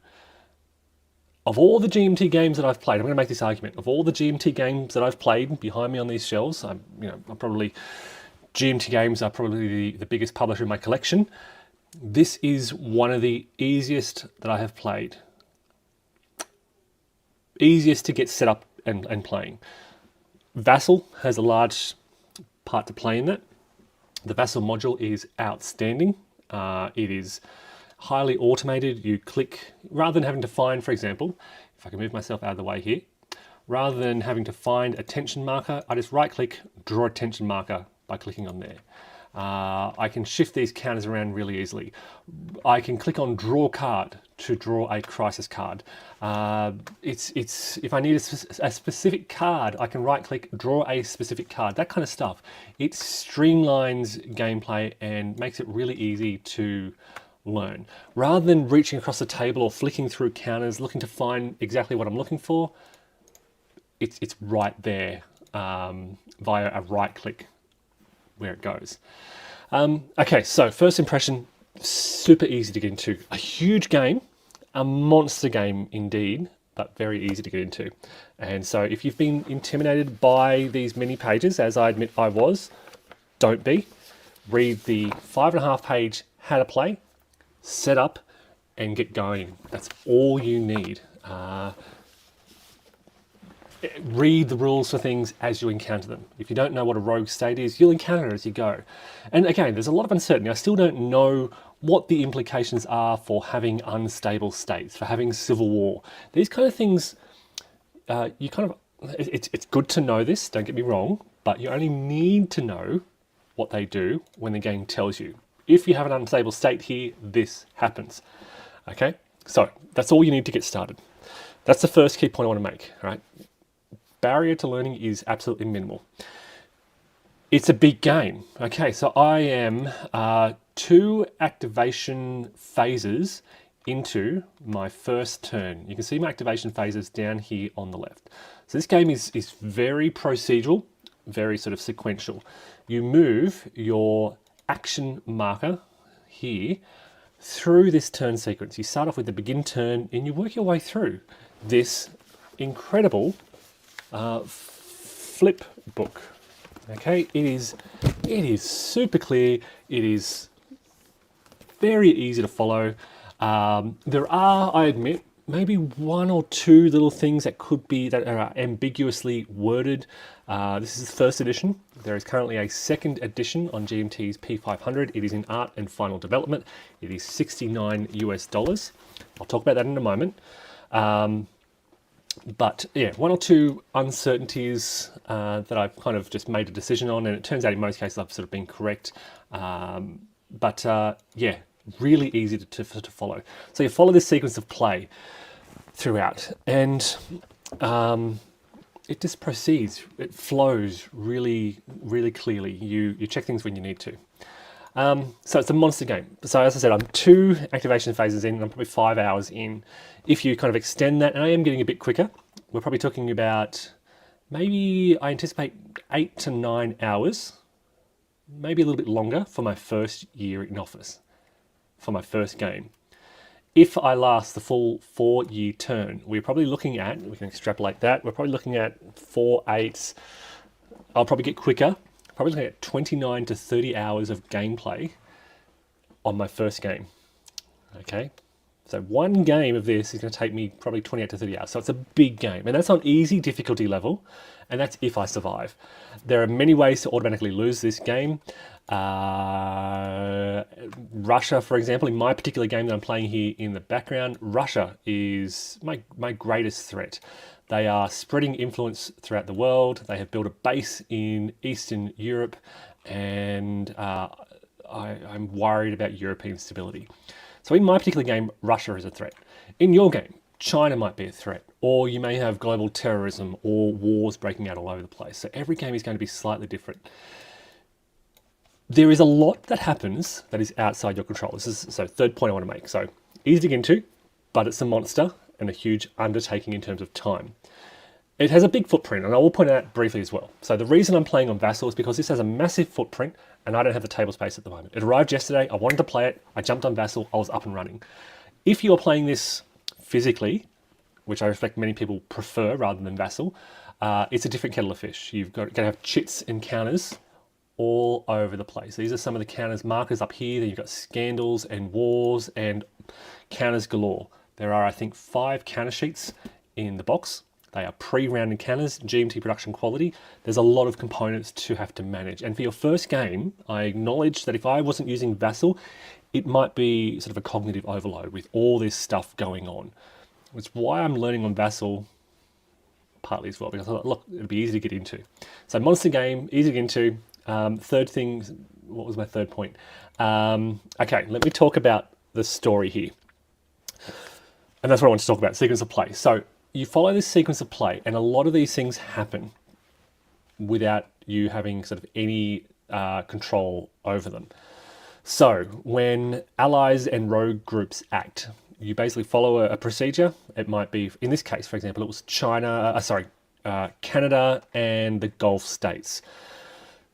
Of all the GMT games that I've played, I'm going to make this argument. Of all the GMT games that I've played behind me on these shelves, GMT games are probably the biggest publisher in my collection. This is one of the easiest that I have played. Easiest to get set up and playing. Vassal has a large part to play in that. The Vassal module is outstanding. It is highly automated. You click, rather than having to find, for example, if I can move myself out of the way here, rather than having to find a tension marker, I just right click, draw a tension marker by clicking on there. I can shift these counters around really easily. I can click on draw card to draw a crisis card. If I need a specific card, I can right click, draw a specific card, that kind of stuff. It streamlines gameplay and makes it really easy to learn. Rather than reaching across the table or flicking through counters, looking to find exactly what I'm looking for, it's right there via a right click where it goes. Okay, so first impression, super easy to get into. A huge game, a monster game indeed, but very easy to get into. And so if you've been intimidated by these mini pages, as I admit I was, don't be. Read the 5.5 page how to play, set up, and get going. That's all you need. Read the rules for things as you encounter them. If you don't know what a rogue state is, you'll encounter it as you go. And again, there's a lot of uncertainty. I still don't know what the implications are for having unstable states, for having civil war. These kind of things, it's good to know this, don't get me wrong, but you only need to know what they do when the game tells you. If you have an unstable state here, this happens. Okay, so that's all you need to get started. That's the first key point I want to make, all right? Barrier to learning is absolutely minimal. It's a big game. Okay, so I am 2 activation phases into my first turn. You can see my activation phases down here on the left. So this game is very procedural, very sort of sequential. You move your action marker here through this turn sequence. You start off with the begin turn and you work your way through this incredible flip book. Okay, it is super clear. It is very easy to follow. There are, I admit, maybe 1 or 2 little things that are ambiguously worded. This is the first edition. There is currently a second edition on GMT's P500. It is in art and final development. It is $69 US. I'll talk about that in a moment. But yeah, 1 or 2 uncertainties that I've kind of just made a decision on, and it turns out in most cases I've sort of been correct. Yeah, really easy to follow. So you follow this sequence of play throughout, and it just proceeds. It flows really, really clearly. You check things when you need to. So it's a monster game. So as I said, I'm 2 activation phases in, and I'm probably 5 hours in. If you kind of extend that, and I am getting a bit quicker, we're probably talking about maybe, I anticipate 8 to 9 hours maybe a little bit longer for my first year in office, for my first game. If I last the full 4-year turn, we're probably looking at, we can extrapolate that, we're probably looking at 4 8s. I'll probably get quicker, probably looking at 29 to 30 hours of gameplay on my first game. Okay, so one game of this is going to take me probably 28 to 30 hours. So it's a big game, and that's on easy difficulty level, and that's if I survive. There are many ways to automatically lose this game. Russia, for example, in my particular game that I'm playing here in the background, Russia is my greatest threat. They are spreading influence throughout the world. They have built a base in Eastern Europe, and I'm worried about European stability. So in my particular game, Russia is a threat. In your game, China might be a threat, or you may have global terrorism or wars breaking out all over the place. So every game is going to be slightly different. There is a lot that happens that is outside your control. This is so third point I want to make. So easy to get into, but it's a monster and a huge undertaking in terms of time. It has a big footprint, and I will point it out briefly as well. So the reason I'm playing on Vassal is because this has a massive footprint, and I don't have the table space at the moment. It arrived yesterday, I wanted to play it, I jumped on Vassal, I was up and running. If you're playing this physically, which I respect many people prefer rather than Vassal, it's a different kettle of fish. You've got to have chits and counters all over the place. These are some of the counters markers up here. Then you've got scandals and wars and counters galore. There are, I think, 5 counter sheets in the box. They are pre-rounded counters, GMT production quality. There's a lot of components to have to manage. And for your first game, I acknowledge that if I wasn't using Vassal, it might be sort of a cognitive overload with all this stuff going on. It's why I'm learning on Vassal partly as well, because I thought, look, it'd be easy to get into. So monster game, easy to get into. Third thing, what was my third point? Okay, let me talk about the story here. And that's what I want to talk about, sequence of play. So you follow this sequence of play, and a lot of these things happen without you having sort of any control over them. So when allies and rogue groups act, you basically follow a procedure. It might be, in this case, for example, it was Canada and the Gulf states.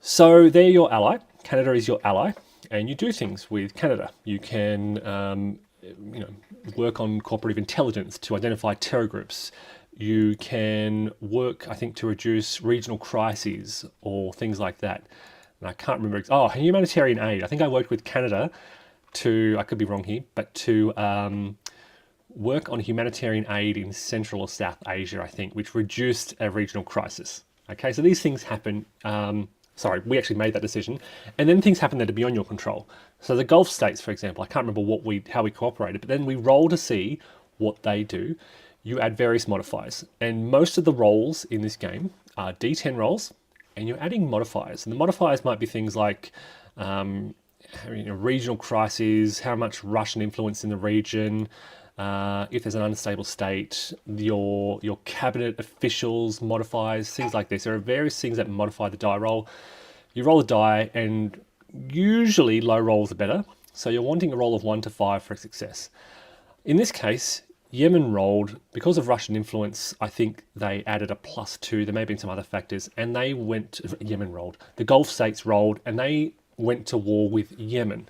So they're your ally. Canada is your ally, and you do things with Canada. You can work on cooperative intelligence to identify terror groups. You can work, I think, to reduce regional crises or things like that. And I can't remember. Oh, humanitarian aid. I think I worked with Canada to, I could be wrong here, but to work on humanitarian aid in Central or South Asia, I think, which reduced a regional crisis. Okay, so these things happen. Sorry, we actually made that decision. And then things happen that are beyond your control. So the Gulf states, for example, I can't remember how we cooperated, but then we roll to see what they do. You add various modifiers. And most of the rolls in this game are D10 rolls, and you're adding modifiers. And the modifiers might be things like regional crises, how much Russian influence in the region, if there's an unstable state, your cabinet officials modifiers, things like this. There are various things that modify the die roll. You roll a die, and usually low rolls are better. So you're wanting a roll of 1 to 5 for success. In this case, Yemen rolled, because of Russian influence, I think they added a +2. There may have been some other factors, and they went, Yemen rolled. The Gulf states rolled, and they went to war with Yemen.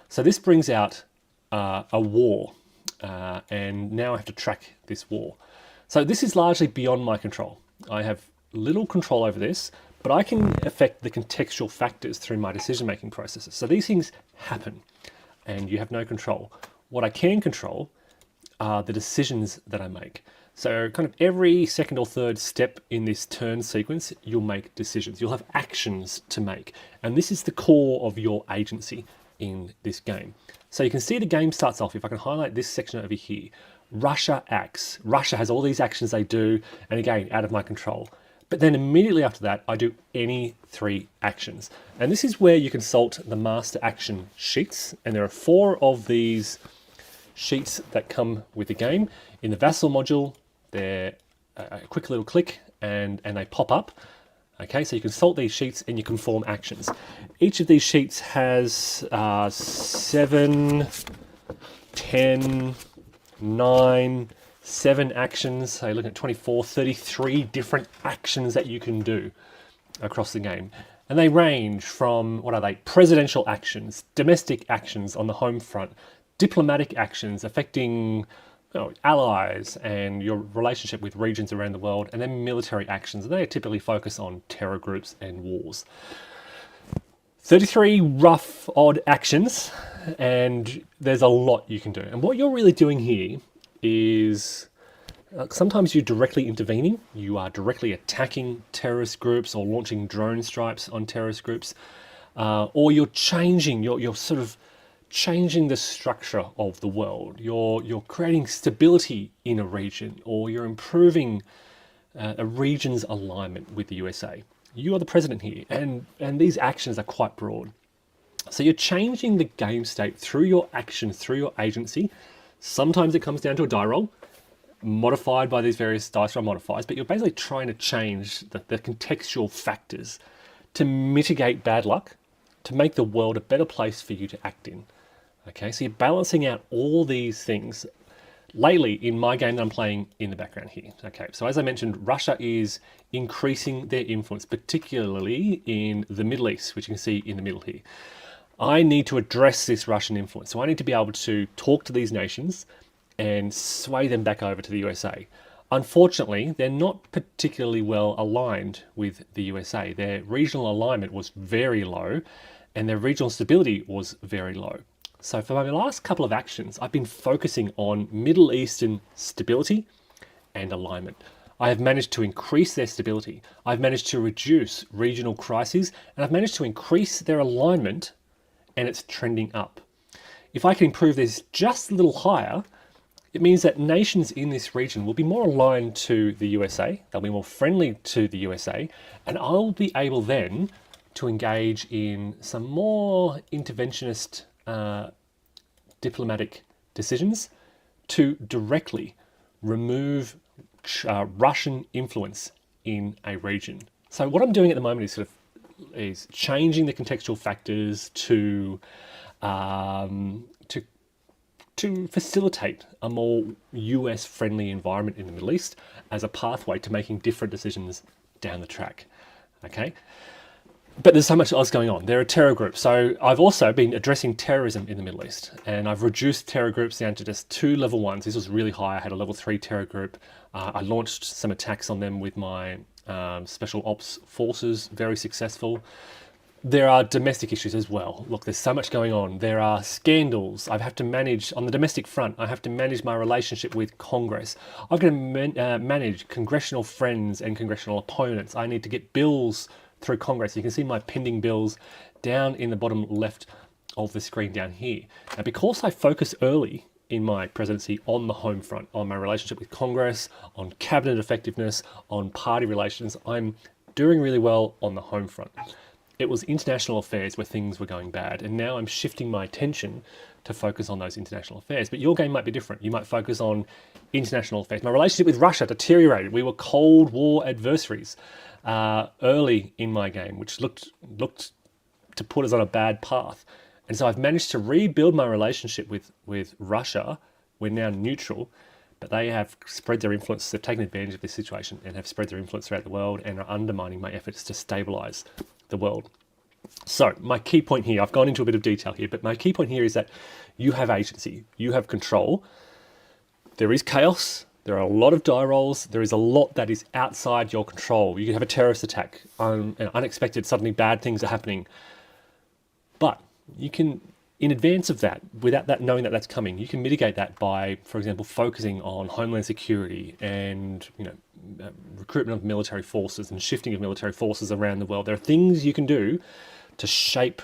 So this brings out a war. And now I have to track this war. So this is largely beyond my control. I have little control over this, but I can affect the contextual factors through my decision-making processes. So these things happen, and you have no control. What I can control are the decisions that I make. So kind of every second or third step in this turn sequence, you'll make decisions. You'll have actions to make. And this is the core of your agency in this game. So you can see the game starts off, if I can highlight this section over here, Russia acts. Russia has all these actions they do, and again, out of my control. But then immediately after that, I do any 3 actions. And this is where you consult the master action sheets. And there are 4 of these sheets that come with the game. In the Vassal module, they're a quick little click and they pop up. Okay, so you consult these sheets and you can form actions. Each of these sheets has 7, 10, 9, 7 actions. So you're looking at 24, 33 different actions that you can do across the game. And they range from, what are they? Presidential actions, domestic actions on the home front, diplomatic actions affecting allies and your relationship with regions around the world, and then military actions. And they typically focus on terror groups and wars. 33 rough, odd actions, and there's a lot you can do. And what you're really doing here is sometimes you're directly intervening, you are directly attacking terrorist groups or launching drone strikes on terrorist groups, or you're changing, you're sort of changing the structure of the world. You're creating stability in a region, or you're improving a region's alignment with the USA. You are the president here, and these actions are quite broad. So you're changing the game state through your actions, through your agency. Sometimes it comes down to a die roll, modified by these various dice roll modifiers, but you're basically trying to change the contextual factors to mitigate bad luck, to make the world a better place for you to act in. Okay, so you're balancing out all these things. Lately, in my game that I'm playing in the background here. Okay, so as I mentioned, Russia is increasing their influence, particularly in the Middle East, which you can see in the middle here. I need to address this Russian influence. So I need to be able to talk to these nations and sway them back over to the USA. Unfortunately, they're not particularly well aligned with the USA. Their regional alignment was very low, and their regional stability was very low. So for my last couple of actions, I've been focusing on Middle Eastern stability and alignment. I have managed to increase their stability. I've managed to reduce regional crises, and I've managed to increase their alignment, and it's trending up. If I can improve this just a little higher, it means that nations in this region will be more aligned to the USA, they'll be more friendly to the USA, and I'll be able then to engage in some more interventionist diplomatic decisions to directly remove Russian influence in a region. So what I'm doing at the moment is changing the contextual factors to facilitate a more US friendly environment in the Middle East as a pathway to making different decisions down the track. Okay. But there's so much else going on. There are terror groups. So I've also been addressing terrorism in the Middle East, and I've reduced terror groups down to just 2 level 1s. This was really high. I had a level 3 terror group. I launched some attacks on them with my special ops forces, very successful. There are domestic issues as well. Look, there's so much going on. There are scandals. I have to manage, on the domestic front, I have to manage my relationship with Congress. I've got to manage congressional friends and congressional opponents. I need to get bills through Congress. You can see my pending bills down in the bottom left of the screen down here. Now, because I focus early in my presidency on the home front, on my relationship with Congress, on cabinet effectiveness, on party relations, I'm doing really well on the home front. It was international affairs where things were going bad, and now I'm shifting my attention to focus on those international affairs. But your game might be different. You might focus on international affairs. My relationship with Russia deteriorated. We were Cold War adversaries early in my game, which looked to put us on a bad path. And so I've managed to rebuild my relationship with Russia. We're now neutral, but they have spread their influence. They've taken advantage of this situation and have spread their influence throughout the world and are undermining my efforts to stabilize the world. So my key point here, I've gone into a bit of detail here, but my key point here is that you have agency, you have control. There is chaos. There are a lot of die rolls. There is a lot that is outside your control. You can have a terrorist attack, unexpected, suddenly bad things are happening. But you can, in advance of that, without that knowing that that's coming, you can mitigate that by, for example, focusing on homeland security and recruitment of military forces and shifting of military forces around the world. There are things you can do to shape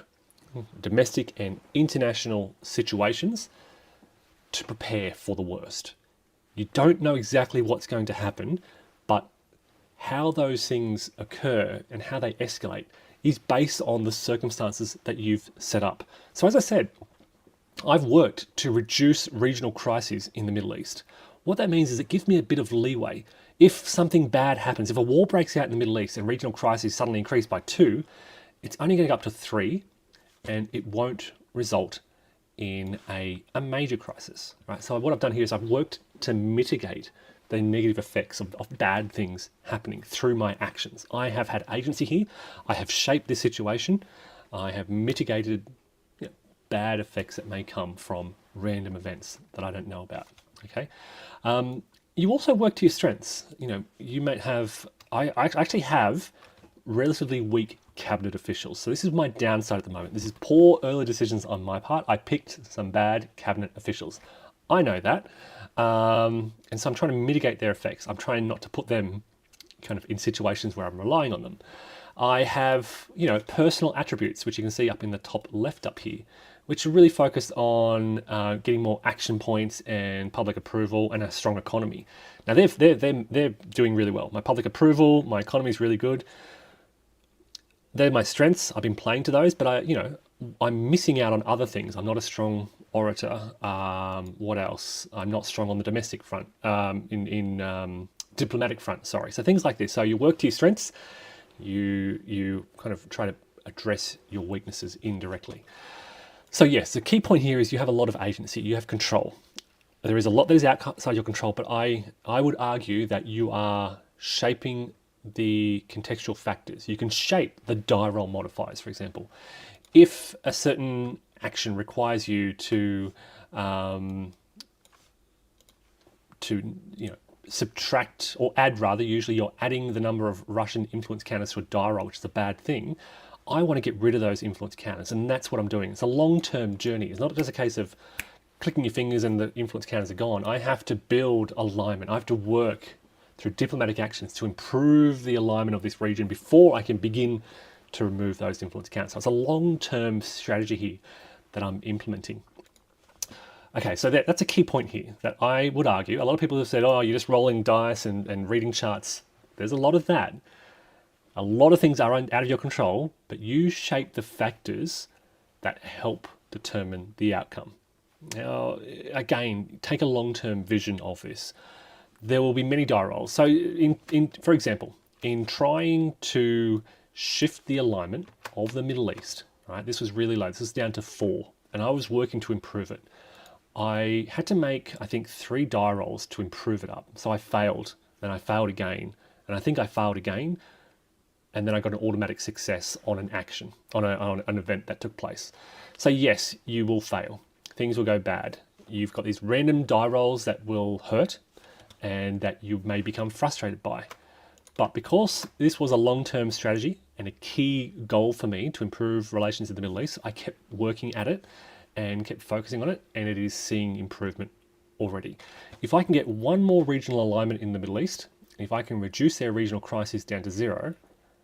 domestic and international situations to prepare for the worst. You don't know exactly what's going to happen, but how those things occur and how they escalate is based on the circumstances that you've set up. So as I said, I've worked to reduce regional crises in the Middle East. What that means is it gives me a bit of leeway. If something bad happens, if a war breaks out in the Middle East and regional crises suddenly increase by 2, it's only going to go up to 3, and it won't result in a major crisis. Right? So what I've done here is I've worked to mitigate the negative effects of bad things happening through my actions. I have had agency here. I have shaped this situation. I have mitigated bad effects that may come from random events that I don't know about. Okay. You also work to your strengths. You might have, I actually have relatively weak cabinet officials. So this is my downside at the moment. This is poor early decisions on my part. I picked some bad cabinet officials. I know that. And so I'm trying to mitigate their effects. I'm trying not to put them kind of in situations where I'm relying on them. I have, personal attributes, which you can see up in the top left up here, which are really focused on getting more action points and public approval and a strong economy. Now they're doing really well. My public approval, my economy is really good. They're my strengths. I've been playing to those, but I'm missing out on other things. I'm not a strong orator. What else? I'm not strong on the domestic front, in diplomatic front, sorry. So things like this. So you work to your strengths, you kind of try to address your weaknesses indirectly. So yes, the key point here is you have a lot of agency, you have control. There is a lot that is outside your control, but I would argue that you are shaping the contextual factors. You can shape the die roll modifiers, for example. If a certain action requires you to subtract or add, rather, usually you're adding the number of Russian influence counters to a die roll, which is a bad thing. I want to get rid of those influence counters, and that's what I'm doing. It's a long-term journey. It's not just a case of clicking your fingers and the influence counters are gone. I have to build alignment. I have to work through diplomatic actions to improve the alignment of this region before I can begin to remove those influence counters. So it's a long-term strategy here that I'm implementing. Okay, so that's a key point here that I would argue. A lot of people have said, oh, you're just rolling dice and reading charts. There's a lot of that. A lot of things are out of your control, but you shape the factors that help determine the outcome. Now, again, take a long-term vision of this. There will be many die rolls. So, for example, in trying to shift the alignment of the Middle East, right? This was really low. This is down to 4, and I was working to improve it. I had to make, I think, 3 die rolls to improve it up. So I failed, and I failed again, and I think I failed again, and then I got an automatic success on an action, on an event that took place. So yes, you will fail. Things will go bad. You've got these random die rolls that will hurt and that you may become frustrated by. But because this was a long-term strategy and a key goal for me to improve relations in the Middle East, I kept working at it and kept focusing on it, and it is seeing improvement already. If I can get one more regional alignment in the Middle East, if I can reduce their regional crisis down to 0,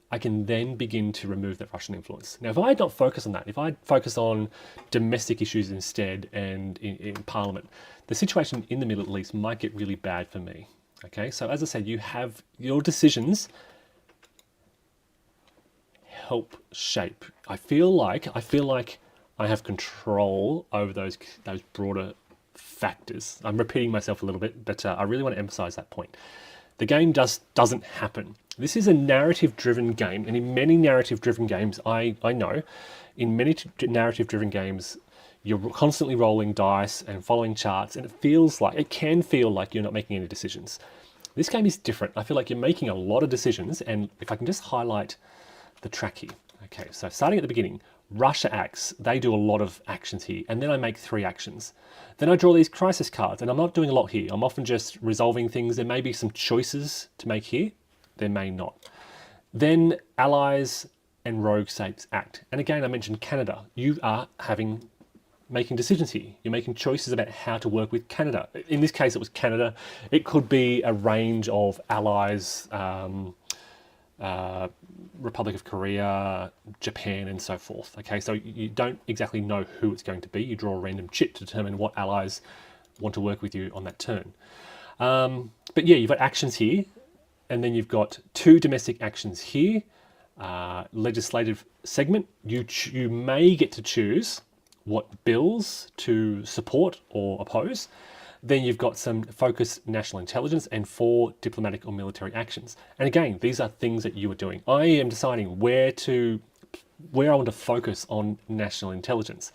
I can then begin to remove that Russian influence. Now, if I had not focused on that, if I focused on domestic issues instead and in Parliament, the situation in the Middle East might get really bad for me. Okay, so as I said, you have your decisions help shape. I feel like I have control over those broader factors. I'm repeating myself a little bit, but I really want to emphasize that point. The game doesn't happen. This is a narrative-driven game, and in many narrative-driven games, I know, in many narrative-driven games, you're constantly rolling dice and following charts, and it can feel like you're not making any decisions. This game is different. I feel like you're making a lot of decisions, and if I can just highlight the track here. Okay, so starting at the beginning, Russia acts. They do a lot of actions here, and then I make 3 actions. Then I draw these crisis cards, and I'm not doing a lot here. I'm often just resolving things. There may be some choices to make here. There may not. Then allies and rogue states act. And again, I mentioned Canada. You are making decisions here. You're making choices about how to work with Canada. In this case, it was Canada. It could be a range of allies, Republic of Korea, Japan, and so forth. Okay, so you don't exactly know who it's going to be. You draw a random chip to determine what allies want to work with you on that turn. But yeah, you've got actions here, and then you've got 2 domestic actions here. Legislative segment, you may get to choose what bills to support or oppose. Then you've got some focused national intelligence and 4 diplomatic or military actions. And again, these are things that you are doing. I am deciding where I want to focus on national intelligence.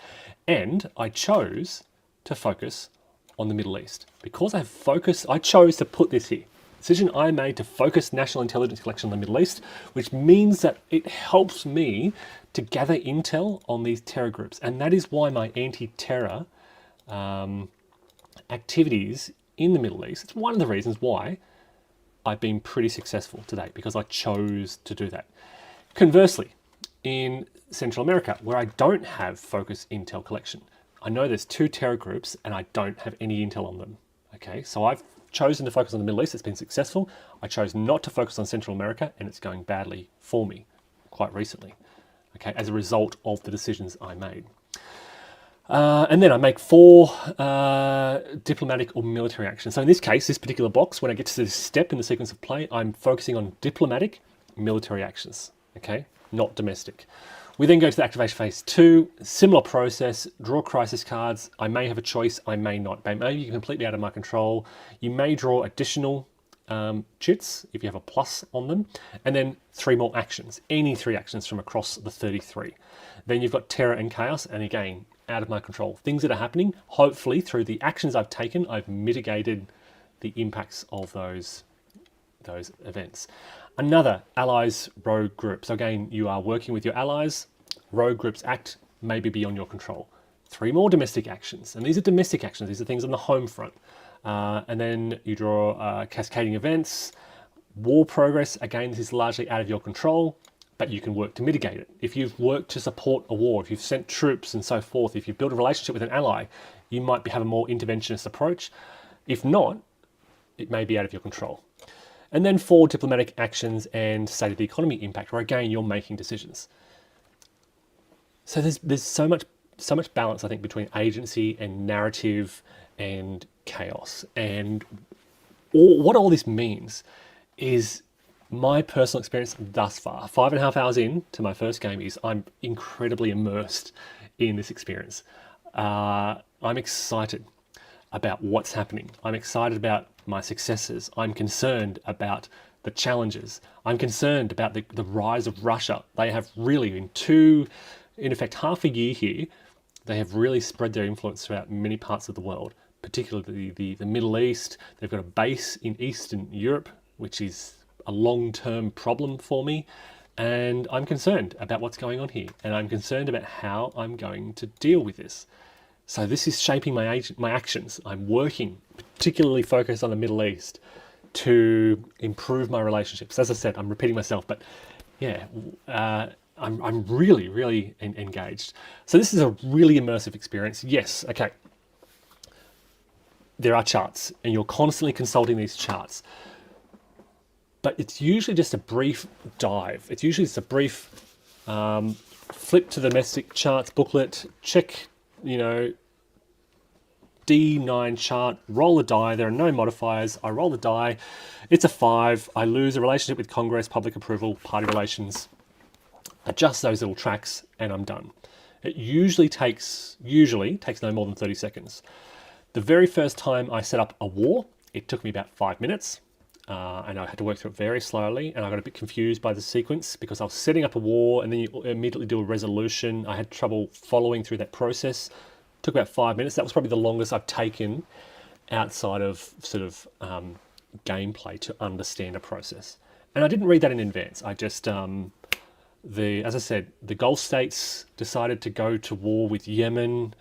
And I chose to focus on the Middle East. Because I chose to put this here. Decision I made to focus national intelligence collection on the Middle East, which means that it helps me to gather intel on these terror groups. And that is why my anti-terror activities in the Middle East, it's one of the reasons why I've been pretty successful to date, because I chose to do that. Conversely, in Central America, where I don't have focus intel collection, I know there's 2 terror groups and I don't have any intel on them. Okay, so I've chosen to focus on the Middle East. It's been successful. I chose not to focus on Central America, and it's going badly for me quite recently. Okay, as a result of the decisions I made. And then I make 4 diplomatic or military actions. So in this case, this particular box, when I get to this step in the sequence of play, I'm focusing on diplomatic military actions, okay, not domestic. We then go to the activation phase 2, similar process, draw crisis cards. I may have a choice, I may not. They may be completely out of my control. You may draw additional chits if you have a plus on them, and then 3 more actions, any 3 actions from across the 33. Then you've got terror and chaos, and again, out of my control. Things that are happening, hopefully through the actions I've taken, I've mitigated the impacts of those events. Another, allies rogue group. So again, you are working with your allies. Rogue groups act maybe beyond your control. 3 more domestic actions, and these are domestic actions. These are things on the home front. And then you draw cascading events. War progress, again, this is largely out of your control, but you can work to mitigate it. If you've worked to support a war, if you've sent troops and so forth, if you've built a relationship with an ally, you might have a more interventionist approach. If not, it may be out of your control. And then 4 diplomatic actions and state of the economy impact, where again, you're making decisions. So there's so much balance, I think, between agency and narrative and chaos. And what all this means is my personal experience thus far, 5.5 hours in to my first game, is I'm incredibly immersed in this experience. I'm excited about what's happening. I'm excited about my successes. I'm concerned about the challenges. I'm concerned about the rise of Russia. They have really, in effect, half a year here, they have really spread their influence throughout many parts of the world, particularly the Middle East. They've got a base in Eastern Europe, which is a long-term problem for me. And I'm concerned about what's going on here. And I'm concerned about how I'm going to deal with this. So this is shaping my actions. I'm working, particularly focused on the Middle East, to improve my relationships. As I said, I'm repeating myself, but yeah, I'm really, really engaged. So this is a really immersive experience. Yes, okay. There are charts, and you're constantly consulting these charts. But it's usually just a brief dive. It's usually just a brief flip to the domestic charts booklet, check, D9 chart, roll the die. There are no modifiers. I roll the die. It's a 5. I lose a relationship with Congress, public approval, party relations. Adjust those little tracks, and I'm done. It usually takes no more than 30 seconds. The very first time I set up a war, it took me about 5 minutes. And I had to work through it very slowly, and I got a bit confused by the sequence because I was setting up a war and then you immediately do a resolution. I had trouble following through that process. It took about 5 minutes. That was probably the longest I've taken outside of sort of gameplay to understand a process. And I didn't read that in advance. I just, as I said, the Gulf states decided to go to war with Yemen,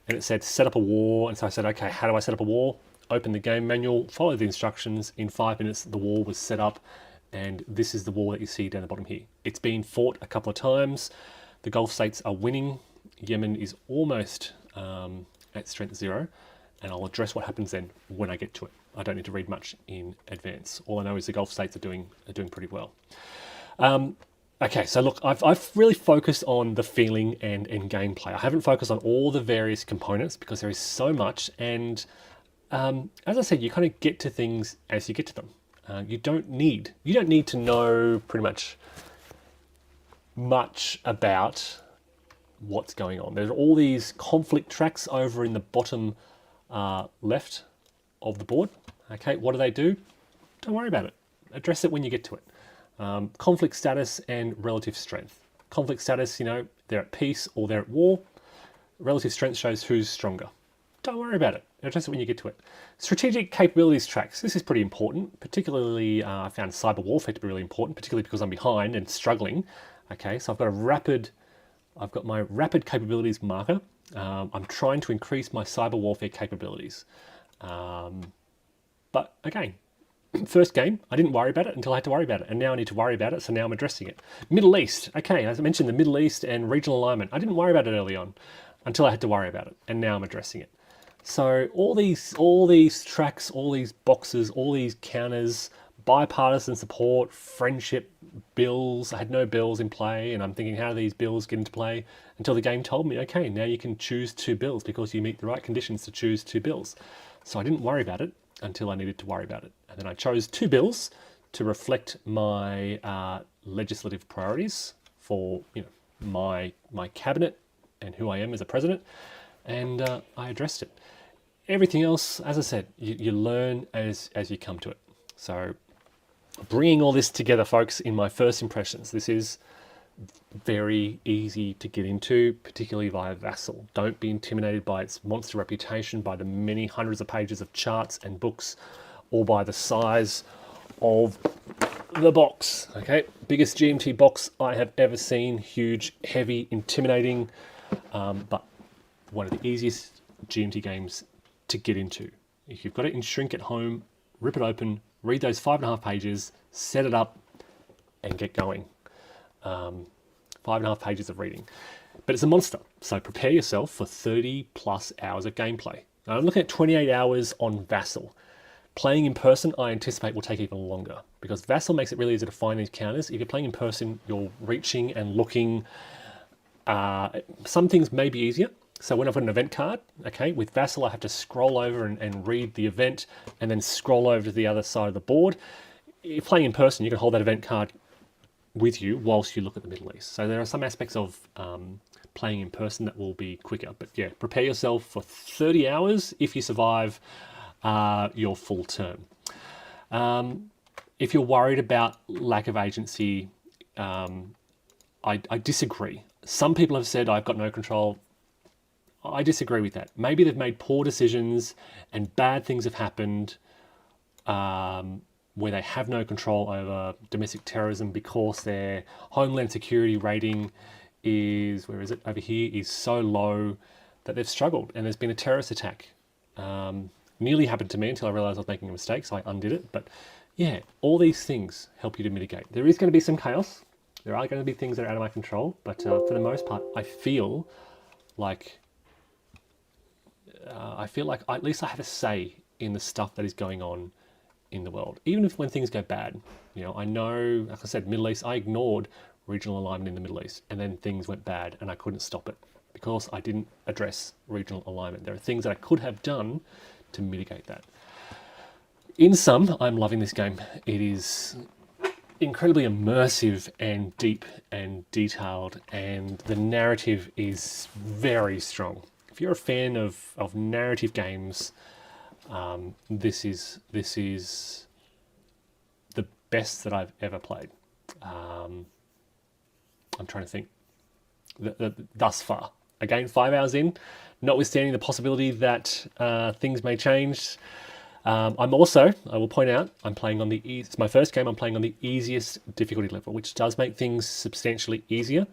and it said set up a war. And so I said, okay, how do I set up a war? Open the game manual, follow the instructions. In 5 minutes, the war was set up, and this is the war that you see down the bottom here. It's been fought a couple of times. The Gulf states are winning. Yemen is almost at strength 0, and I'll address what happens then when I get to it. I don't need to read much in advance. All I know is the Gulf states are doing pretty well. Okay, so look, I've really focused on the feeling and gameplay. I haven't focused on all the various components because there is so much, and as I said, you kind of get to things as you get to them. You don't need to know pretty much about what's going on. There's all these conflict tracks over in the bottom left of the board. Okay, what do? Don't worry about it. Address it when you get to it. Conflict status and relative strength. Conflict status, they're at peace or they're at war. Relative strength shows who's stronger. Don't worry worry about it. Address it when you get to it. Strategic capabilities tracks. This is pretty important. Particularly, I found cyber warfare to be really important, particularly because I'm behind and struggling. Okay, so I've got my rapid capabilities marker. I'm trying to increase my cyber warfare capabilities. But again, first game, I didn't worry about it until I had to worry about it. And now I need to worry about it, so now I'm addressing it. Middle East. Okay, as I mentioned, the Middle East and regional alignment. I didn't worry about it early on until I had to worry about it. And now I'm addressing it. So all these tracks, all these boxes, all these counters, bipartisan support, friendship, bills. I had no bills in play, and I'm thinking, how do these bills get into play? Until the game told me, okay, now you can choose 2 bills because you meet the right conditions to choose 2 bills. So I didn't worry about it until I needed to worry about it. And then I chose 2 bills to reflect my legislative priorities for my cabinet and who I am as a president, and I addressed it. Everything else, as I said, you learn as you come to it. So bringing all this together, folks, in my first impressions, this is very easy to get into, particularly via Vassal. Don't be intimidated by its monster reputation, by the many hundreds of pages of charts and books, or by the size of the box. Okay, biggest GMT box I have ever seen. Huge, heavy, intimidating, but one of the easiest GMT games to get into. If you've got it in shrink at home, rip it open, read those 5.5 pages, set it up, and get going. 5.5 pages of reading. But it's a monster, so prepare yourself for 30 plus hours of gameplay. Now, I'm looking at 28 hours on Vassal. Playing in person, I anticipate will take even longer, because Vassal makes it really easy to find these counters. If you're playing in person, you're reaching and looking. Some things may be easier. So when I've got an event card, okay, with Vassal, I have to scroll over and read the event and then scroll over to the other side of the board. If you're playing in person, you can hold that event card with you whilst you look at the Middle East. So there are some aspects of playing in person that will be quicker. But yeah, prepare yourself for 30 hours if you survive your full term. If you're worried about lack of agency, I disagree. Some people have said I've got no control. I disagree with that. Maybe they've made poor decisions and bad things have happened where they have no control over domestic terrorism because their Homeland Security rating is, where is it, over here, is so low that they've struggled, and there's been a terrorist attack. Nearly happened to me until I realised I was making a mistake, so I undid it. But yeah, all these things help you to mitigate. There is going to be some chaos. There are going to be things that are out of my control, but for the most part, I feel like at least I have a say in the stuff that is going on in the world. Even if when things go bad, I know, like I said, Middle East, I ignored regional alignment in the Middle East, and then things went bad and I couldn't stop it because I didn't address regional alignment. There are things that I could have done to mitigate that. In sum, I'm loving this game. It is incredibly immersive and deep and detailed, and the narrative is very strong. If you're a fan of narrative games, this is the best that I've ever played. I'm trying to think. Thus far, again, 5 hours in, notwithstanding the possibility that things may change. I will point out, I'm playing on it's my first game. I'm playing on the easiest difficulty level, which does make things substantially easier.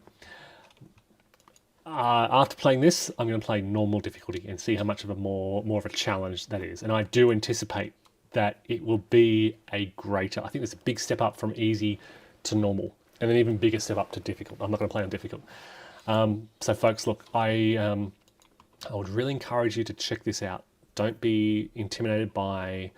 After playing this, I'm going to play normal difficulty and see how much of a more of a challenge that is. And I do anticipate that it will be a greater. I think there's a big step up from easy to normal, and an even bigger step up to difficult. I'm not going to play on difficult. So, folks, look, I would really encourage you to check this out. Don't be intimidated by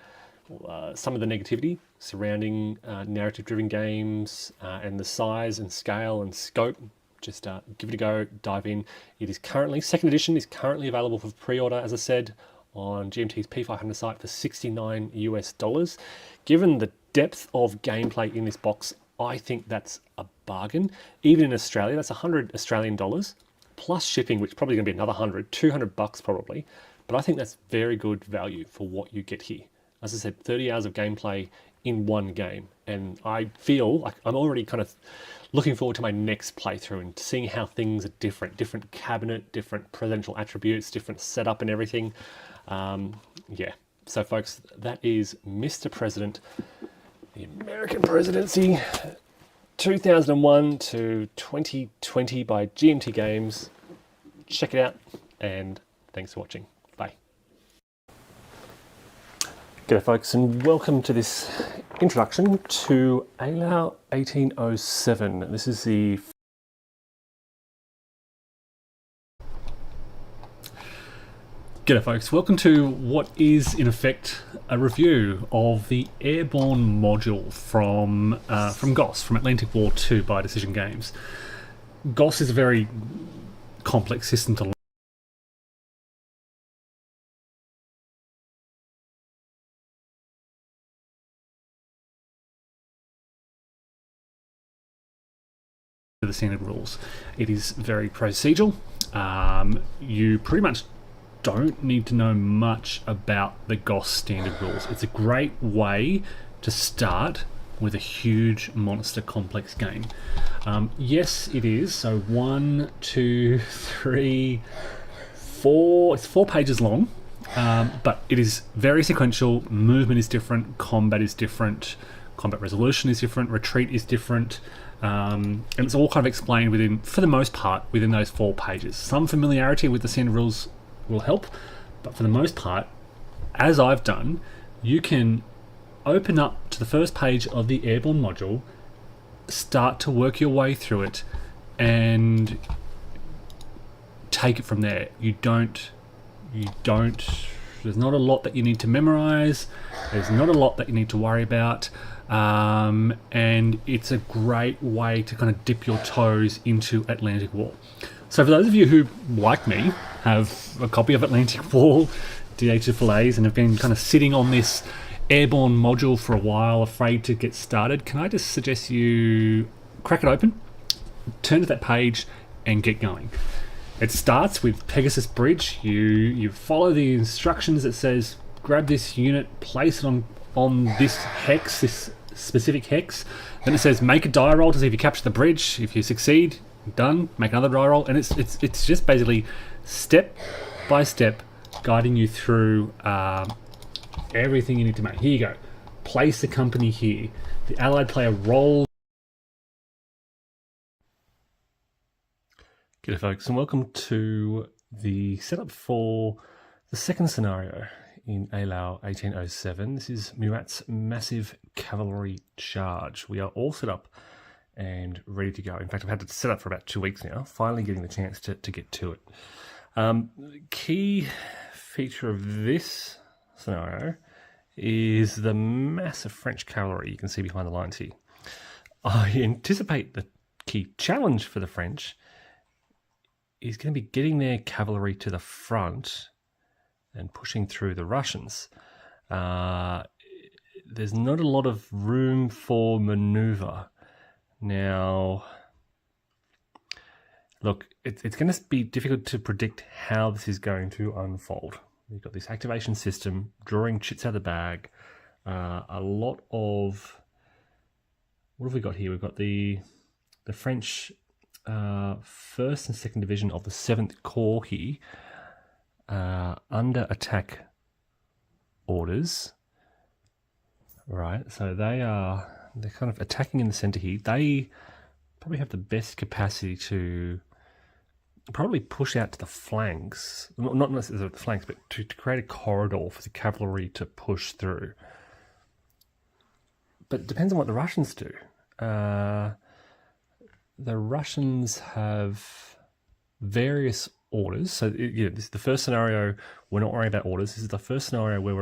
some of the negativity surrounding narrative-driven games and the size and scale and scope. Just give it a go, dive in. It is currently, second edition is currently available for pre-order, as I said, on GMT's P500 site for $69 US. Given the depth of gameplay in this box, I think that's a bargain. Even in Australia, that's 100 Australian dollars, plus shipping, which is probably going to be another 100, 200 bucks probably. But I think that's very good value for what you get here. As I said, 30 hours of gameplay in one game. And I feel like I'm already kind of looking forward to my next playthrough and seeing how things are different cabinet, different presidential attributes, different setup and everything. Yeah, so folks, that is Mr. President, the American presidency, 2001 to 2020 by GMT Games. Check it out, and thanks for watching. Bye. G'day folks, and welcome to this introduction to ALAU 1807. This is the G'day folks, welcome to what is in effect a review of the Airborne module from GOS, from Atlantic War 2 by Decision Games. GOS is a very complex system to learn. The standard rules. It is very procedural. You pretty much don't need to know much about the GOS standard rules. It's a great way to start with a huge monster complex game. Yes, it is. So 1, 2, 3, 4. It's 4 pages long, but it is very sequential. Movement is different. Combat is different. Combat resolution is different. Retreat is different. And it's all kind of explained within, for the most part, within those 4 pages. Some familiarity with the standard rules will help, but for the most part, as I've done, you can open up to the first page of the Airborne module, start to work your way through it, and take it from there. There's not a lot that you need to memorize, there's not a lot that you need to worry about, and it's a great way to kind of dip your toes into Atlantic War. So for those of you who, like me, have a copy of Atlantic War DHFLAs and have been kind of sitting on this Airborne module for a while, afraid to get started, can I just suggest you crack it open, turn to that page, and get going. It starts with Pegasus Bridge. You follow the instructions that says grab this unit, place it on this hex, this specific hex. Then it says make a die roll to see if you capture the bridge. If you succeed, done, make another die roll, and it's just basically step by step guiding you through everything you need to make. Here you go. Place the company here. The allied player rolls. G'day folks, and welcome to the setup for the second scenario in ALAU 1807. This is Murat's massive cavalry charge. We are all set up and ready to go. In fact, I've had to set up for about 2 weeks now, finally getting the chance to get to it. Key feature of this scenario is the massive French cavalry you can see behind the lines here. I anticipate the key challenge for the French is going to be getting their cavalry to the front and pushing through the Russians. There's not a lot of room for maneuver. Now, look, it's going to be difficult to predict how this is going to unfold. We've got this activation system, drawing chits out of the bag. A lot of... What have we got here? We've got the French 1st and 2nd Division of the 7th Corps here under attack orders. Right, so they're kind of attacking in the center here. They probably have the best capacity to probably push out to the flanks, not necessarily the flanks, but to create a corridor for the cavalry to push through. But it depends on what the Russians do. The Russians have various orders. So this is the first scenario. We're not worrying about orders. This is the first scenario where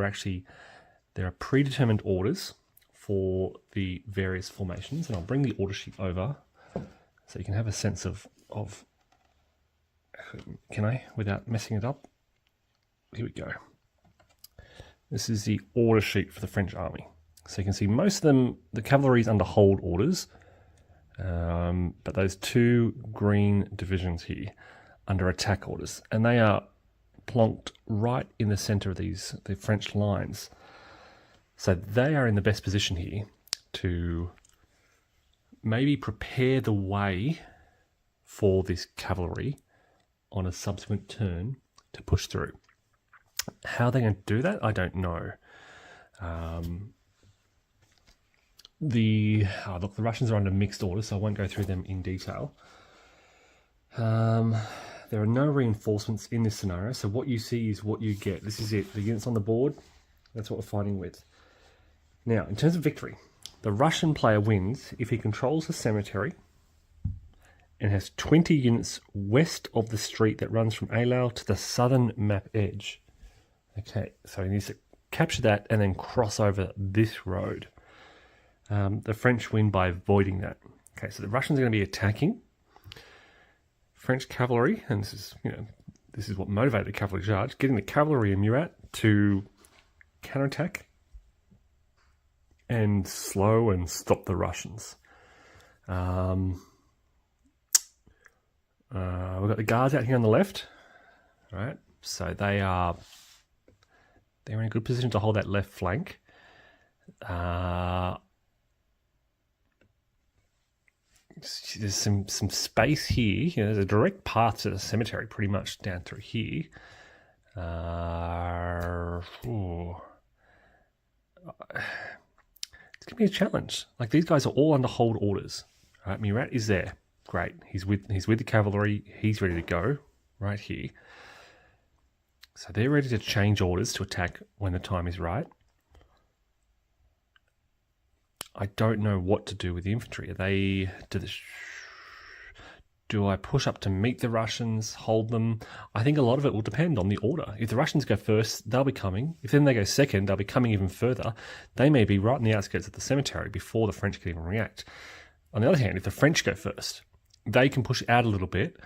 there are predetermined orders for the various formations, and I'll bring the order sheet over so you can have a sense of can I, without messing it up? Here we go. This is the order sheet for the French army. So you can see most of them, the cavalry is under hold orders, but those 2 green divisions here under attack orders, and they are plonked right in the center of the French lines. So they are in the best position here to maybe prepare the way for this cavalry on a subsequent turn to push through. How they're going to do that, I don't know. Look, the Russians are under mixed orders, so I won't go through them in detail. There are no reinforcements in this scenario, so what you see is what you get. This is it. The units on the board, that's what we're fighting with. Now, in terms of victory, the Russian player wins if he controls the cemetery and has 20 units west of the street that runs from Alau to the southern map edge. Okay, so he needs to capture that and then cross over this road. The French win by avoiding that. Okay, so the Russians are going to be attacking. French cavalry, and this is what motivated the cavalry charge, getting the cavalry in Murat to counterattack and slow and stop the Russians. We've got the guards out here on the left, right? So they're in a good position to hold that left flank. There's some space here. There's a direct path to the cemetery pretty much down through here. It's going to be a challenge. Like, these guys are all under hold orders. Right? Murat is there. Great. He's with the cavalry. He's ready to go right here. So they're ready to change orders to attack when the time is right. I don't know what to do with the infantry. Do I push up to meet the Russians, hold them? I think a lot of it will depend on the order. If the Russians go first, they'll be coming. If then they go second, they'll be coming even further. They may be right in the outskirts of the cemetery before the French can even react. On the other hand, if the French go first, they can push out a little bit,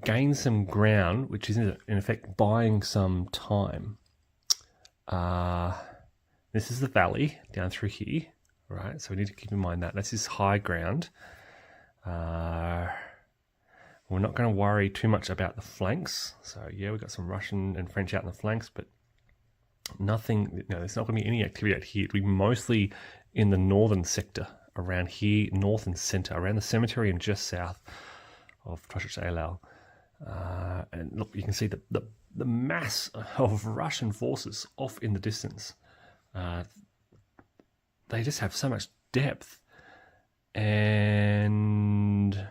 gain some ground, which is in effect buying some time. This is the valley down through here. Right, so we need to keep in mind that this is high ground. We're not going to worry too much about the flanks. So yeah, we've got some Russian and French out in the flanks, but nothing. No, there's not going to be any activity out here. It'll be mostly in the northern sector, around here, north and centre, around the cemetery and just south of Troshich Alau. And look, you can see the mass of Russian forces off in the distance. They just have so much depth and,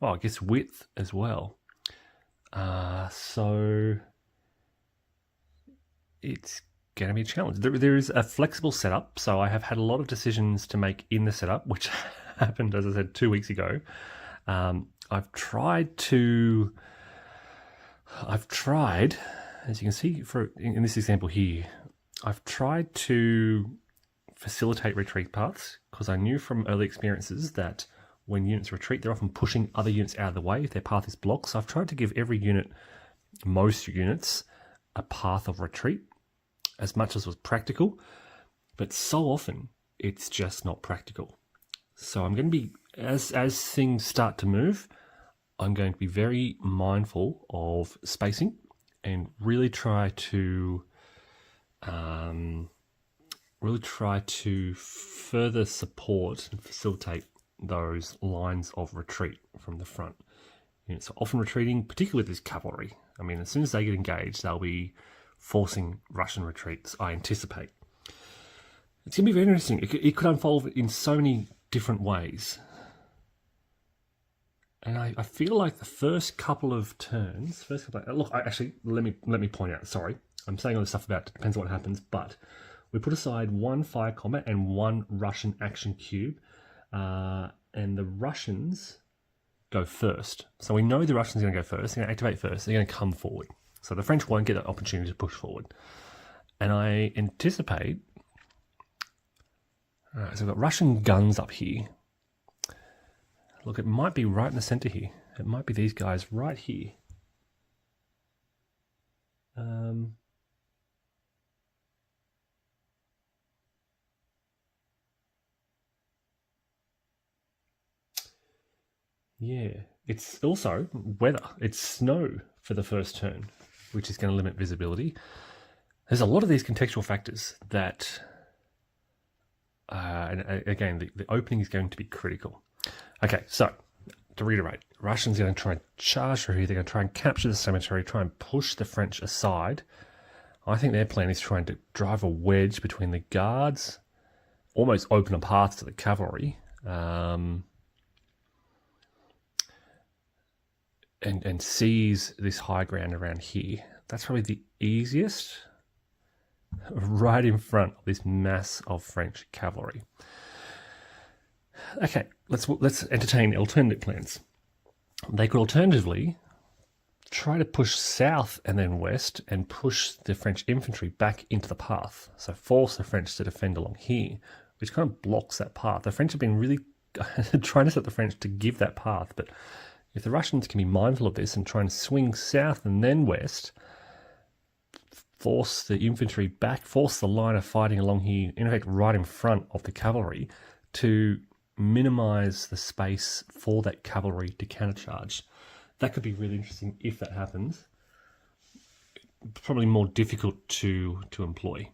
I guess width as well. So it's going to be a challenge. There is a flexible setup, so I have had a lot of decisions to make in the setup, which happened, as I said, 2 weeks ago. I've tried, as you can see in this example here, I've tried to facilitate retreat paths, because I knew from early experiences that when units retreat, they're often pushing other units out of the way if their path is blocked. So I've tried to give every unit, most units, a path of retreat as much as was practical, but so often it's just not practical. So I'm going to be, as things start to move, I'm going to be very mindful of spacing and really try to further support and facilitate those lines of retreat from the front. Units are often retreating, particularly with this cavalry. I mean, as soon as they get engaged, they'll be forcing Russian retreats, I anticipate. It's going to be very interesting. It could unfold in so many different ways. And I feel like the first couple of turns, let me point out, sorry, I'm saying all this stuff about it depends on what happens, but we put aside 1 fire combat and 1 Russian action cube, and the Russians go first. So we know the Russians are going to go first, they're going to activate first, they're going to come forward. So the French won't get an opportunity to push forward. And I anticipate, alright, so we've got Russian guns up here. Look, it might be right in the centre here. It might be these guys right here. Yeah, it's also weather. It's snow for the first turn, which is going to limit visibility. There's a lot of these contextual factors that And again, the opening is going to be critical. Okay, so to reiterate, Russians are going to try and charge through here. They're going to try and capture the cemetery, try and push the French aside. I think their plan is trying to drive a wedge between the guards, almost open a path to the cavalry, and seize this high ground around here. That's probably the easiest, right in front of this mass of French cavalry. Okay, let's entertain alternative plans. They could alternatively try to push south and then west and push the French infantry back into the path. So force the French to defend along here, which kind of blocks that path. The French have been really trying to set the French to give that path, but if the Russians can be mindful of this and try and swing south and then west, force the infantry back, force the line of fighting along here, in effect right in front of the cavalry, to minimize the space for that cavalry to countercharge. That could be really interesting if that happens. Probably more difficult to employ.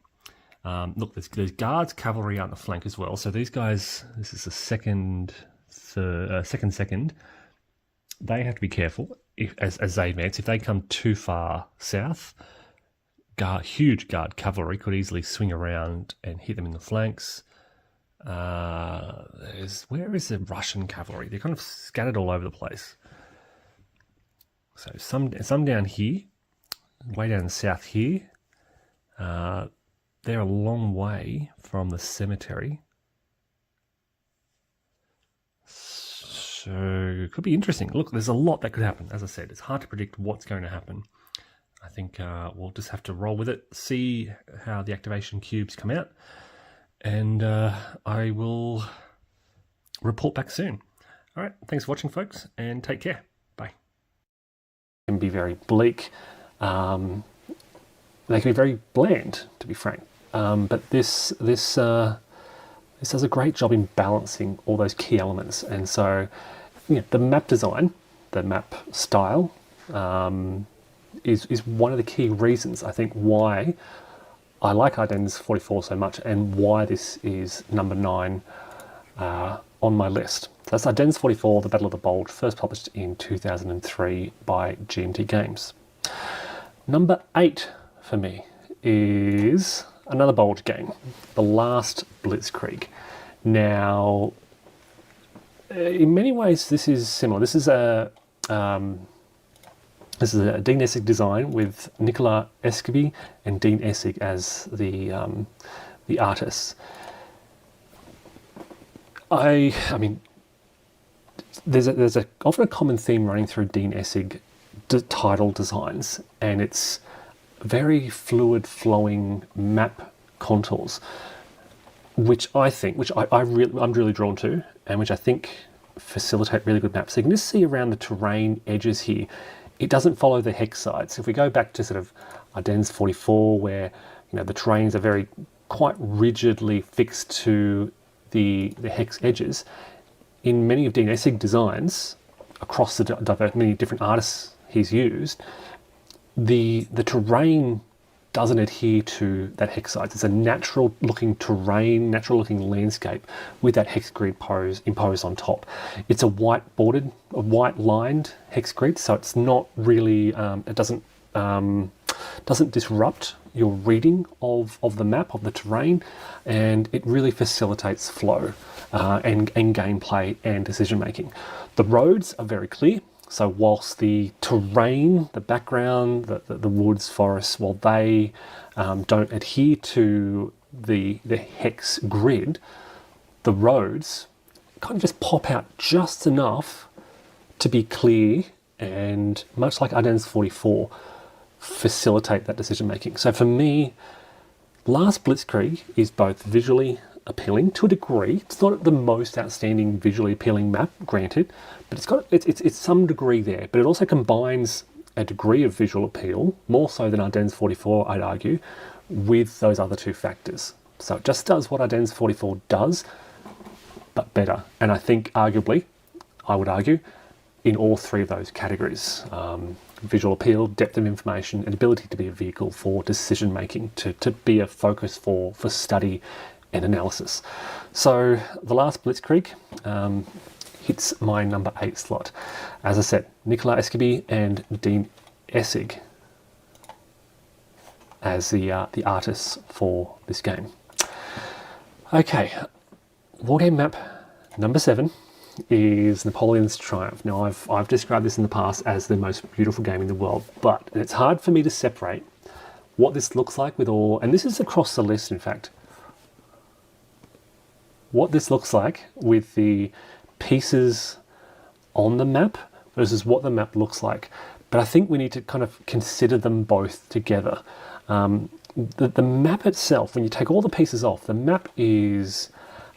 Look, there's guards, cavalry out on the flank as well. So these guys, this is the second. They have to be careful as they advance. If they come too far south, huge guard cavalry could easily swing around and hit them in the flanks. Where is the Russian cavalry? They're kind of scattered all over the place. So some down here, way down south here. They're a long way from the cemetery. So it could be interesting. Look, there's a lot that could happen. As I said, it's hard to predict what's going to happen. I think we'll just have to roll with it, see how the activation cubes come out, and I will report back soon. All right, thanks for watching, folks, and take care. Bye. Can be very bleak. They can be very bland, to be frank. But this does a great job in balancing all those key elements. And so, the map design, the map style, is one of the key reasons, I think, why I like Ardennes 44 so much, and why this is number 9 on my list. So that's Ardennes 44, The Battle of the Bulge, first published in 2003 by GMT Games. Number 8 for me is another Bulge game, The Last Blitzkrieg. Now, in many ways, this is similar. This is a Dean Essig design with Nicolas Escaby and Dean Essig as the artists. I mean, there's often a common theme running through Dean Essig title designs, and it's very fluid, flowing map contours, which I'm really drawn to, and which I think facilitate really good maps. So you can just see around the terrain edges here, it doesn't follow the hex sides. If we go back to sort of Ardennes 44, where the terrains are very quite rigidly fixed to the hex edges, in many of Dean Essig designs across the many different artists he's used, the terrain doesn't adhere to that hex sides. It's a natural looking terrain, natural looking landscape with that hex grid imposed on top. It's a white lined hex grid, so it's not really, it doesn't disrupt your reading of the map, of the terrain, and it really facilitates flow and gameplay and decision making. The roads are very clear. So whilst the terrain, the background, the woods, forests, while they don't adhere to the hex grid, the roads kind of just pop out just enough to be clear, and much like Ardennes 44, facilitate that decision making. So for me, Last Blitzkrieg is both visually appealing to a degree. It's not the most outstanding visually appealing map, granted, but it's some degree there. But it also combines a degree of visual appeal, more so than Ardennes 44, I'd argue, with those other two factors. So it just does what Ardennes 44 does, but better. And I think, arguably, I would argue, in all three of those categories. Visual appeal, depth of information, and ability to be a vehicle for decision making, to be a focus for study and analysis. So the last Blitzkrieg hits my number 8 slot. As I said, Nicola Escaby and Dean Essig as the artists for this game. Okay, wargame map number 7 is Napoleon's Triumph. Now, I've described this in the past as the most beautiful game in the world, but it's hard for me to separate what this looks like with all, and this is across the list, in fact, what this looks like with the pieces on the map versus what the map looks like. But I think we need to kind of consider them both together. The map itself, when you take all the pieces off, the map is,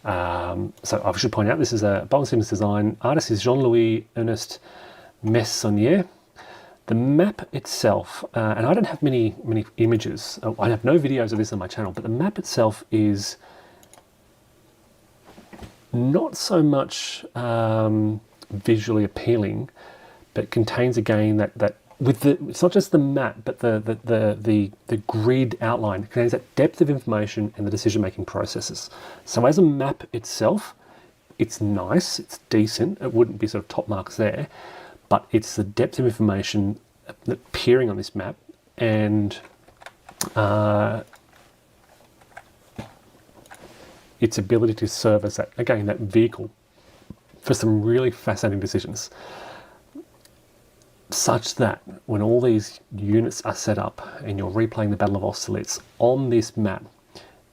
so I should point out, this is a Bowen Simmons design. Artist is Jean-Louis Ernest Messonnier. The map itself, and I don't have many images, I have no videos of this on my channel, but the map itself is not so much visually appealing, but contains again that with the, it's not just the map, but the grid outline. It contains that depth of information and the decision-making processes. So as a map itself, it's nice, it's decent. It wouldn't be sort of top marks there, but it's the depth of information appearing on this map and its ability to serve as that, again, that vehicle for some really fascinating decisions, such that when all these units are set up and you're replaying the Battle of Austerlitz on this map,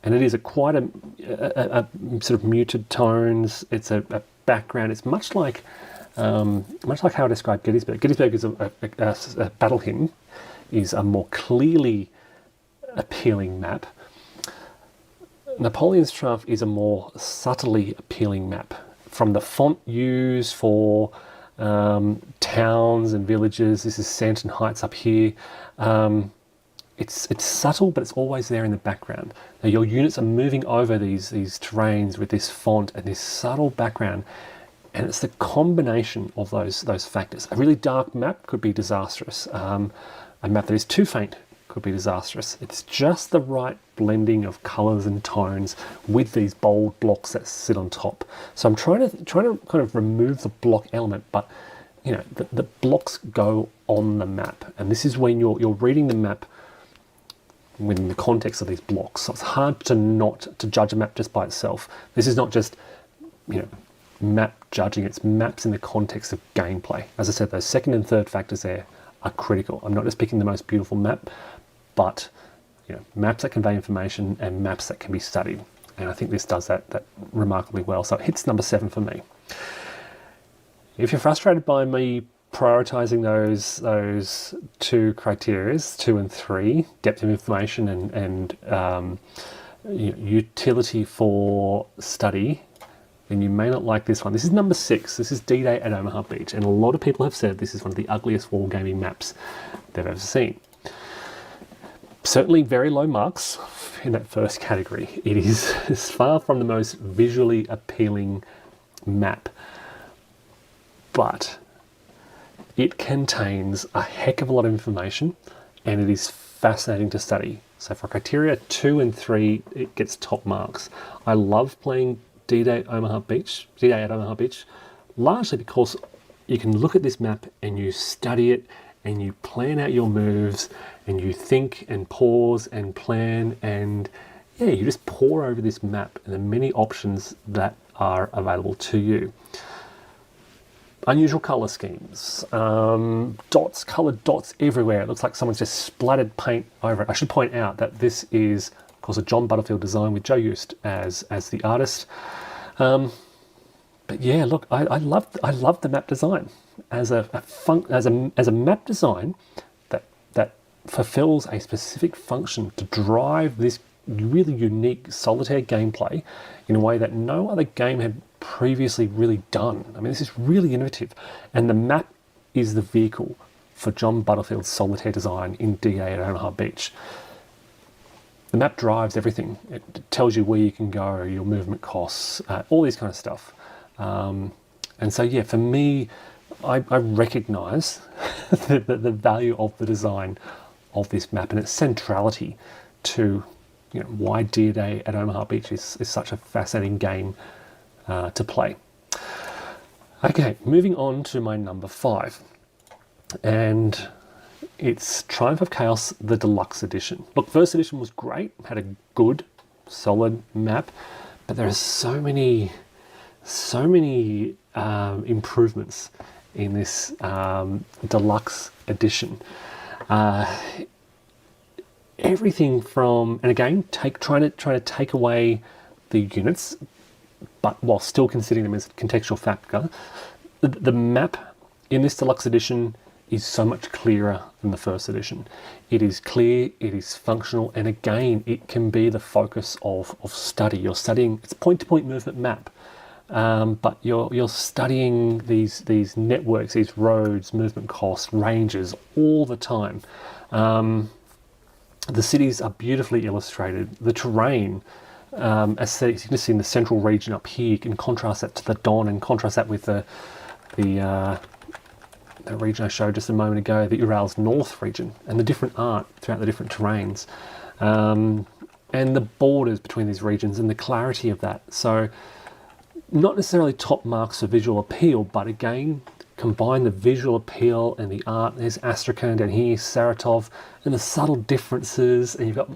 and it is quite a sort of muted tones, it's a background, it's much like how I described Gettysburg. Gettysburg is a battle hymn, is a more clearly appealing map. Napoleon's Triumph is a more subtly appealing map. From the font used for towns and villages, this is Santon Heights up here. It's subtle, but it's always there in the background. Now your units are moving over these terrains with this font and this subtle background, and it's the combination of those factors. A really dark map could be disastrous. A map that is too faint could be disastrous. It's just the right blending of colours and tones with these bold blocks that sit on top. So I'm trying to kind of remove the block element, but you know, the blocks go on the map, and this is when you're reading the map within the context of these blocks. So it's hard to judge a map just by itself. This is not just, you know, map judging, it's maps in the context of gameplay. As I said, those second and third factors there are critical. I'm not just picking the most beautiful map, but you know, maps that convey information and maps that can be studied. And I think this does that remarkably well. So it hits number 7 for me. If you're frustrated by me prioritizing those two criteria, 2 and 3, depth of information and you know, utility for study, then you may not like this one. This is number 6. This is D-Day at Omaha Beach, and a lot of people have said this is one of the ugliest wargaming maps they've ever seen. Certainly very low marks in that first category. It is far from the most visually appealing map, but it contains a heck of a lot of information and it is fascinating to study. So for criteria 2 and 3, it gets top marks. I love playing D-Day at Omaha Beach, largely because you can look at this map and you study it and you plan out your moves and you think and pause and plan, and yeah, you just pore over this map and the many options that are available to you. Unusual colour schemes, dots, coloured dots everywhere. It looks like someone's just splattered paint over it. I should point out that this is, of course, a John Butterfield design with Joe Eustace as the artist. But yeah, look, I love the map design as a map design that fulfills a specific function to drive this really unique solitaire gameplay in a way that no other game had previously really done. I mean, this is really innovative, and the map is the vehicle for John Butterfield's solitaire design in DA at Omaha Beach. The map drives everything. It tells you where you can go, your movement costs, all this kind of stuff. And so, yeah, for me, I recognise the value of the design of this map and its centrality to, why Deer Day at Omaha Beach is such a fascinating game to play. Okay, moving on to my number 5, and it's Triumph of Chaos, the Deluxe Edition. Look, first edition was great, had a good, solid map, but there are so many improvements in this Deluxe Edition. Everything from, and again, trying to take away the units, but while still considering them as a contextual factor. The map in this Deluxe Edition is so much clearer than the first edition. It is clear, it is functional, and again, it can be the focus of study. You're studying, it's a point-to-point movement map, but you're studying these networks, these roads, movement costs, ranges all the time. The cities are beautifully illustrated. The terrain, as you can see in the central region up here, you can contrast that to the Don and contrast that with the region I showed just a moment ago, the Urals North region, and the different art throughout the different terrains, and the borders between these regions and the clarity of that. So not necessarily top marks for visual appeal, but again, combine the visual appeal and the art. There's Astrakhan down here, Saratov, and the subtle differences, and you've got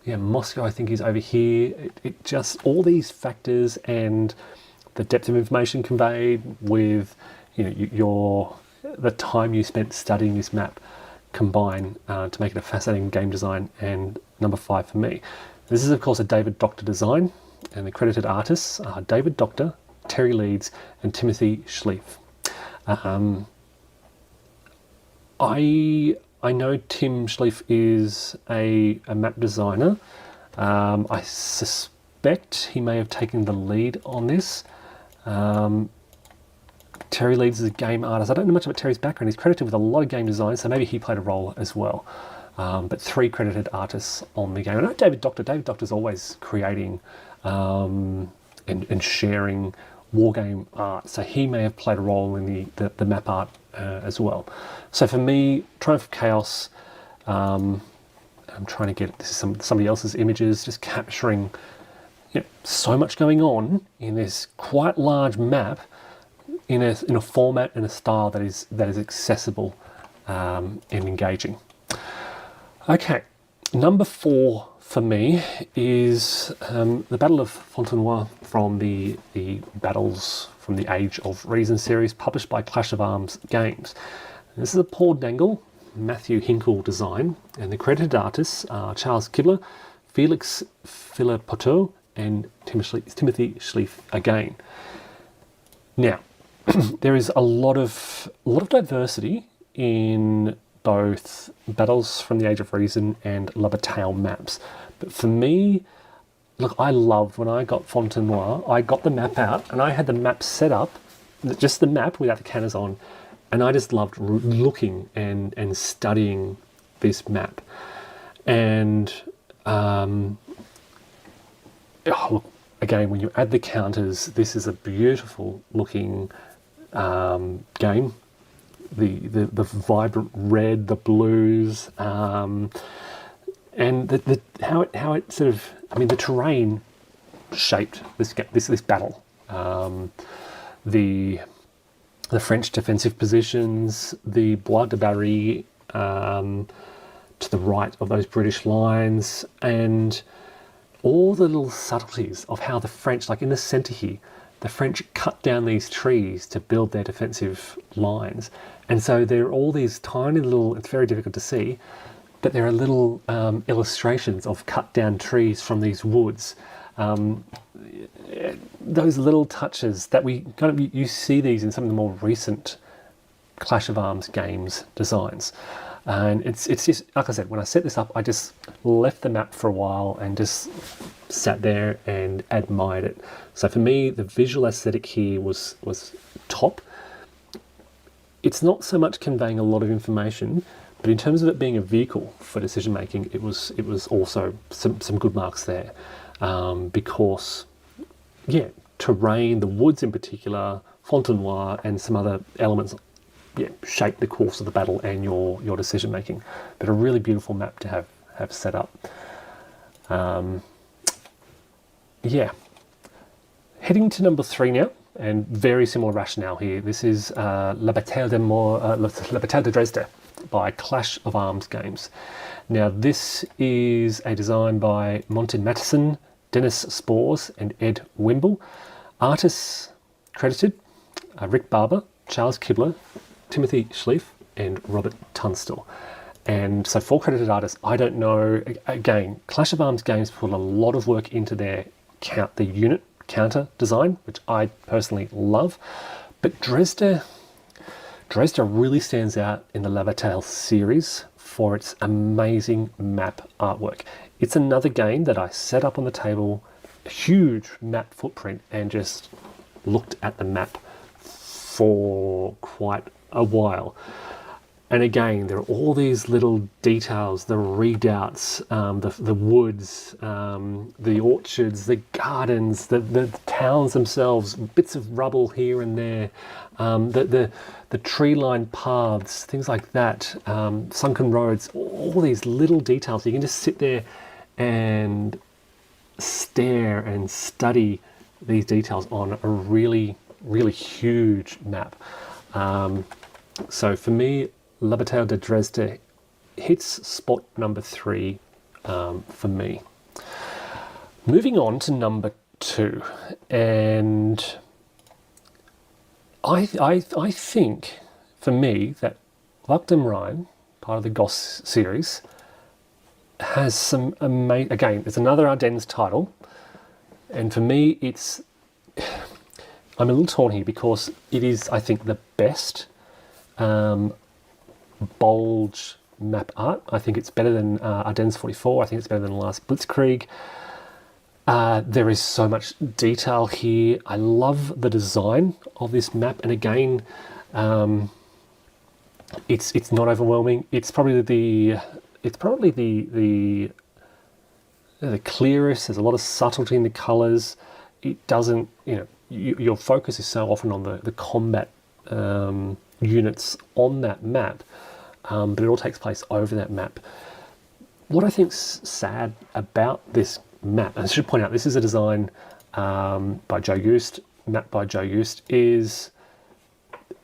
Moscow, I think, is over here. It just, all these factors and the depth of information conveyed with the time you spent studying this map combine to make it a fascinating game design, and number 5 for me. This is, of course, a David Doctor design, and the credited artists are David Doctor, Terry Leeds, and Timothy Schlief. I know Tim Schlief is a map designer. I suspect he may have taken the lead on this. Terry Leeds is a game artist. I don't know much about Terry's background. He's credited with a lot of game design, so maybe he played a role as well. But 3 credited artists on the game. I know David Doctor's always creating and sharing wargame art, so he may have played a role in the map art as well. So for me, Triumph of Chaos, I'm trying to get, this is somebody else's images, just capturing so much going on in this quite large map in a format and a style that is accessible and engaging. Okay, number 4 for me is the Battle of Fontenoy from the Battles from the Age of Reason series, published by Clash of Arms Games. And this is a Paul Dangle, Matthew Hinkle design, and the credited artists are Charles Kibler, Felix Philippoteau, and Timothy Schlief again. Now, there is a lot of diversity in both Battles from the Age of Reason and La Bataille maps. But for me, look, I loved when I got Fontenoy, I got the map out and I had the map set up, just the map without the cannons on, and I just loved looking and studying this map. And look, again, when you add the counters, this is a beautiful looking game. The vibrant red, the blues, and how it sort of, I mean, the terrain shaped this battle. The French defensive positions, the Bois de Barry to the right of those British lines, and all the little subtleties of how the French, like in the centre here, the French cut down these trees to build their defensive lines. And so there are all these tiny little, it's very difficult to see, but there are little illustrations of cut down trees from these woods. Those little touches that you see these in some of the more recent Clash of Arms games designs. And it's just, like I said, when I set this up, I just left the map for a while and just sat there and admired it. So for me, the visual aesthetic here was top. It's not so much conveying a lot of information, but in terms of it being a vehicle for decision making, it was also some good marks there, because terrain, the woods in particular, Fontenoy, and some other elements shape the course of the battle and your decision making. But a really beautiful map to have set up. Yeah. Heading to number 3 now, and very similar rationale here. This is La Bataille de Dresde by Clash of Arms Games. Now, this is a design by Monty Matheson, Dennis Spores, and Ed Wimble. Artists credited Rick Barber, Charles Kibler, Timothy Schlief, and Robert Tunstall. And so 4 credited artists. I don't know, again, Clash of Arms Games put a lot of work into their unit counter design, which I personally love. But Dresde really stands out in the La Bataille series for its amazing map artwork. It's another game that I set up on the table, a huge map footprint, and just looked at the map for quite a while. And again, there are all these little details, the redoubts, the woods, the orchards, the gardens, the towns themselves, bits of rubble here and there, the tree-lined paths, things like that, sunken roads, all these little details. You can just sit there and stare and study these details on a really, really huge map. So for me, La Bataille de Dresde hits spot number 3 for me. Moving on to number 2, and I think for me that Wacht am Rhein, part of the Goss series, has some amazing. Again, it's another Ardennes title, and for me, I'm a little torn here because it is, I think, the best bulge map art. I think it's better than Ardennes 44. I think it's better than the last Blitzkrieg. There is so much detail here. I love the design of this map, and again, it's not overwhelming. It's probably the clearest. There's a lot of subtlety in the colors. It doesn't, your focus is so often on the combat units on that map, but it all takes place over that map. What I think's sad about this map, and I should point out this is a design by Joe Youst, map by Joe Youst, is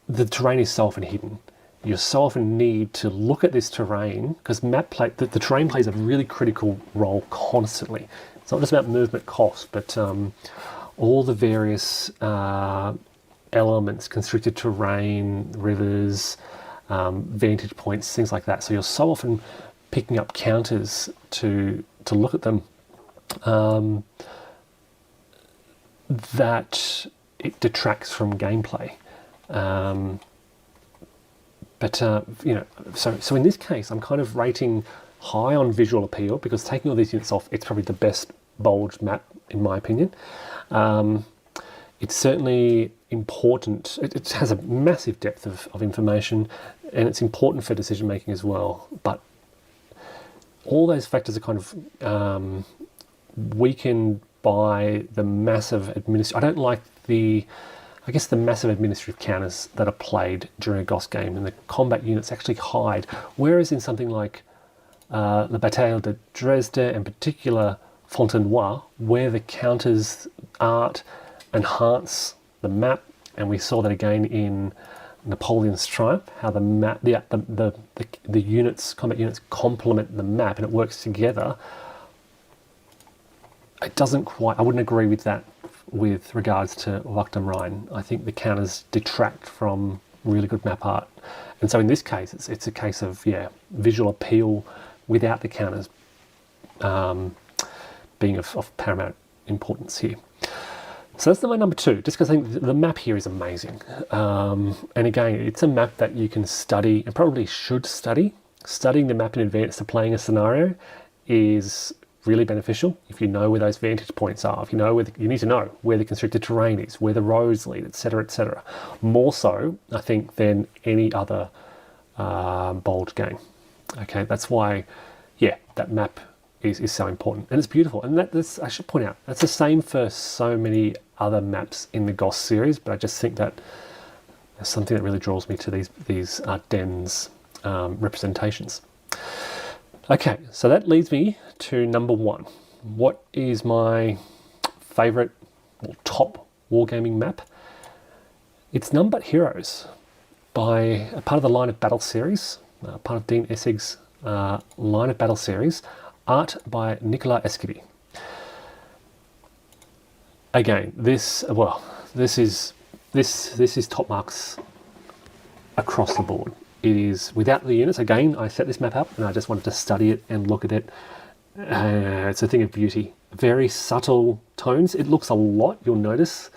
the terrain is so often hidden. You so often need to look at this terrain because the terrain plays a really critical role constantly. It's not just about movement cost, but all the various elements, constricted terrain, rivers, vantage points, things like that. So you're so often picking up counters to look at them that it detracts from gameplay. So in this case, I'm kind of rating high on visual appeal because taking all these units off, it's probably the best bulge map in my opinion. It's certainly important. It has a massive depth of information, and it's important for decision making as well. But all those factors are kind of weakened by the massive I don't like the massive administrative counters that are played during a Goss game, and the combat units actually hide. Whereas in something like La Bataille de Dresde, in particular Fontenoy, where the counters art enhance the map, and we saw that again in Napoleon's Triumph, how the map, the units, combat units complement the map, and it works together. It doesn't quite. I wouldn't agree with that with regards to Wacht am Rhein. I think the counters detract from really good map art, and so in this case, it's a case of visual appeal without the counters being of paramount importance here. So that's my number 2, just because I think the map here is amazing. And again, it's a map that you can study and probably should study. Studying the map in advance to playing a scenario is really beneficial if you know where those vantage points are. If you know you need to know where the constricted terrain is, where the roads lead, etc., etc. More so, I think, than any other bulge game. Okay, that's why, that map is so important, and it's beautiful. And that's, I should point out, that's the same for so many other maps in the Goss series, but I just think that there's something that really draws me to these Ardennes representations. Okay, so that leads me to number 1. what is my favourite or top wargaming map? It's None But Heroes by a part of the Line of Battle series, part of Dean Essig's Line of Battle series, art by Nicolas Esquibi. Again, this is top marks across the board. It is without the units. Again, I set this map up and I just wanted to study it and look at it. It's a thing of beauty. Very subtle tones. It looks a lot, you'll notice,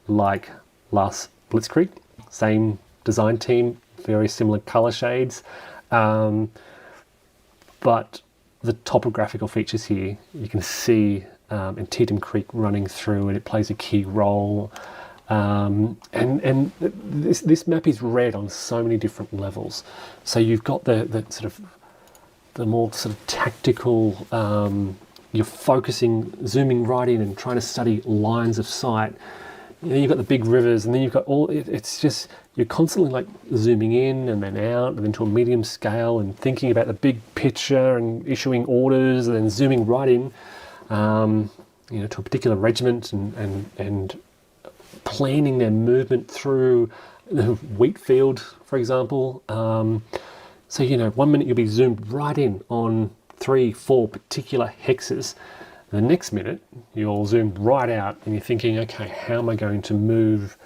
like last Blitzkrieg. Same design team, very similar color shades. But the topographical features here, you can see Antietam Creek running through, and it plays a key role. And this map is read on so many different levels. So you've got the sort of the more sort of tactical. You're focusing, zooming right in, and trying to study lines of sight. And then you've got the big rivers, and then you've got all. It's just you're constantly like zooming in and then out, and then to a medium scale, and thinking about the big picture and issuing orders, and then zooming right in, to a particular regiment, and planning their movement through the wheat field, for example. So 1 minute you'll be zoomed right in on 3-4 particular hexes. The next minute you'll zoom right out, and you're thinking, okay, how am I going to move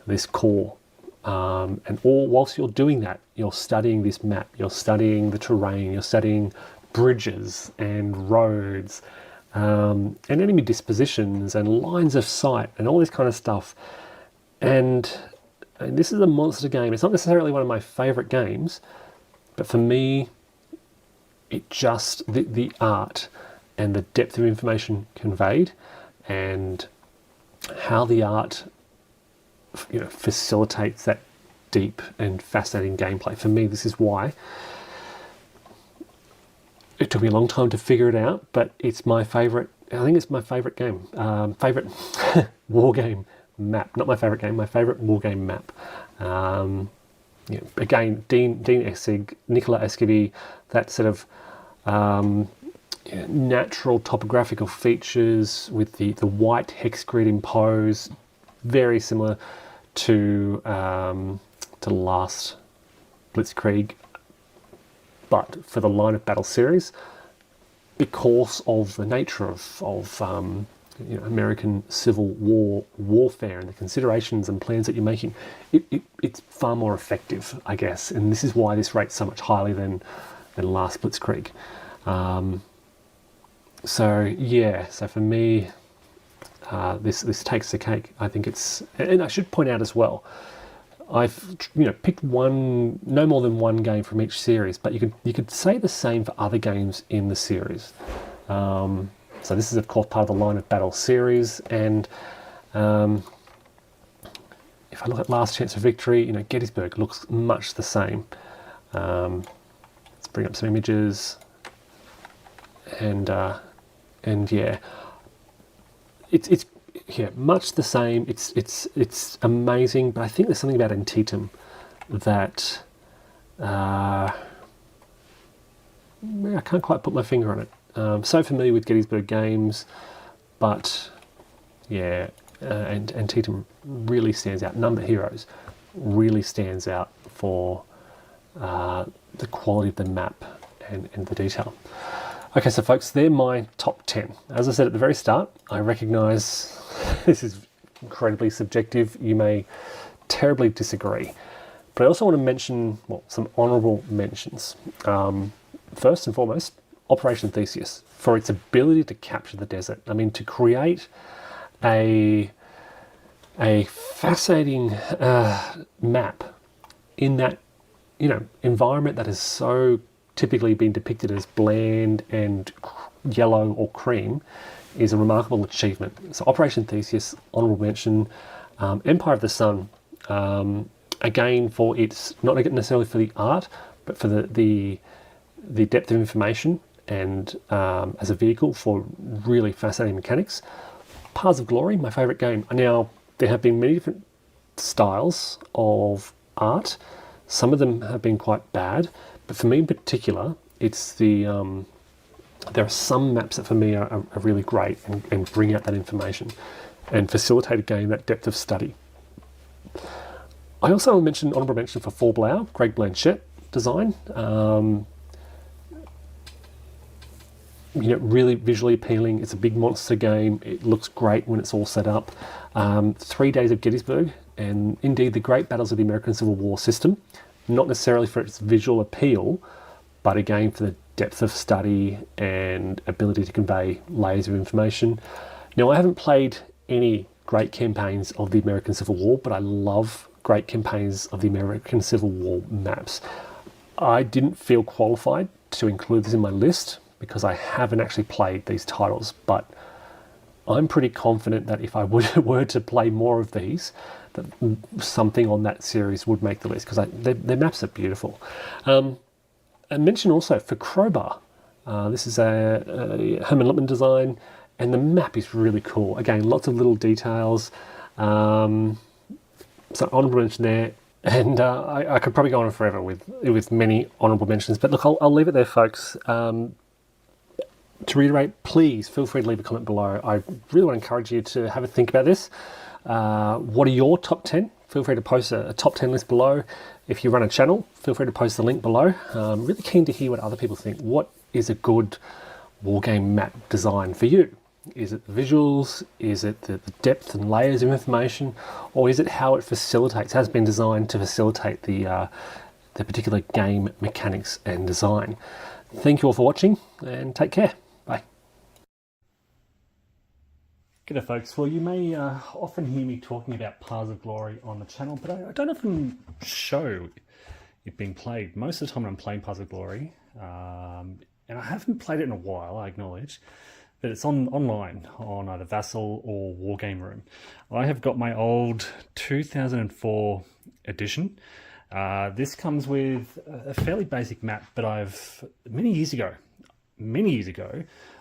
this core? And all whilst you're doing that, you're studying this map, you're studying the terrain, you're studying bridges and roads, and enemy dispositions and lines of sight and all this kind of stuff. And this is a monster game. It's not necessarily one of my favourite games, but for me, it just the art and the depth of information conveyed, and how the art facilitates that deep and fascinating gameplay. For me, this is why it took me a long time to figure it out, but it's my favourite. I think it's my favourite game, favourite war game map. Not my favourite game, my favourite war game map. Again, Dean Essig, Nicolas Esquibi, that sort of natural topographical features with the white hex grid imposed, very similar to last Blitzkrieg, but for the Line of Battle series, because of the nature of American Civil War warfare and the considerations and plans that you're making, it's far more effective, I guess. And this is why this rates so much higher than last Blitzkrieg. So for me, this takes the cake. I think it's, and I should point out as well, I've picked no more than one game from each series, but you could say the same for other games in the series. So this is of course part of the Line of Battle series, and if I look at Last Chance for Victory, Gettysburg looks much the same. Let's bring up some images, and yeah, it's much the same. It's amazing, but I think there's something about Antietam that I can't quite put my finger on it. So familiar with Gettysburg games, but yeah, and Antietam really stands out. None But Heroes really stands out for the quality of the map and the detail. Okay, so folks, they're my top 10. As I said at the very start, I recognise this is incredibly subjective. You may terribly disagree. But I also want to mention, some honourable mentions. First and foremost, Operation Theseus, for its ability to capture the desert. I mean, to create a fascinating map in that, environment that has so typically been depicted as bland and yellow or cream, is a remarkable achievement. So Operation Theseus, honourable mention. Empire of the Sun, again, for its, not necessarily for the art, but for the depth of information, and as a vehicle for really fascinating mechanics. Paths of Glory, my favourite game. Now, there have been many different styles of art. Some of them have been quite bad, but for me in particular, it's the There are some maps that for me are really great and bring out that information and facilitate a game that depth of study. I also want to mention honourable mention for Four Blau, Greg Blanchett design. Really visually appealing. It's a big monster game. It looks great when it's all set up. 3 Days of Gettysburg, and indeed the Great Battles of the American Civil War system, not necessarily for its visual appeal, but again for the depth of study and ability to convey layers of information. Now, I haven't played any great campaigns of the American Civil War, but I love great campaigns of the American Civil War maps. I didn't feel qualified to include this in my list because I haven't actually played these titles, but I'm pretty confident that if I were to play more of these, that something on that series would make the list because their maps are beautiful. I mentioned also for Crowbar, this is a Herman Lippmann design, and the map is really cool. Again, lots of little details. So honourable mention there. And I could probably go on forever with many honourable mentions. But look, I'll leave it there, folks. To reiterate, please feel free to leave a comment below. I really want to encourage you to have a think about this. What are your top 10? Feel free to post a top 10 list below. If you run a channel, feel free to post the link below. Really keen to hear what other people think. What is a good wargame map design for you? Is it the visuals? Is it the depth and layers of information? Or is it how it facilitates, has been designed to facilitate the particular game mechanics and design? Thank you all for watching and take care. Bye. G'day folks. Well, you may often hear me talking about Paths of Glory on the channel, but I don't often show it being played. Most of the time when I'm playing Paths of Glory, and I haven't played it in a while, I acknowledge, but it's online on either Vassal or Wargame Room. I have got my old 2004 edition. This comes with a fairly basic map, but many years ago,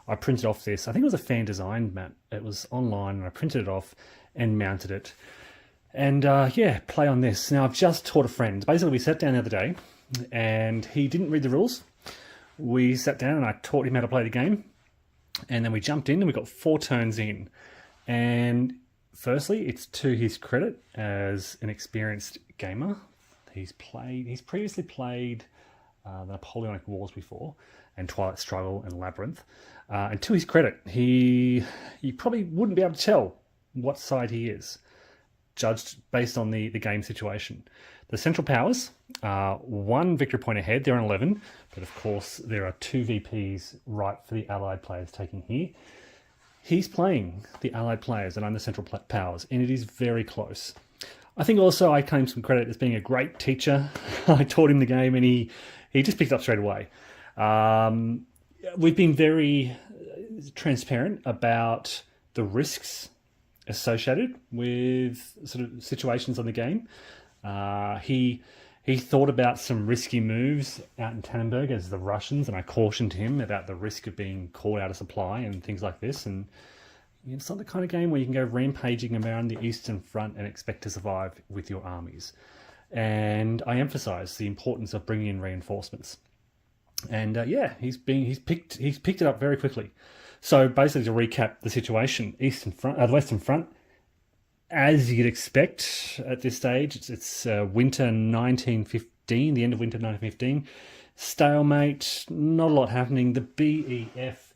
I printed off this. I think it was a fan designed map. It was online and I printed it off and mounted it. And yeah, play on this. Now I've just taught a friend. Basically we sat down the other day and he didn't read the rules. We sat down and I taught him how to play the game. And then we jumped in and we got 4 turns in. And firstly, it's to his credit as an experienced gamer. He's previously played the Napoleonic Wars before, and Twilight Struggle and Labyrinth. And to his credit, you probably wouldn't be able to tell what side he is, judged based on the game situation. The Central Powers are 1 victory point ahead. They're on 11, but of course there are 2 VPs right for the Allied players taking here. He's playing the Allied players and I'm the Central Powers, and it is very close. I think also I claim some credit as being a great teacher. I taught him the game and he just picked up straight away. We've been very transparent about the risks associated with sort of situations on the game. He thought about some risky moves out in Tannenberg as the Russians, and I cautioned him about the risk of being caught out of supply and things like this. And it's not the kind of game where you can go rampaging around the Eastern Front and expect to survive with your armies. And I emphasise the importance of bringing in reinforcements. And yeah, he's picked it up very quickly. So basically, to recap the situation, the Western Front, as you'd expect at this stage, it's winter 1915, the end of winter 1915. Stalemate, not a lot happening. The BEF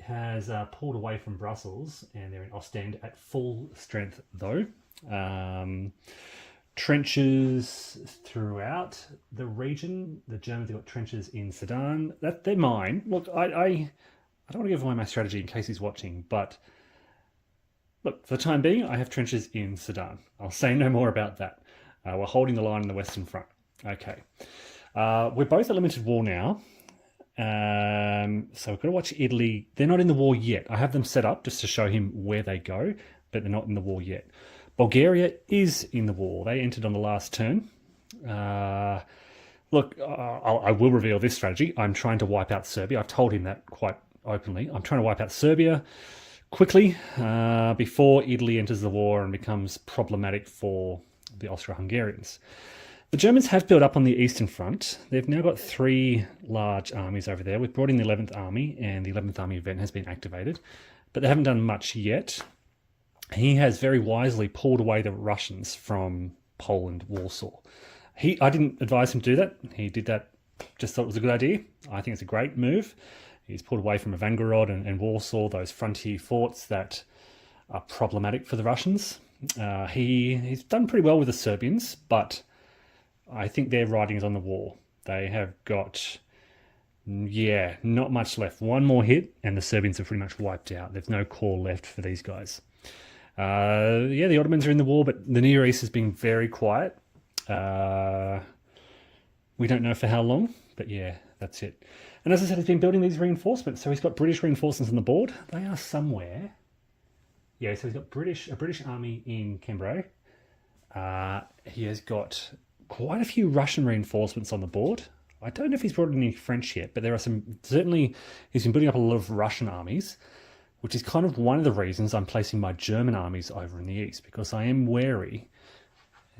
has pulled away from Brussels and they're in Ostend at full strength though. Trenches throughout the region. The Germans have got trenches in Sedan. They're mine. Look, I don't want to give away my strategy in case he's watching, but look, for the time being, I have trenches in Sedan. I'll say no more about that. We're holding the line in the Western Front. Okay. We're both at limited war now. So we've got to watch Italy. They're not in the war yet. I have them set up just to show him where they go, but they're not in the war yet. Bulgaria is in the war. They entered on the last turn. Look, I will reveal this strategy. I'm trying to wipe out Serbia. I've told him that quite openly. I'm trying to wipe out Serbia quickly before Italy enters the war and becomes problematic for the Austro-Hungarians. The Germans have built up on the Eastern Front. They've now got 3 large armies over there. We've brought in the 11th Army, and the 11th Army event has been activated, but they haven't done much yet. He has very wisely pulled away the Russians from Poland, Warsaw. I didn't advise him to do that. He did that, just thought it was a good idea. I think it's a great move. He's pulled away from Evangorod and Warsaw, those frontier forts that are problematic for the Russians. He's done pretty well with the Serbians, but I think their writing is on the wall. They have got, not much left. One more hit, and the Serbians are pretty much wiped out. There's no core left for these guys. The Ottomans are in the war, but the Near East has been very quiet. We don't know for how long, but yeah, that's it. And as I said, he's been building these reinforcements. So he's got British reinforcements on the board. They are somewhere. Yeah, so he's got a British army in Cambrai. He has got quite a few Russian reinforcements on the board. I don't know if he's brought in any French yet, but there are some, certainly he's been building up a lot of Russian armies, which is kind of one of the reasons I'm placing my German armies over in the east, because I am wary.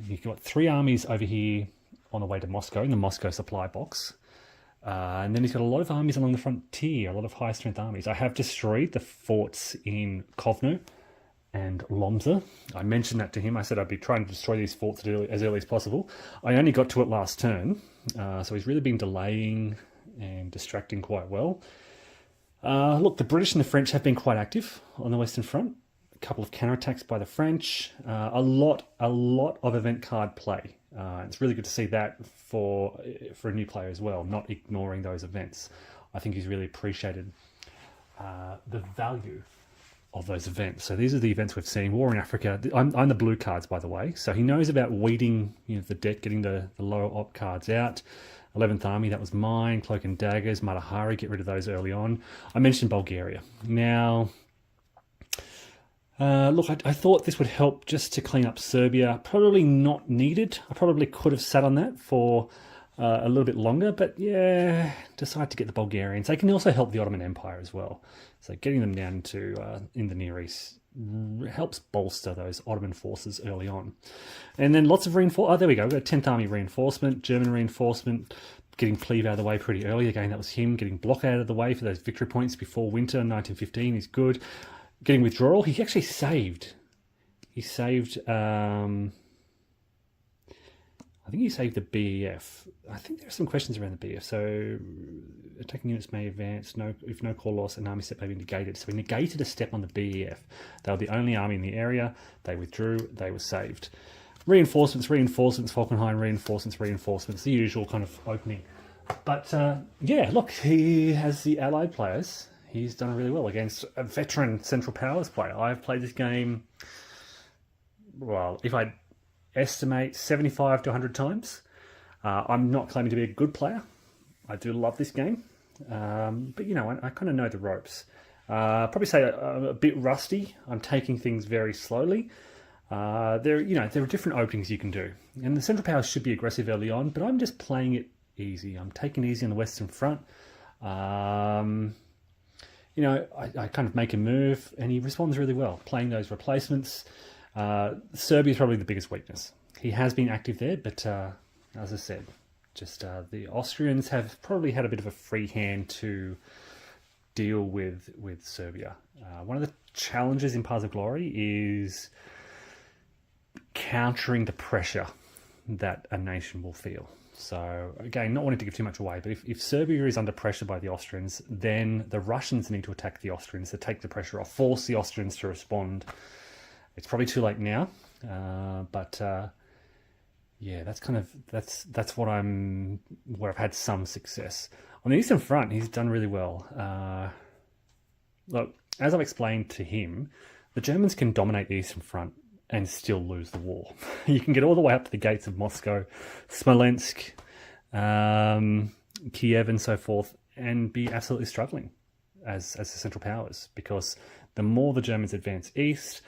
You've got 3 armies over here on the way to Moscow, in the Moscow supply box. And then he's got a lot of armies along the frontier, a lot of high-strength armies. I have destroyed the forts in Kovno and Lomza. I mentioned that to him. I said I'd be trying to destroy these forts as early as possible. I only got to it last turn, so he's really been delaying and distracting quite well. Look, the British and the French have been quite active on the Western Front. A couple of counterattacks by the French. A lot of event card play. It's really good to see that for a new player as well, not ignoring those events. I think he's really appreciated the value of those events. So these are the events we've seen. War in Africa. I'm the blue cards, by the way. So he knows about weeding the deck, getting the lower op cards out. 11th Army, that was mine. Cloak and Daggers, Matahari, get rid of those early on. I mentioned Bulgaria. Now, look, I thought this would help just to clean up Serbia. Probably not needed. I probably could have sat on that for a little bit longer, but yeah, decided to get the Bulgarians. They can also help the Ottoman Empire as well. So getting them down to in the Near East helps bolster those Ottoman forces early on. And then lots of reinforcement. Oh, there we go. We've got 10th Army reinforcement, German reinforcement, getting Cleve out of the way pretty early. Again, that was him getting Block out of the way for those victory points before winter, 1915 is good. Getting withdrawal, he actually saved. He saved, I think he saved the BEF. I think there are some questions around the BEF. So, attacking units may advance. If no core loss, an army step may be negated. So, he negated a step on the BEF. They were the only army in the area. They withdrew. They were saved. Reinforcements, Falkenhayn, reinforcements. The usual kind of opening. But, yeah, look, he has the allied players. He's done really well against a veteran Central Powers player. I've played this game, well, if I estimate 75 to 100 times. I'm not claiming to be a good player. I do love this game. But, I kind of know the ropes. Probably say I'm a bit rusty. I'm taking things very slowly. There are different openings you can do. And the Central Powers should be aggressive early on, but I'm just playing it easy. I'm taking it easy on the Western Front. I kind of make a move, and he responds really well, playing those replacements. Serbia is probably the biggest weakness. He has been active there, but as I said, just the Austrians have probably had a bit of a free hand to deal with Serbia. One of the challenges in Paths of Glory is countering the pressure that a nation will feel. So again, not wanting to give too much away, but if Serbia is under pressure by the Austrians, then the Russians need to attack the Austrians to take the pressure off, force the Austrians to respond. It's probably too late now, but yeah, that's where I've had some success. On the Eastern Front, he's done really well. Look, as I've explained to him, the Germans can dominate the Eastern Front and still lose the war. You can get all the way up to the gates of Moscow, Smolensk, Kiev, and so forth, and be absolutely struggling as the Central Powers, because the more the Germans advance east,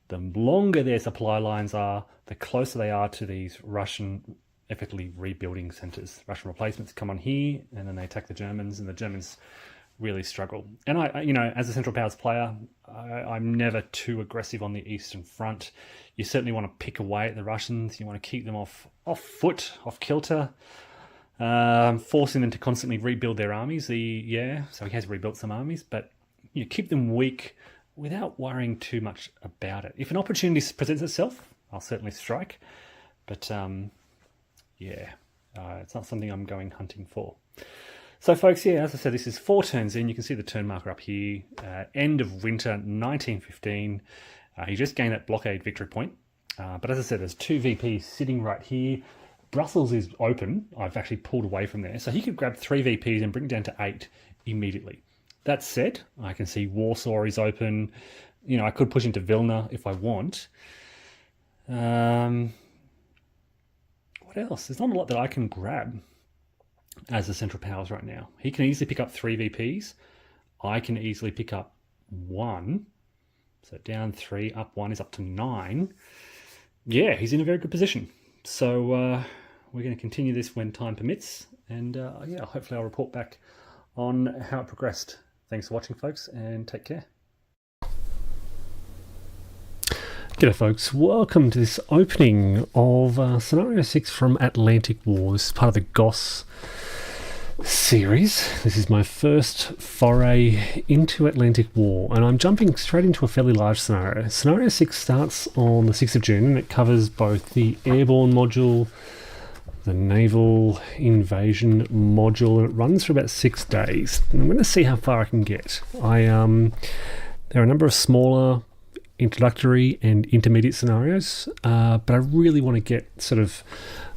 the longer their supply lines are, the closer they are to these Russian, effectively rebuilding centers. Russian replacements come on here, and then they attack the Germans, and the Germans really struggle. And you know, as a Central Powers player, I'm never too aggressive on the Eastern Front. You certainly want to pick away at the Russians. You want to keep them off foot, off kilter, forcing them to constantly rebuild their armies. So he has rebuilt some armies, but you keep them weak without worrying too much about it. If an opportunity presents itself, I'll certainly strike. But it's not something I'm going hunting for. So folks, as I said, this is 4 turns in. You can see the turn marker up here. End of winter 1915. He just gained that blockade victory point. But as I said, there's 2 VPs sitting right here. Brussels is open. I've actually pulled away from there. So he could grab 3 VPs and bring it down to 8 immediately. That said, I can see Warsaw is open. You know, I could push into Vilna if I want. What else? There's not a lot that I can grab as the Central Powers right now. He can easily pick up 3 VPs. I can easily pick up 1. So down 3, up 1 is up to 9. Yeah, he's in a very good position. So we're going to continue this when time permits. And hopefully I'll report back on how it progressed. Thanks for watching, folks, and take care. G'day folks, welcome to this opening of Scenario 6 from Atlantic War. This is part of the GOS series. This is my first foray into Atlantic War, and I'm jumping straight into a fairly large scenario. Scenario 6 starts on the 6th of June, and it covers both the Airborne module, the Naval Invasion module, and it runs for about 6 days. And I'm going to see how far I can get. There are a number of smaller introductory and intermediate scenarios, but I really want to get sort of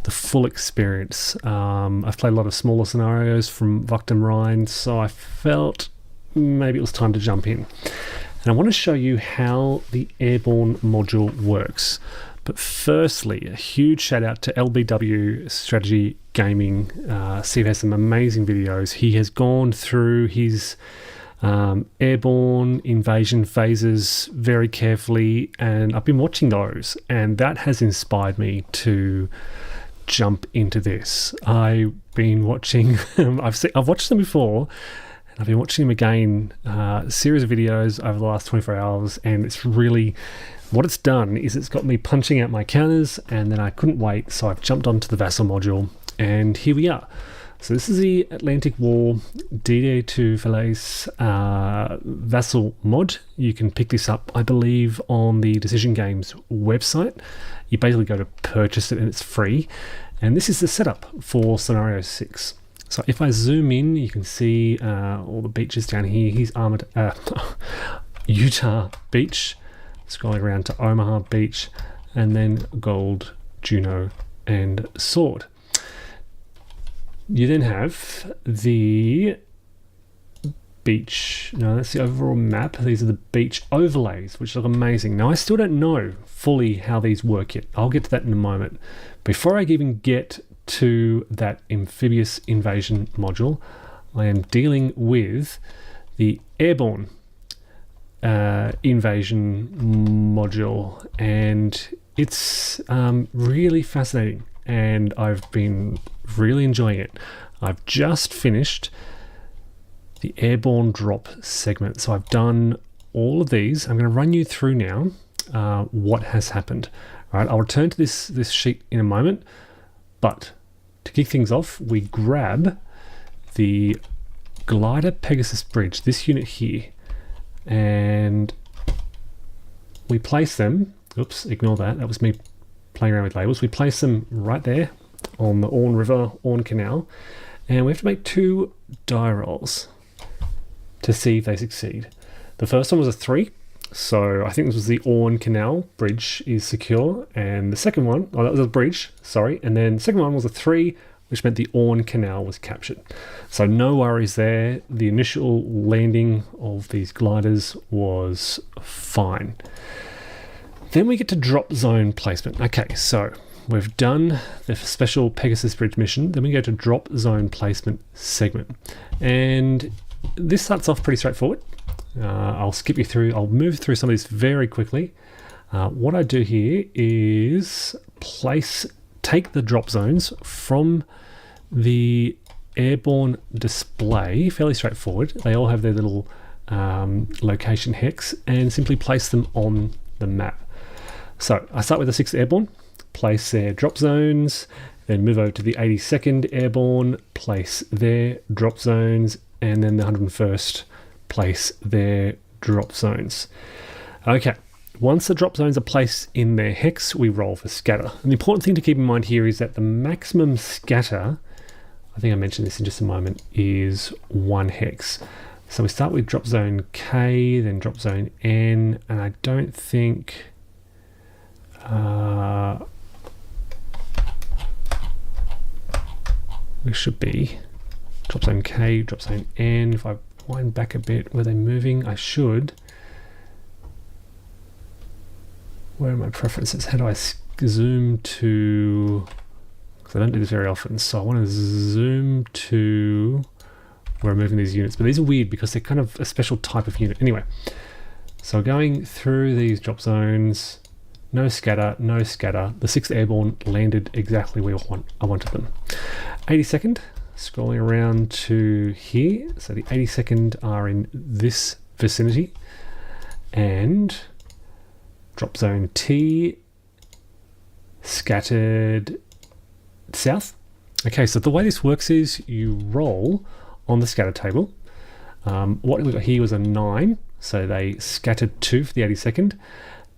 the full experience. I've played a lot of smaller scenarios from Voktum Rhine, so I felt maybe it was time to jump in. And I want to show you how the Airborne module works. But firstly, a huge shout out to LBW Strategy Gaming. Steve has some amazing videos. He has gone through his Airborne invasion phases very carefully, and I've been watching those, and that has inspired me to jump into this. I've been watching I've watched them before, and I've been watching them again, a series of videos over the last 24 hours, and it's really, what it's done is it's got me punching out my counters, and then I couldn't wait, so I've jumped onto the Vassal module, and here we are. So this is the Atlantic War D-Day to Falaise Vassal mod. You can pick this up, I believe, on the Decision Games website. You basically go to purchase it and it's free. And this is the setup for Scenario 6. So if I zoom in, you can see all the beaches down here. Here's Armored Utah Beach, scrolling around to Omaha Beach, and then Gold, Juno, and Sword. You then have the beach. No, that's the overall map. These are the beach overlays, which look amazing. Now, I still don't know fully how these work yet. I'll get to that in a moment. Before I even get to that amphibious invasion module, I am dealing with the Airborne invasion module, and it's really fascinating, and I've been really enjoying it. I've just finished the Airborne drop segment, so I've done all of these. I'm going to run you through now what has happened. All right, I'll return to this sheet in a moment, but to kick things off, we grab the Glider Pegasus Bridge, this unit here, and we place them. Oops, ignore that. That was me playing around with labels. We place them right there on the Orne River, Orne Canal, and we have to make 2 die rolls to see if they succeed. The first one was a 3, so I think this was the Orne Canal bridge is secure, and the second one, oh, that was a bridge, sorry, and then the second one was a 3, which meant the Orne Canal was captured. So no worries there. The initial landing of these gliders was fine. Then we get to drop zone placement. Okay, so we've done the special Pegasus Bridge mission. Then we go to drop zone placement segment. And this starts off pretty straightforward. I'll skip you through. I'll move through some of this very quickly. What I do here is take the drop zones from the airborne display, fairly straightforward. They all have their little location hex, and simply place them on the map. So I start with the 6th Airborne, place their drop zones, then move over to the 82nd Airborne, place their drop zones, and then the 101st place their drop zones. Okay, once the drop zones are placed in their hex, we roll for scatter. And the important thing to keep in mind here is that the maximum scatter, I think I mentioned this in just a moment, is 1 hex. So we start with drop zone K, then drop zone N, and I don't think we should be drop zone K, drop zone N. If I wind back a bit, were they moving? I should. Where are my preferences? How do I zoom to? Because I don't do this very often, so I want to zoom to where I'm moving these units. But these are weird because they're kind of a special type of unit. Anyway, so going through these drop zones, no scatter, no scatter. The 6th Airborne landed exactly where I wanted them. 82nd, scrolling around to here. So the 82nd are in this vicinity. And drop zone T, scattered south. Okay, so the way this works is you roll on the scatter table. What we got here was a 9, so they scattered 2 for the 82nd.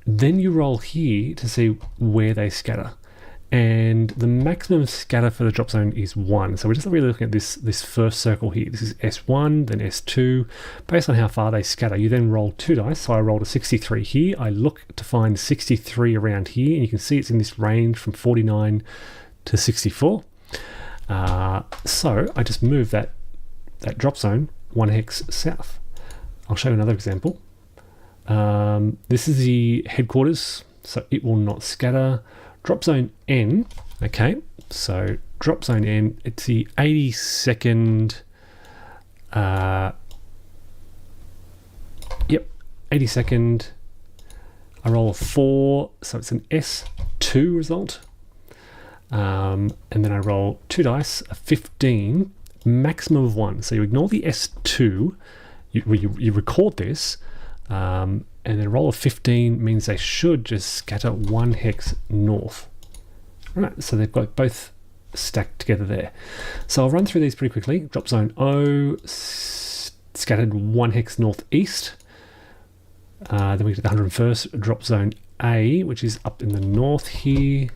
Then you roll here to see where they scatter. And the maximum scatter for the drop zone is 1. So we're just really looking at this first circle here. This is S1, then S2. Based on how far they scatter, you then roll 2 dice. So I rolled a 63 here. I look to find 63 around here, and you can see it's in this range from 49 to 64. So I just move that drop zone 1 hex south. I'll show you another example. This is the headquarters, so it will not scatter. Drop zone N, okay, so drop zone N, it's the 82nd, 82nd, I roll a 4, so it's an S2 result, and then I roll 2 dice, a 15, maximum of 1, so you ignore the S2, you record this, and then a roll of 15 means they should just scatter 1 hex north. Right, so they've got both stacked together there. So I'll run through these pretty quickly. Drop zone O, scattered 1 hex northeast. Then we get the 101st, drop zone A, which is up in the north here.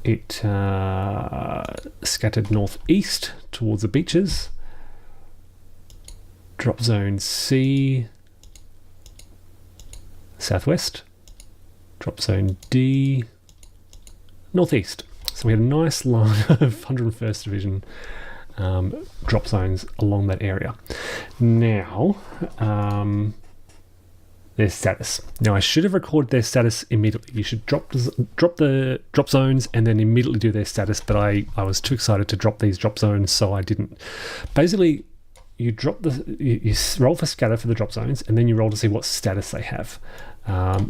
It scattered northeast towards the beaches. Drop zone C, southwest. Drop zone D, northeast. So we had a nice line of 101st Division drop zones along that area. Now, their status. Now I should have recorded their status immediately. You should drop the drop zones and then immediately do their status, but I was too excited to drop these drop zones, so I didn't. Basically, you roll for scatter for the drop zones, and then you roll to see what status they have.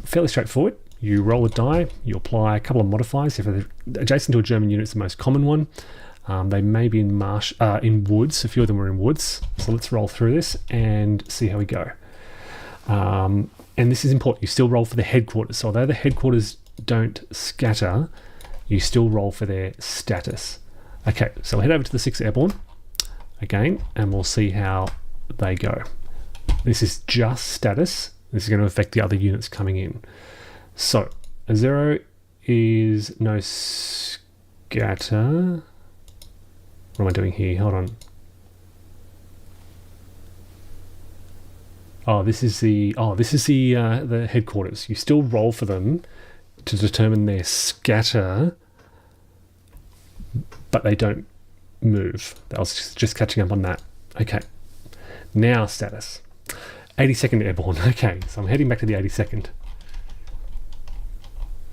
Fairly straightforward. You roll a die, you apply a couple of modifiers. If they're adjacent to a German unit, it's the most common one. They may be in woods. A few of them are in woods. So let's roll through this and see how we go. And this is important. You still roll for the headquarters. So although the headquarters don't scatter, you still roll for their status. Okay, so we'll head over to the 6th Airborne again, and we'll see how they go. This is just status. This is going to affect the other units coming in. So a 0 is no scatter. What am I doing here? Hold on. This is the headquarters. You still roll for them to determine their scatter, but they don't move. I was just catching up on that. Okay. Now status. 82nd Airborne. Okay, so I'm heading back to the 82nd.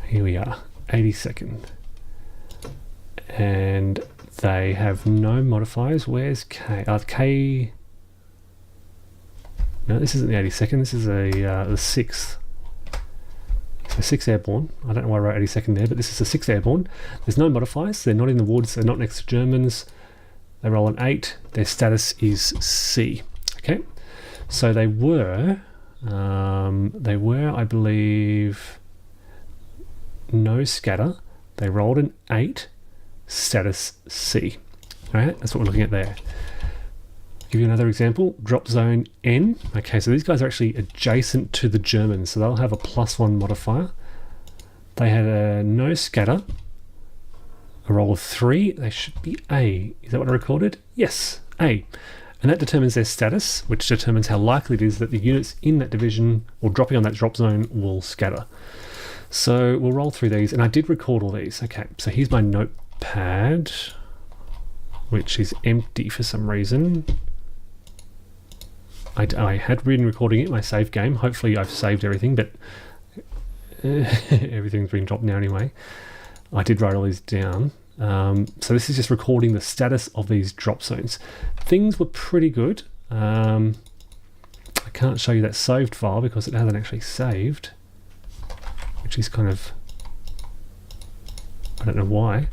Here we are, 82nd. And they have no modifiers. Where's K? K. No, this isn't the 82nd. This is the 6th. So So 6 Airborne. I don't know why I wrote 82nd there, but this is a 6 Airborne. There's no modifiers. They're not in the woods. They're not next to Germans. They roll an 8. Their status is C. Okay. So they were, I believe, no scatter. They rolled an 8. Status C. All right. That's what we're looking at there. Give you another example, drop zone N. Okay, so these guys are actually adjacent to the Germans, so they'll have a +1 modifier. They had a no scatter, a roll of 3. They should be A. Is that what I recorded? Yes, A. And that determines their status, which determines how likely it is that the units in that division or dropping on that drop zone will scatter. So we'll roll through these, and I did record all these. Okay, so here's my notepad, which is empty for some reason. I had been recording it in my save game. Hopefully I've saved everything, but everything's been dropped now anyway. I did write all these down. So this is just recording the status of these drop zones. Things were pretty good. I can't show you that saved file because it hasn't actually saved, which is kind of, I don't know why.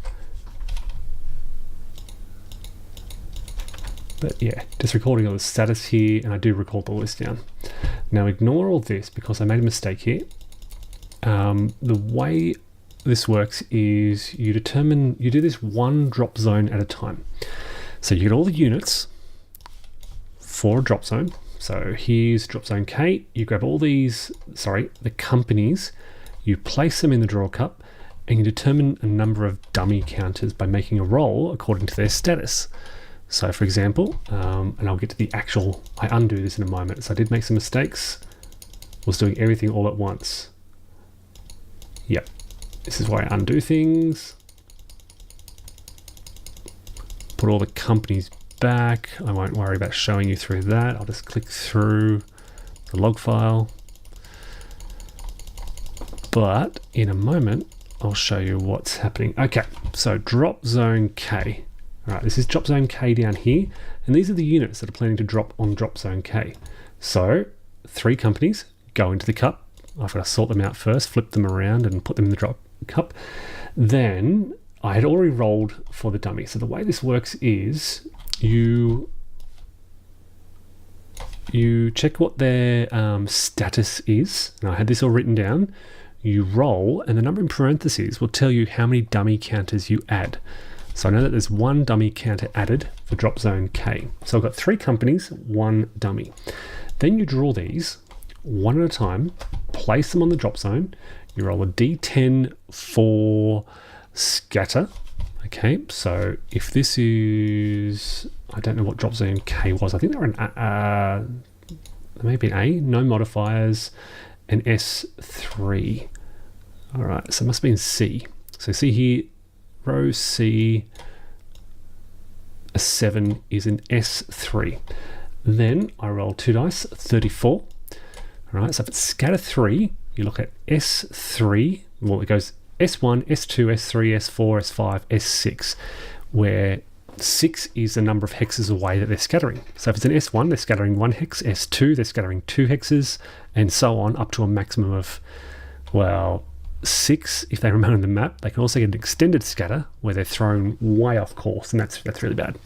But yeah, just recording all the status here, and I do record all this down. Now ignore all this because I made a mistake here. The way this works is you do this one drop zone at a time. So you get all the units for a drop zone. So here's drop zone K. You grab all these, the companies, you place them in the draw cup, and you determine a number of dummy counters by making a roll according to their status. So for example, and I'll get to the actual, I undo this in a moment. So I did make some mistakes. Was doing everything all at once. Yep. This is why I undo things. Put all the companies back. I won't worry about showing you through that. I'll just click through the log file. But in a moment, I'll show you what's happening. Okay, so drop zone K. All right, this is drop zone K down here, and these are the units that are planning to drop on drop zone K. So 3 companies go into the cup. I've got to sort them out first, flip them around and put them in the drop cup. Then I had already rolled for the dummy. So the way this works is you check what their status is. And I had this all written down. You roll, and the number in parentheses will tell you how many dummy counters you add. So I know that there's 1 dummy counter added for drop zone K. So I've got 3 companies, 1 dummy. Then you draw these one at a time, place them on the drop zone. You roll a D10 for scatter. Okay, so if this is, I don't know what drop zone K was. I think they were an maybe an A, no modifiers, an S3. All right, so it must be in C. So see here, row C, a 7 is an S3. Then I roll 2 dice, 34. All right, so if it's scatter 3, you look at S3. Well, it goes S1, S2, S3, S4, S5, S6, where 6 is the number of hexes away that they're scattering. So if it's an S1, they're scattering 1 hex, S2, they're scattering 2 hexes, and so on, up to a maximum of, well, 6 if they remain on the map. They can also get an extended scatter where they're thrown way off course, and that's really bad.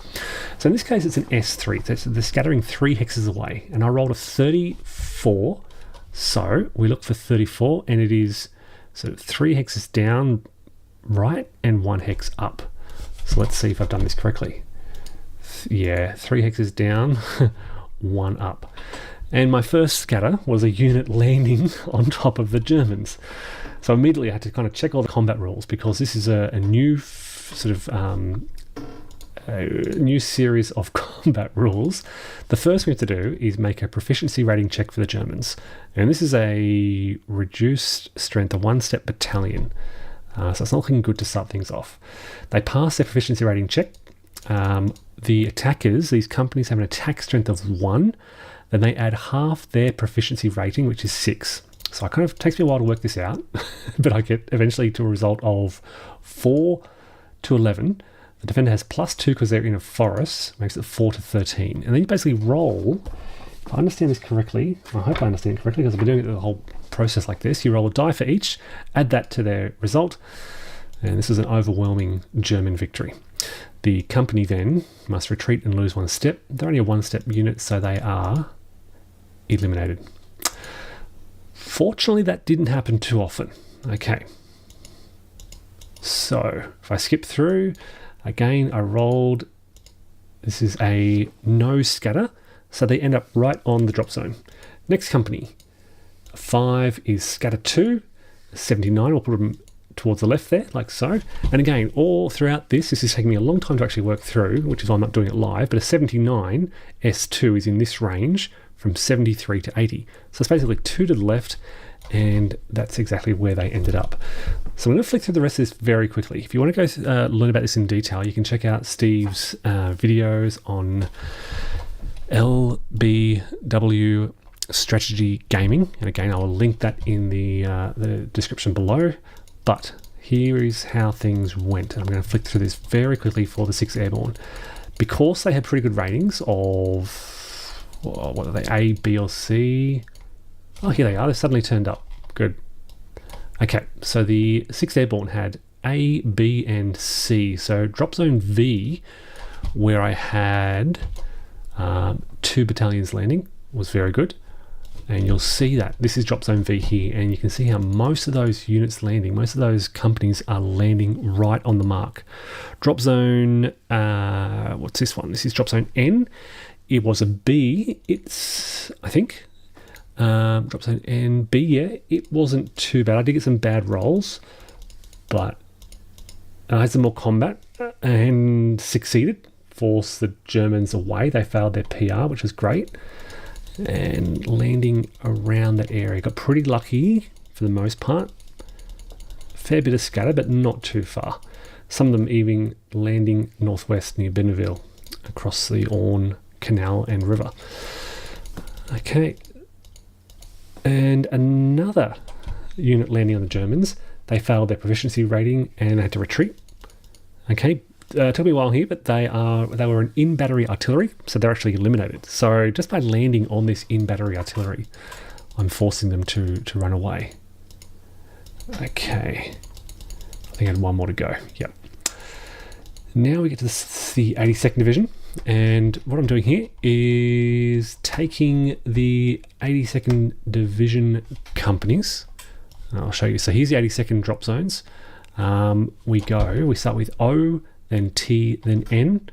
So in this case, it's an S3. So they're scattering 3 hexes away, and I rolled a 34. So we look for 34, and it is so 3 hexes down, right, and 1 hex up. So let's see if I've done this correctly. Yeah, 3 hexes down, 1 up. And my first scatter was a unit landing on top of the Germans. So immediately I had to kind of check all the combat rules, because this is a new new series of combat rules. The first we have to do is make a proficiency rating check for the Germans. And this is a reduced strength, a 1-step battalion. So it's not looking good to start things off. They pass their proficiency rating check. The attackers, these companies, have an attack strength of 1. Then they add half their proficiency rating, which is 6. So it kind of takes me a while to work this out, but I get eventually to a result of 4 to 11. The defender has +2 because they're in a forest, makes it 4 to 13. And then you basically roll, if I understand this correctly, I hope I understand it correctly because I've been doing it the whole process like this. You roll a die for each, add that to their result, and this is an overwhelming German victory. The company then must retreat and lose 1 step. They're only a 1-step unit, so they are eliminated. Fortunately, that didn't happen too often. Okay. So, if I skip through, again, I rolled. This is a no scatter, so they end up right on the drop zone. Next company, 5 is scatter 2, 79, we'll put them towards the left there, like so. And again, all throughout this is taking me a long time to actually work through, which is why I'm not doing it live, but a 79 S2 is in this range from 73 to 80. So it's basically 2 to the left, and that's exactly where they ended up. So I'm going to flick through the rest of this very quickly. If you want to go learn about this in detail, you can check out Steve's videos on LBW Strategy Gaming. And again, I will link that in the description below. But here is how things went. And I'm going to flick through this very quickly for the 6th Airborne. Because they had pretty good ratings of, what are they, A, B, or C? Oh, here they are. They've suddenly turned up. Good. Okay, so the 6th Airborne had A, B, and C. So drop zone V, where I had 2 battalions landing, was very good. And you'll see that this is drop zone V here, and you can see how most of those units landing, most of those companies are landing right on the mark. Drop zone, what's this one? This is drop zone N. It was a B. It's, I think, drop zone N, B, yeah, it wasn't too bad. I did get some bad rolls, but I had some more combat and succeeded. Forced the Germans away. They failed their PR, which was great. And landing around that area. Got pretty lucky for the most part. Fair bit of scatter, but not too far. Some of them even landing northwest near Benneville, across the Orne Canal and River. Okay. And another unit landing on the Germans. They failed their proficiency rating and had to retreat. Okay. Took me a while here, but they were an in-battery artillery, so they're actually eliminated. So just by landing on this in-battery artillery, I'm forcing them to run away. Okay. I think I had one more to go. Yep. Now we get to the 82nd Division, and what I'm doing here is taking the 82nd Division companies. I'll show you. So here's the 82nd drop zones. We start with O, then T, then N.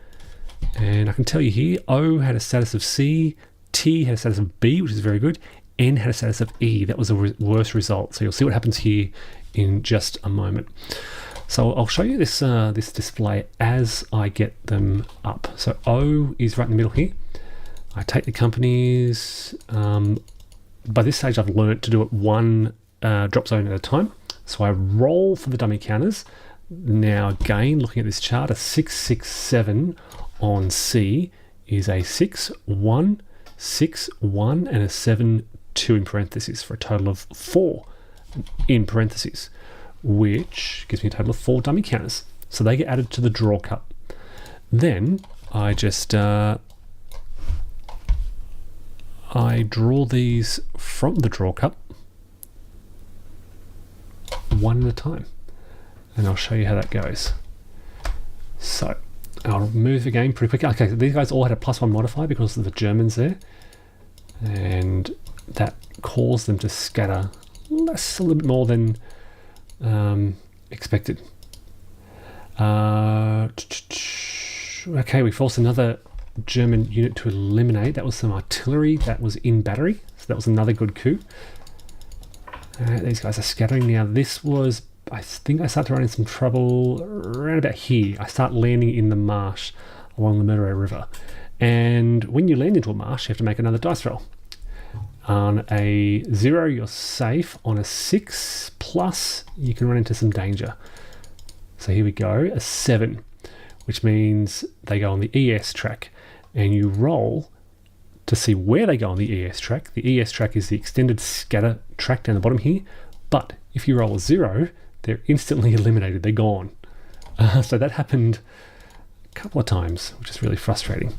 And I can tell you here, O had a status of C, T had a status of B, which is very good. N had a status of E. That was a worse result. So you'll see what happens here in just a moment. So I'll show you this this display as I get them up. So O is right in the middle here. I take the companies. By this stage, I've learnt to do it one drop zone at a time. So I roll for the dummy counters. Now again, looking at this chart, a 667 on C is a 6-1, 6-1, and a 7-2 in parentheses for a total of 4 in parentheses, which gives me a total of 4 dummy counters. So they get added to the draw cup. Then I just I draw these from the draw cup one at a time. And I'll show you how that goes. So I'll move the game pretty quickly. Okay, so these guys all had a +1 modifier because of the Germans there. And that caused them to scatter a little bit more than expected. Okay, we forced another German unit to eliminate. That was some artillery that was in battery. So that was another good coup. These guys are scattering now. This was, I think I start to run into some trouble around about here. I start landing in the marsh along the Murray River. And when you land into a marsh, you have to make another dice roll. On a 0, you're safe. On a 6+, you can run into some danger. So here we go, a 7, which means they go on the ES track. And you roll to see where they go on the ES track. The ES track is the extended scatter track down the bottom here. But if you roll a 0, they're instantly eliminated. They're gone. So that happened a couple of times, which is really frustrating.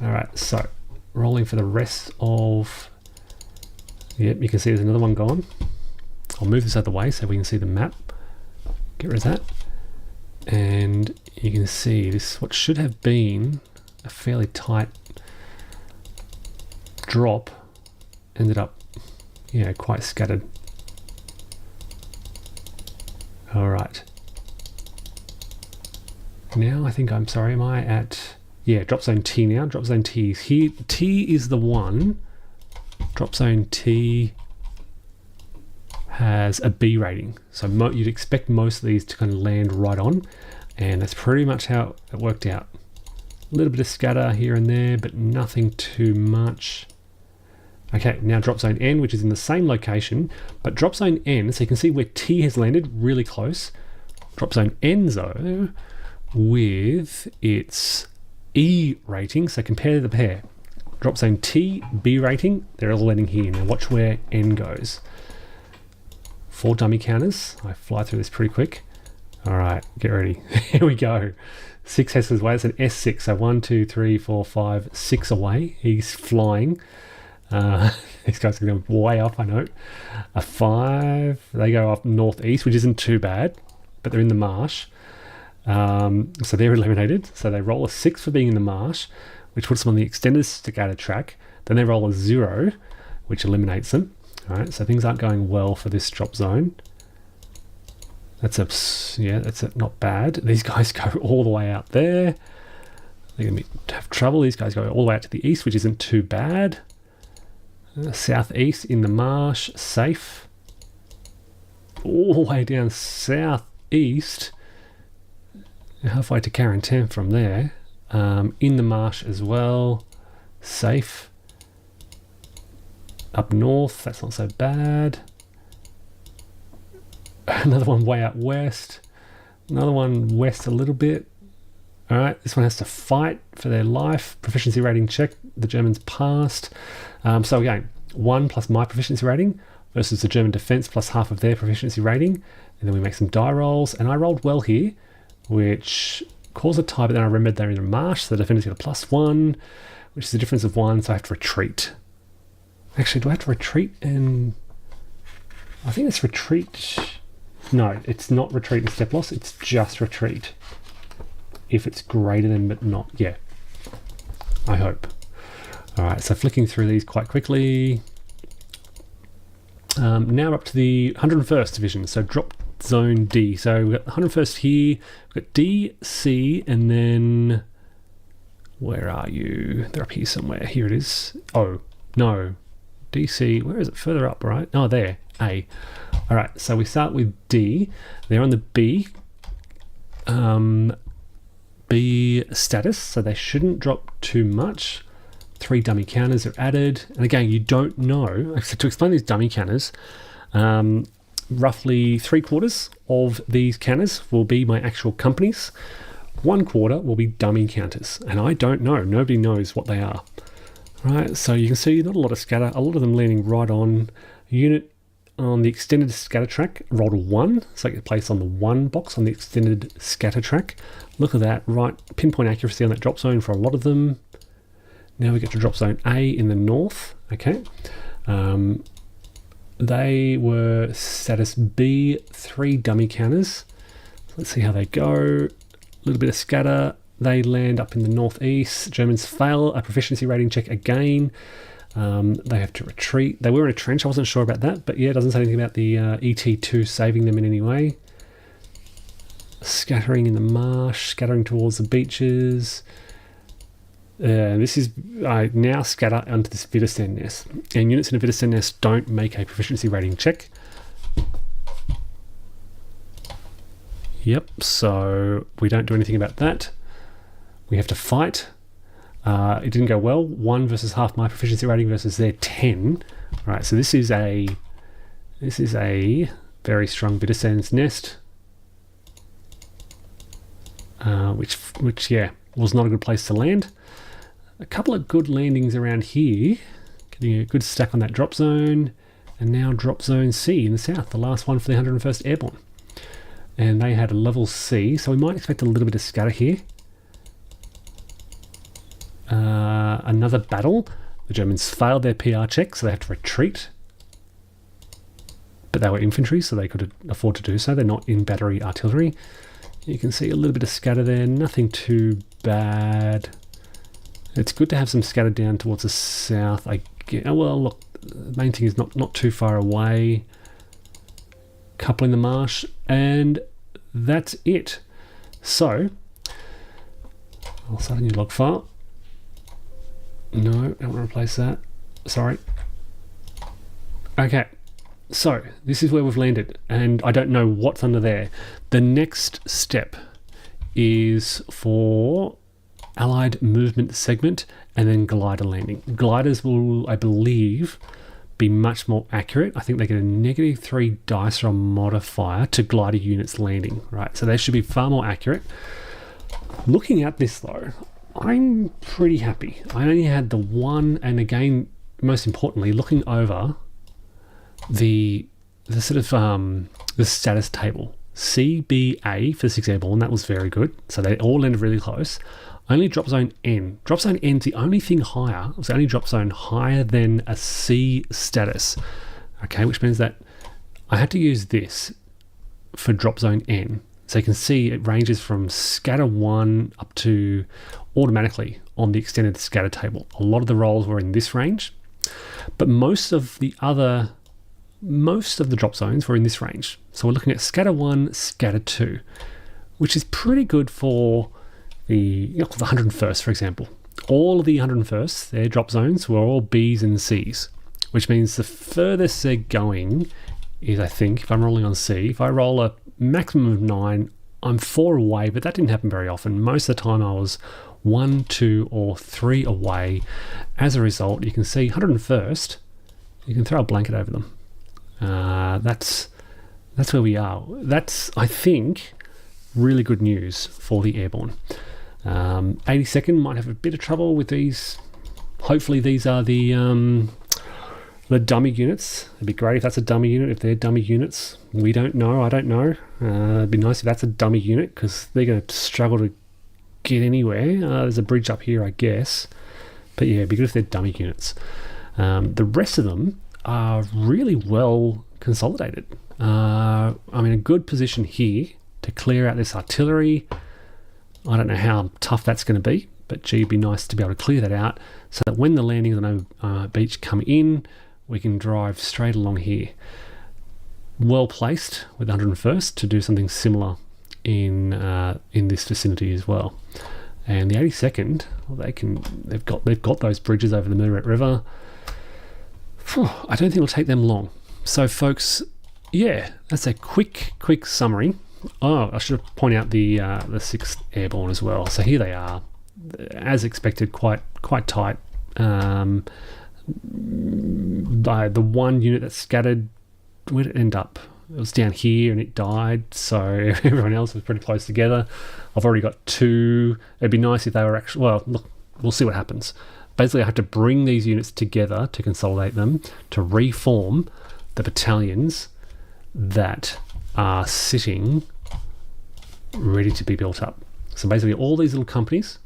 All right, so rolling for the rest of Yep, you can see there's another one gone. I'll move this out of the way so we can see the map. Get rid of that. And you can see this, what should have been a fairly tight drop, ended up, yeah, quite scattered. All right. Now I think, I'm sorry, am I at, yeah, drop zone T now. Drop zone T is here. T is the one. Drop zone T has a B rating. So you'd expect most of these to kind of land right on. And that's pretty much how it worked out. A little bit of scatter here and there, but nothing too much. Okay, now drop zone N, which is in the same location, but drop zone N, so you can see where T has landed really close. Drop zone N though, with its E rating, so compare the pair. Drop zone T, B rating, they're all landing here. Now watch where N goes. 4 dummy counters. I fly through this pretty quick. All right, get ready. Here we go. 6 Hesses away. It's an S6. So 1, 2, 3, 4, 5, 6 away. He's flying. These guys are going way up, I know. A 5. They go up northeast, which isn't too bad, but they're in the marsh. So they're eliminated. So they roll a 6 for being in the marsh, which puts them on the extended scatter track. Then they roll a 0, which eliminates them. All right, so things aren't going well for this drop zone. That's not bad. These guys go all the way out there. They're going to have trouble. These guys go all the way out to the east, which isn't too bad. Southeast in the marsh, safe. All the way down southeast. Halfway to Carentan from there. In the marsh as well, safe. Up north, that's not so bad. Another one way out west. Another one west a little bit. All right, this one has to fight for their life. Proficiency rating check. The Germans passed. So again, 1 plus my proficiency rating versus the German defense plus half of their proficiency rating. And then we make some die rolls. And I rolled well here, which caused a tie, but then I remembered they're in a marsh, so the defenders get a +1, which is a difference of 1, so I have to retreat. Actually, do I have to retreat? And I think it's retreat. No, it's not retreat and step loss, it's just retreat. If it's greater than, but not, yeah. I hope. All right, so flicking through these quite quickly. Now we're up to the 101st Division, so drop zone D. So we've got the 101st here, we've got D, C, and then, where are you? They're up here somewhere. Here it is. Oh, no. DC, where is it? Further up, right? Oh, there, A. All right, so we start with D. They're on the B. B status, so they shouldn't drop too much. 3 dummy counters are added. And again, you don't know. So to explain these dummy counters, roughly 3/4 of these counters will be my actual companies. 1/4 will be dummy counters. And I don't know. Nobody knows what they are. Right, so you can see not a lot of scatter, a lot of them landing right on. Unit on the extended scatter track rolled a 1, so it gets placed on the 1 box on the extended scatter track. Look at that, right, pinpoint accuracy on that drop zone for a lot of them. Now we get to drop zone A in the north, okay. They were status B, 3 dummy counters. Let's see how they go. A little bit of scatter. They land up in the northeast. Germans fail a proficiency rating check again. They have to retreat. They were in a trench. I wasn't sure about that, but yeah, it doesn't say anything about the ET2 saving them in any way. Scattering in the marsh, scattering towards the beaches. This is now scatter onto this Widerstand nest. And units in a Widerstand nest don't make a proficiency rating check. Yep, so we don't do anything about that. We have to fight. It didn't go well. 1 versus half my proficiency rating versus their 10. All right, so this is a very strong Widerstands nest, which yeah was not a good place to land. A couple of good landings around here, getting a good stack on that drop zone, and now drop zone C in the south, the last one for the 101st Airborne, and they had a level C, so we might expect a little bit of scatter here. Another battle. The Germans failed their PR check, so they have to retreat. but they were infantry, so they could afford to do so. They're not in battery artillery. You can see a little bit of scatter there, nothing too bad. It's good to have some scatter down towards the south. Well, look, the main thing is not too far away. Coupling the marsh, and that's it. So, I'll start a new log file. No, don't want to replace that. Sorry. Okay, so this is where we've landed, and I don't know what's under there. The next step is for Allied movement segment and then glider landing. Gliders will, I believe, be much more accurate. I think they get a -3 dice roll modifier to glider units landing, right? So they should be far more accurate. Looking at this though, I'm pretty happy. I only had the one, and again, most importantly, looking over the sort of the status table. CBA for 6 Airborne, that was very good. So they all landed really close. Only drop zone N. Drop zone N's the only thing higher. It's the only drop zone higher than a C status. Okay, which means that I had to use this for drop zone N. So you can see it ranges from scatter 1 up to automatically on the extended scatter table. A lot of the rolls were in this range, but most of the drop zones were in this range. So we're looking at scatter 1, scatter 2, which is pretty good for the 101st, for example. All of the 101st, their drop zones were all Bs and Cs, which means the furthest they're going is, I think, if I'm rolling on C, if I roll a maximum of 9, I'm 4 away, but that didn't happen very often. Most of the time I was 1, 2, or 3 away. As a result, you can see 101st, you can throw a blanket over them. That's where we are. That's, I think, really good news for the Airborne. 82nd might have a bit of trouble with these. Hopefully these are the dummy units. It'd be great if that's a dummy unit, if they're dummy units. We don't know, I don't know. It'd be nice if that's a dummy unit, because they're going to struggle to get anywhere. There's a bridge up here, I guess. But yeah, it'd be good if they're dummy units. The rest of them are really well consolidated. I'm in a good position here to clear out this artillery. I don't know how tough that's going to be, but gee, it'd be nice to be able to clear that out so that when the landings on the beach come in, we can drive straight along here. Well placed with the 101st to do something similar in this vicinity as well. And the 82nd, well, they've got those bridges over the Murray River. I don't think it'll take them long. So folks, yeah, that's a quick summary. Oh, I should point out the 6th Airborne as well. So here they are, as expected, quite tight. The one unit that scattered, where did it end up? It was down here and it died, so everyone else was pretty close together. I've already got 2. It'd be nice if they were actually, well, look, we'll see what happens. Basically, I have to bring these units together to consolidate them, to reform the battalions that are sitting ready to be built up. So basically all these little companies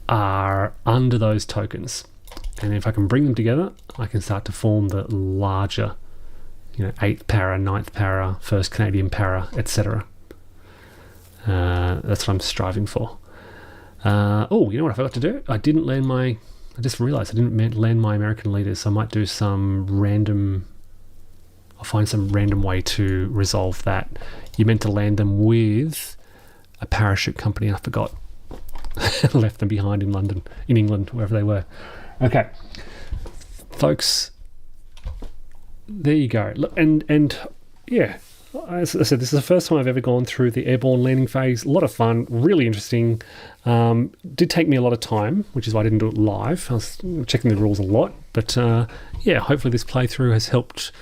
are under those tokens, and if I can bring them together, I can start to form the larger, 8th para, 9th para, 1st Canadian para, etc. That's what I'm striving for. Oh, you know what I forgot to do? I just realized I didn't land my American leaders, so I might do I'll find some random way to resolve that. You meant to land them with a parachute company, I forgot. Left them behind in London, in England, wherever they were. Okay, folks, there you go. Look, and yeah, as I said, this is the first time I've ever gone through the Airborne landing phase. A lot of fun, really interesting. Did take me a lot of time, which is why I didn't do it live. I was checking the rules a lot, but yeah, hopefully this playthrough has helped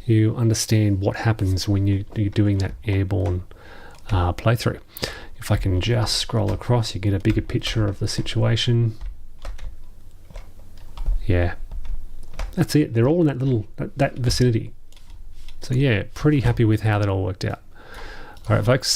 you understand what happens when you're doing that Airborne playthrough. If I can just scroll across, you get a bigger picture of the situation. Yeah, that's it. They're all in that vicinity. So yeah, pretty happy with how that all worked out. All right, folks.